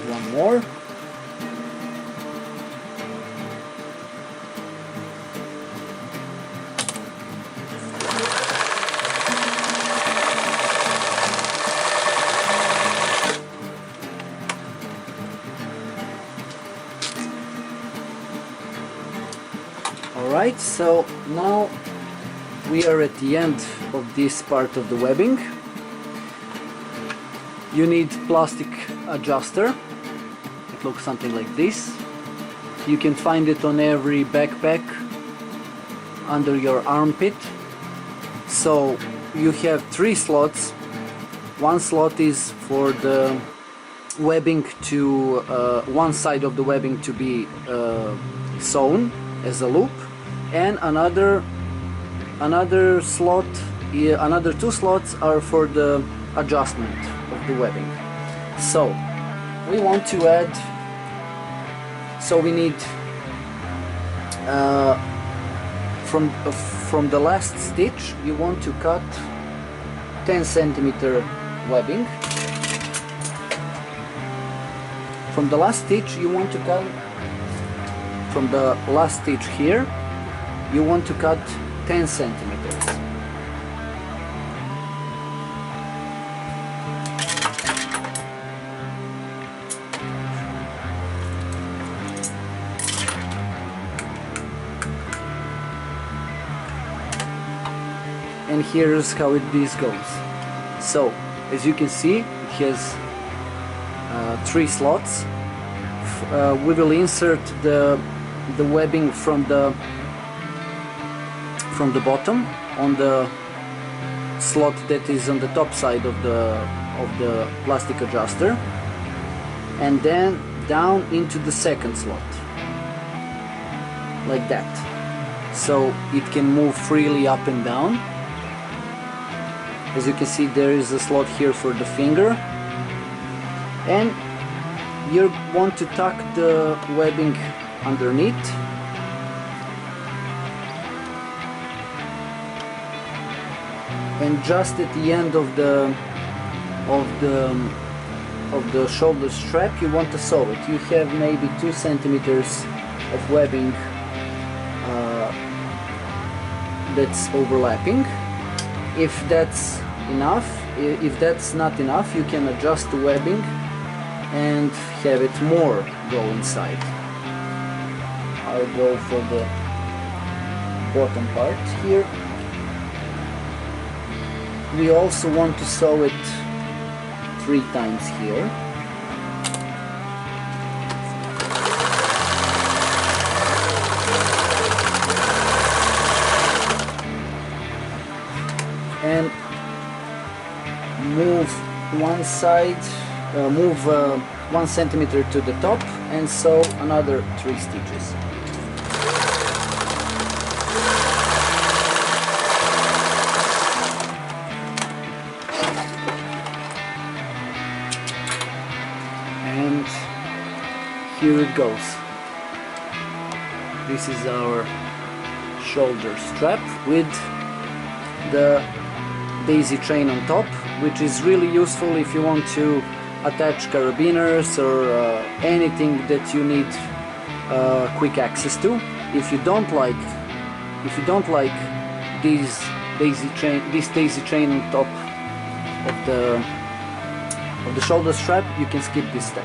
One more. Alright, so now we are at the end of this part of the webbing. You need plastic adjuster. It looks something like this. You can find it on every backpack under your armpit. So you have 3 slots. One slot is for the webbing to one side of the webbing to be sewn as a loop, and another slot, another 2 slots are for the adjustment of the webbing. So we want to add, so we need from the last stitch you want to cut 10 centimeter webbing. From the last stitch you want to cut, from the last stitch here you want to cut 10 centimeters. And here's how this goes. So as you can see, it has 3 slots. We will insert the webbing from the bottom on the slot that is on the top side of the plastic adjuster, and then down into the second slot like that, so it can move freely up and down. As you can see, there is a slot here for the finger, and you want to tuck the webbing underneath. And just at the end of the shoulder strap you want to sew it. You have maybe 2 centimeters of webbing that's overlapping. If that's enough, if that's not enough, you can adjust the webbing and have it more go inside. I'll go for the bottom part here. We also want to sew it 3 times here. And move one side, move 1 centimeter to the top, and sew another 3 stitches. And here it goes. This is our shoulder strap with the daisy chain on top, which is really useful if you want to attach carabiners or anything that you need quick access to. If you don't like this daisy chain on top of the shoulder strap, you can skip this step.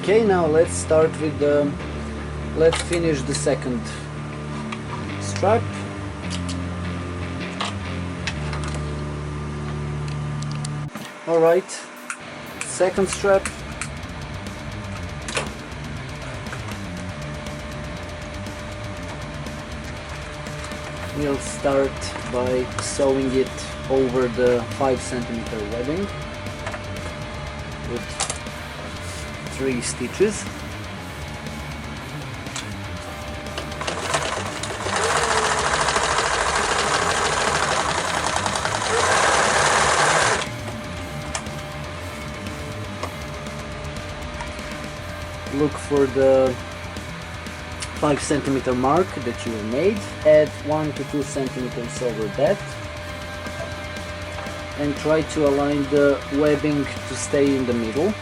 Okay, now let's start with the, let's finish the second strap. Alright, second strap. We'll start by sewing it over the 5 centimeter webbing with 3 stitches. Look for the 5 centimeter mark that you made, add 1 to 2 centimeters over that, and try to align the webbing to stay in the middle.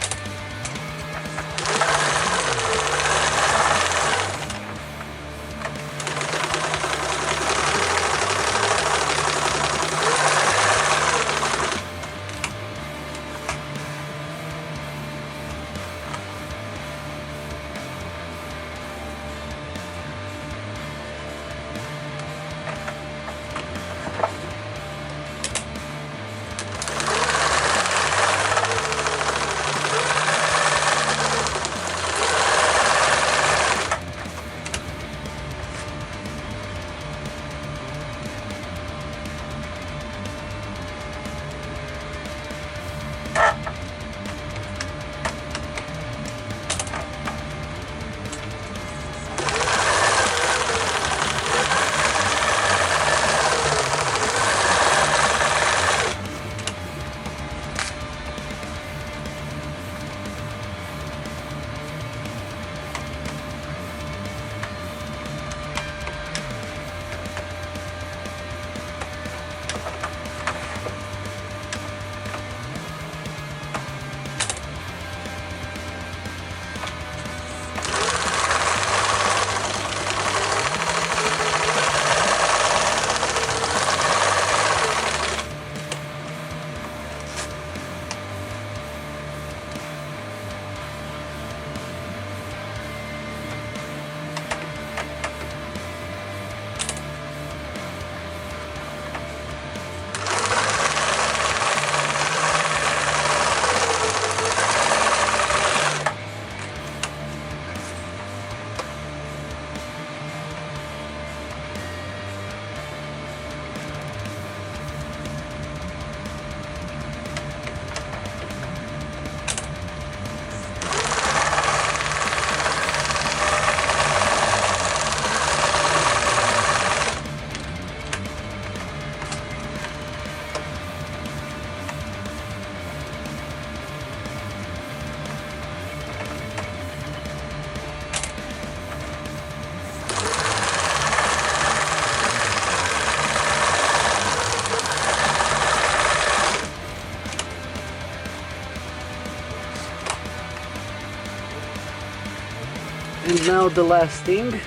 And now the last thing,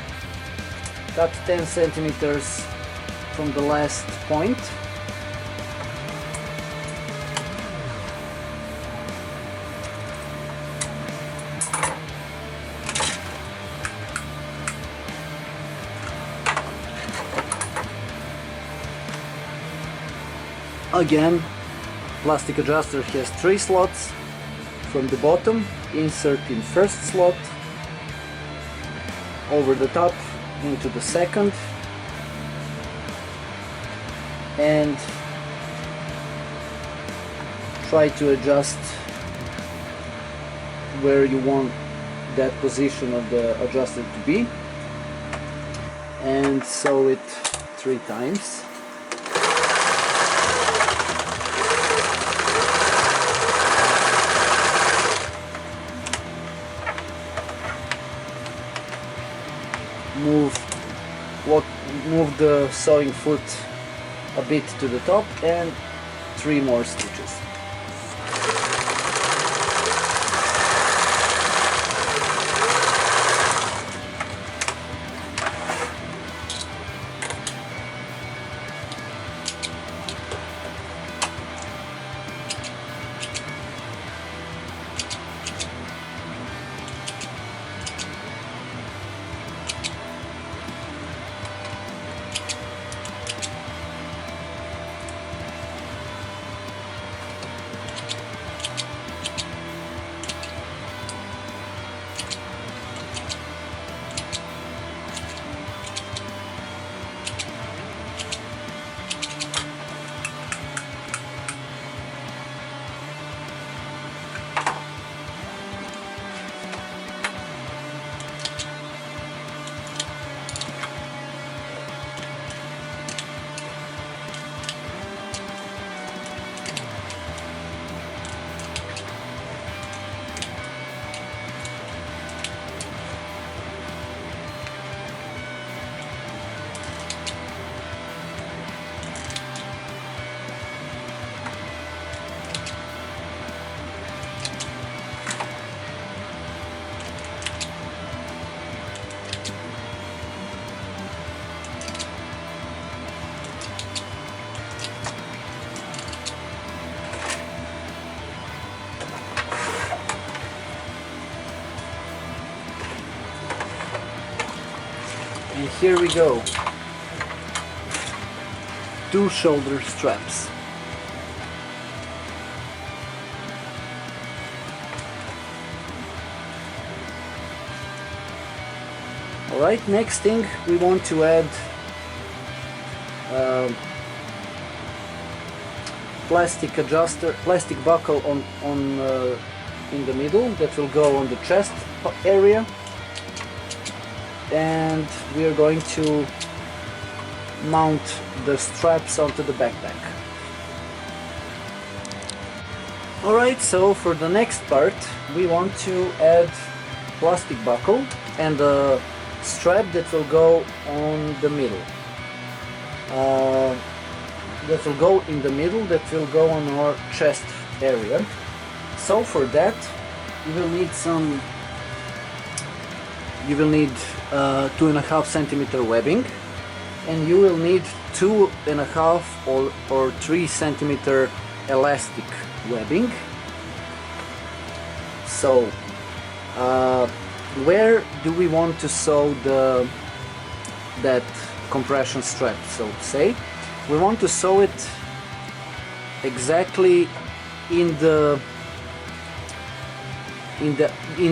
cut 10 centimeters from the last point. Again, plastic adjuster has 3 slots. From the bottom, insert in first slot, over the top into the second, and try to adjust where you want that position of the adjuster to be, and sew it 3 times. Move the sewing foot a bit to the top and 3 more stitches. And here we go, 2 shoulder straps. Alright, next thing we want to add plastic buckle in the middle that will go on the chest area. And we are going to mount the straps onto the backpack. Alright, so for the next part we want to add plastic buckle and a strap that will go on the middle. That will go in the middle, that will go on our chest area. So for that you will need 2.5 centimeter webbing, and you will need 2.5 or 3 centimeter elastic webbing. So where do we want to sew that compression strap, so to say? We want to sew it exactly in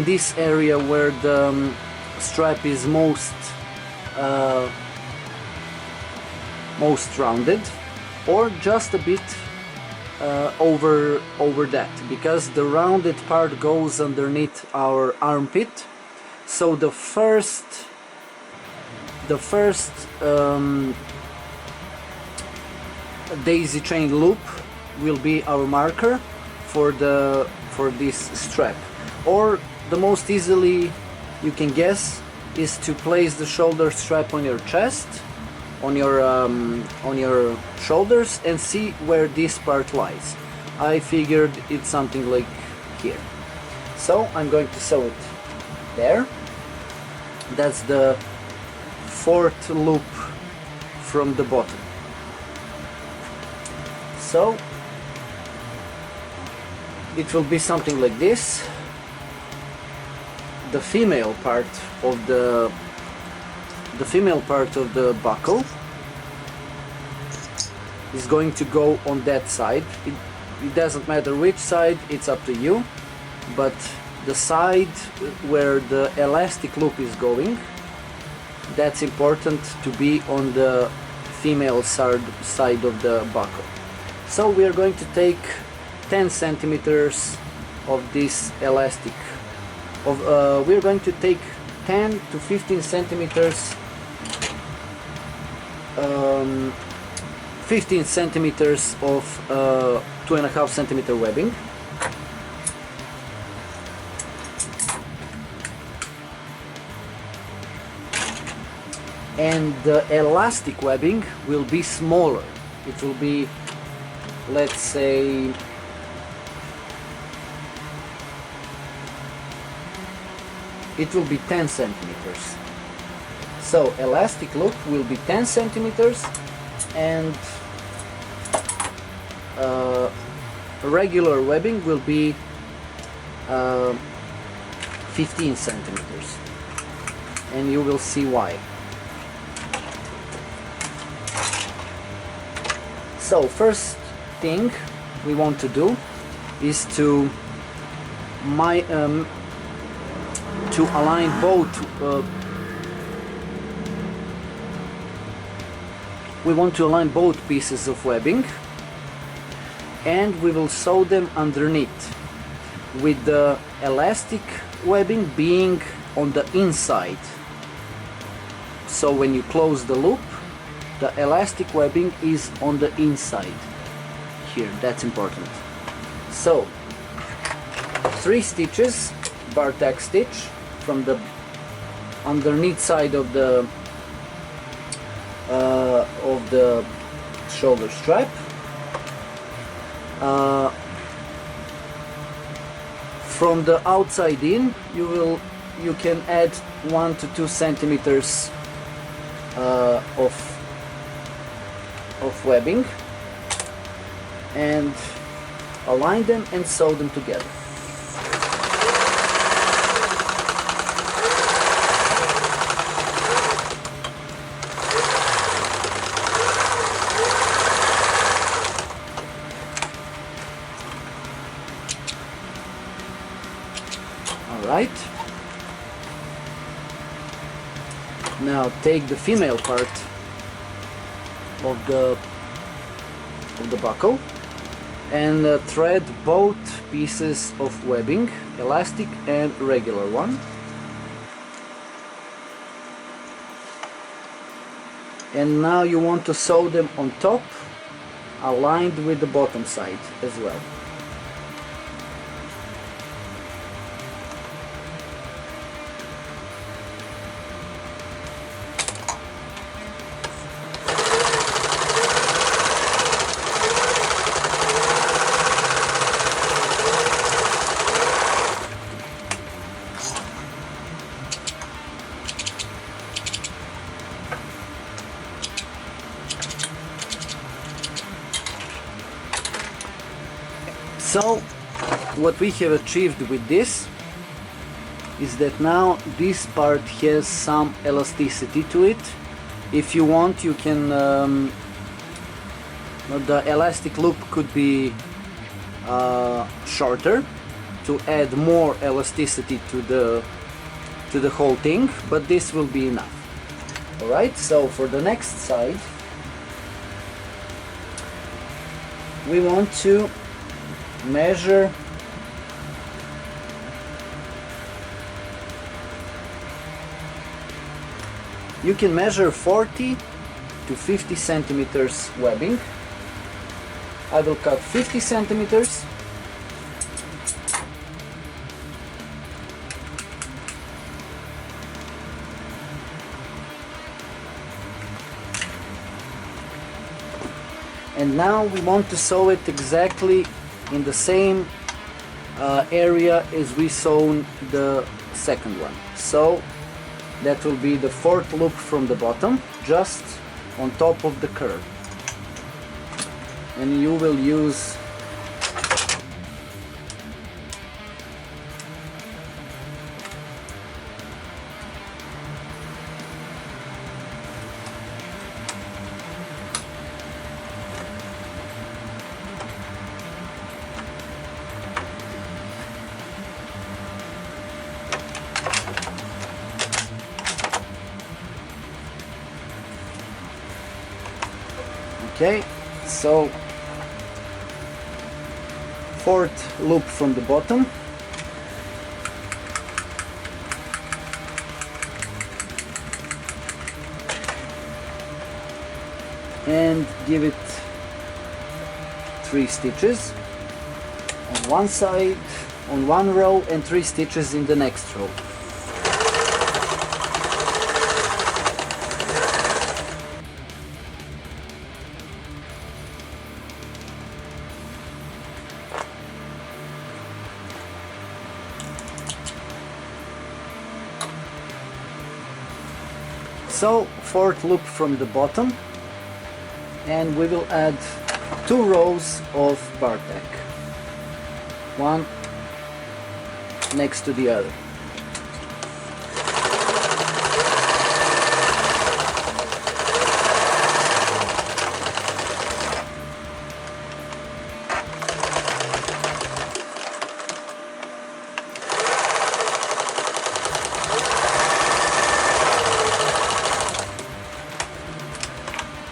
this area where the strap is most rounded, or just a bit over that, because the rounded part goes underneath our armpit. So the first daisy chain loop will be our marker for this strap. Or the most easily you can guess is to place the shoulder strap on your chest, on your shoulders, and see where this part lies. I figured it's something like here. So I'm going to sew it there. That's the 4th loop from the bottom. So it will be something like this. The female part of the buckle is going to go on that side. it doesn't matter which side, it's up to you, but the side where the elastic loop is going, that's important to be on the female side of the buckle. So we are going to take 10 centimeters of this elastic. We are going to take 10 to 15 centimeters 15 centimeters of 2.5 centimeter webbing. And the elastic webbing will be smaller. It will be, let's say, it will be 10 centimeters. So elastic loop will be 10 centimeters and regular webbing will be 15 centimeters, and you will see why. So first thing we want to do is to align both we want to align both pieces of webbing, and we will sew them underneath, with the elastic webbing being on the inside. So when you close the loop, the elastic webbing is on the inside here. That's important. So 3 stitches, bar tack stitch from the underneath side of the shoulder strap. From the outside in, you can add 1 to 2 centimeters of webbing, and align them and sew them together. Alright, now take the female part of the buckle and thread both pieces of webbing, elastic and regular one, and now you want to sew them on top, aligned with the bottom side as well. So what we have achieved with this is that now this part has some elasticity to it. If you want, you can the elastic loop could be shorter to add more elasticity to the whole thing, but this will be enough. Alright, so for the next side we want to measure you can measure 40 to 50 centimeters webbing. I will cut 50 centimeters. And now we want to sew it exactly in the same area as we sewn the second one. So that will be the 4th loop from the bottom, just on top of the curve. And you will use Okay, so fourth loop from the bottom, and give it 3 stitches on one side, on one row, and 3 stitches in the next row. So, fourth loop from the bottom, and we will add 2 rows of bar tack, one next to the other.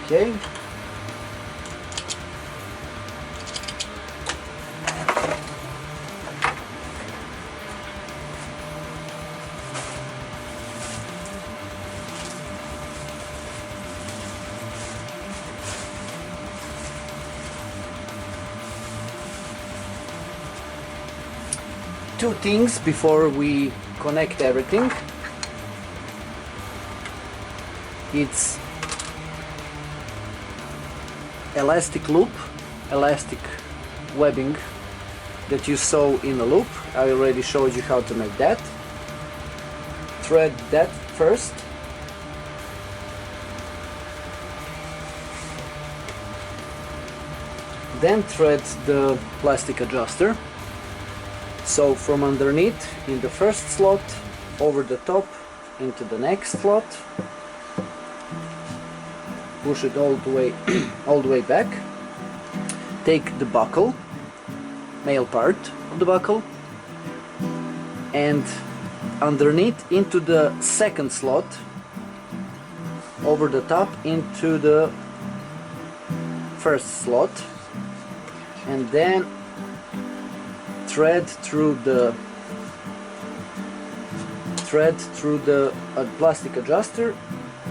Okay. Two things before we connect everything. It's elastic loop, elastic webbing that you sew in a loop. I already showed you how to make that. Thread that first. Then thread the plastic adjuster. So from underneath in the first slot, over the top into the next slot. Push it all the way back. Take the buckle, male part of the buckle, and underneath into the second slot, over the top into the first slot, and then thread through the plastic adjuster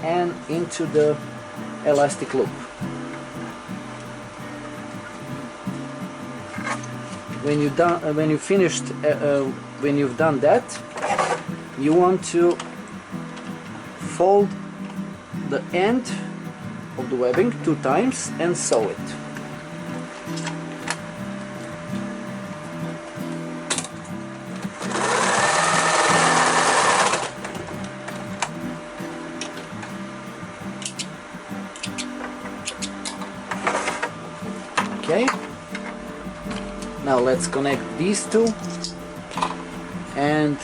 and into the elastic loop. When you've done that, you want to fold the end of the webbing 2 times and sew it. Okay, now let's connect these two, and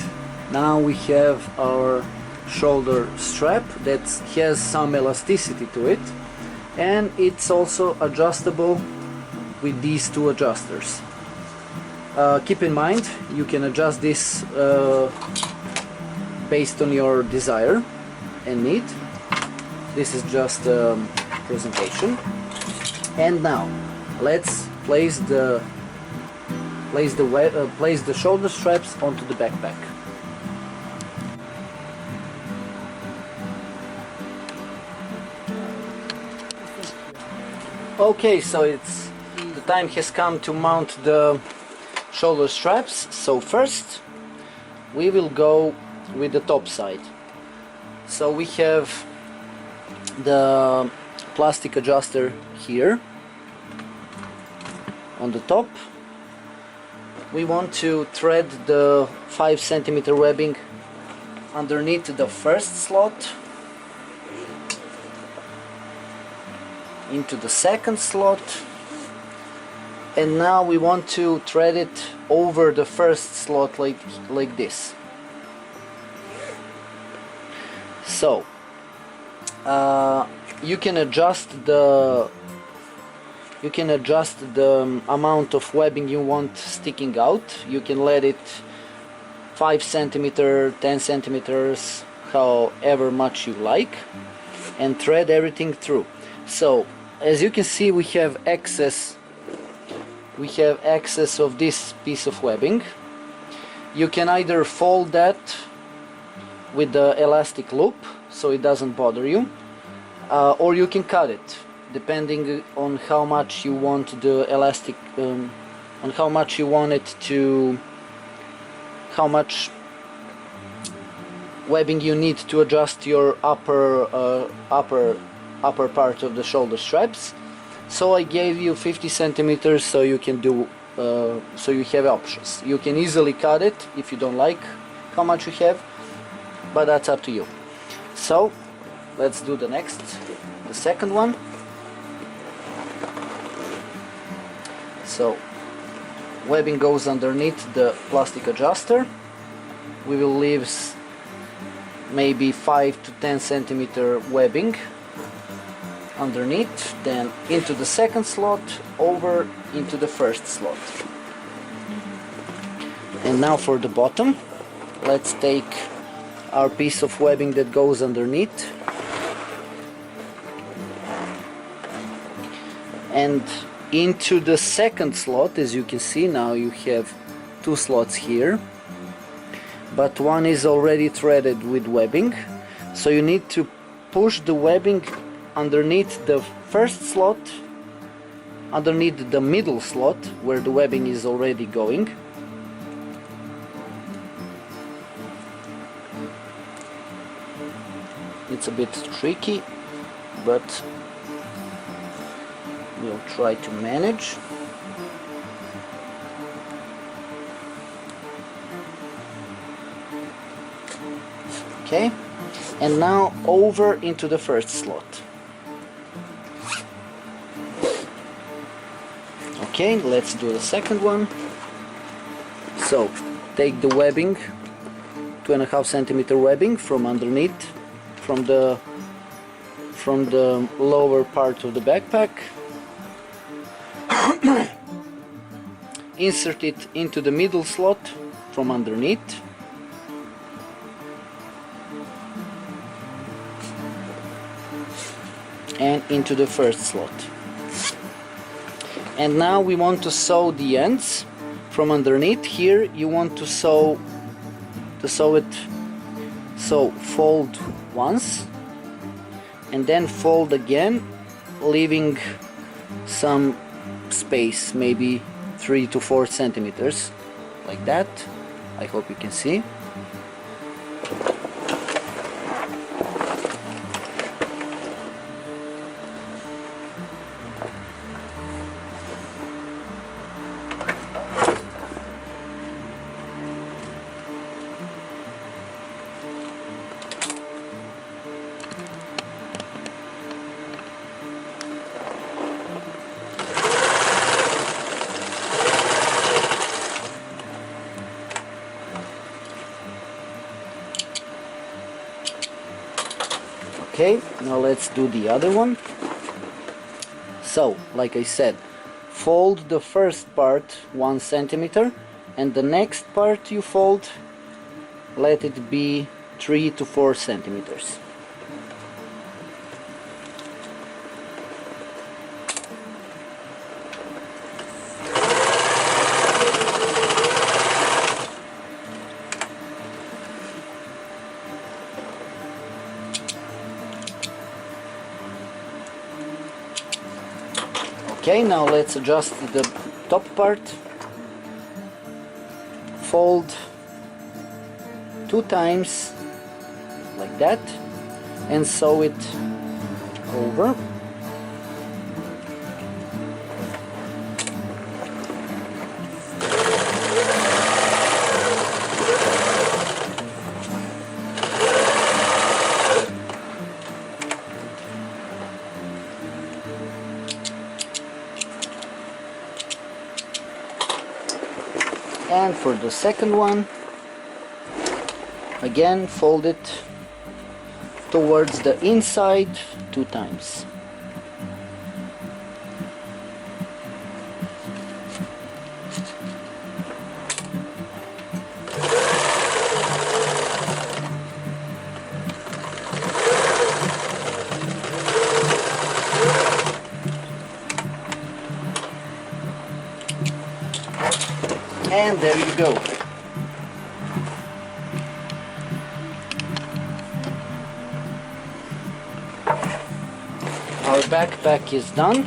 now we have our shoulder strap that has some elasticity to it, and it's also adjustable with these 2 adjusters. Keep in mind, you can adjust this based on your desire and need. This is just a presentation. And now let's place the shoulder straps onto the backpack. Okay, so the time has come to mount the shoulder straps. So first we will go with the top side. So we have the plastic adjuster here on the top. We want to thread the 5 cm webbing underneath the first slot, into the second slot, and now we want to thread it over the first slot like this. So you can adjust the amount of webbing you want sticking out. You can let it 5 cm, 10 centimeters, however much you like, and thread everything through. So as you can see, we have excess of this piece of webbing. You can either fold that with the elastic loop so it doesn't bother you, or you can cut it depending on how much you want the elastic, on how much you want it to, how much webbing you need to adjust your upper part of the shoulder straps. So I gave you 50 centimeters so you can do, so you have options. You can easily cut it if you don't like how much you have, but that's up to you. So let's do the second one. So webbing goes underneath the plastic adjuster. We will leave maybe 5 to 10 centimeter webbing underneath, then into the second slot, over into the first slot. And now for the bottom, let's take our piece of webbing that goes underneath and into the second slot. As you can see, now you have 2 slots here, but one is already threaded with webbing, so you need to push the webbing underneath the first slot, underneath the middle slot where the webbing is already going. It's a bit tricky, but we'll try to manage. Okay, and now over into the first slot. Okay, let's do the second one. So take the webbing, 2.5 centimeter webbing from underneath, from the lower part of the backpack. Insert it into the middle slot from underneath. And into the first slot. And now we want to sew the ends from underneath. Here you want to sew it, so fold once and then fold again, leaving some space, maybe 3 to 4 centimeters, like that. I hope you can see. Okay, now let's do the other one. So, like I said, fold the first part 1 centimeter, and the next part you fold, let it be 3 to 4 centimeters. Okay, now let's adjust the top part. Fold 2 times like that and sew it over. And for the second one, again fold it towards the inside 2 times. and there you go. Our backpack is done.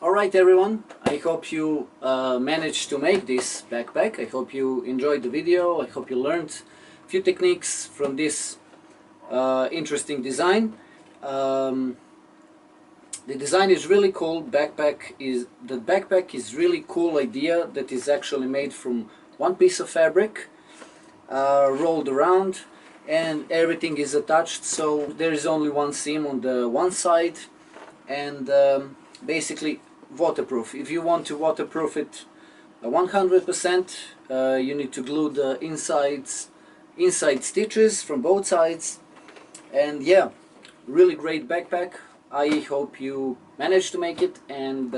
Alright everyone, I hope you managed to make this backpack. I hope you enjoyed the video. I hope you learned a few techniques from this interesting design. The design is really cool. The backpack is really cool idea that is actually made from one piece of fabric rolled around, and everything is attached, so there is only one seam on the one side, and basically waterproof. If you want to waterproof it 100%, you need to glue the inside stitches from both sides. And yeah, really great backpack. I hope you managed to make it, and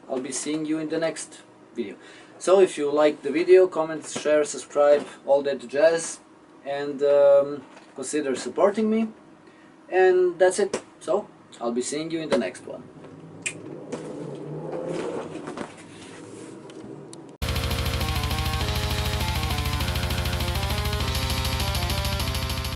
I'll be seeing you in the next video. So if you liked the video, comment, share, subscribe, all that jazz, and consider supporting me. And that's it. So I'll be seeing you in the next one.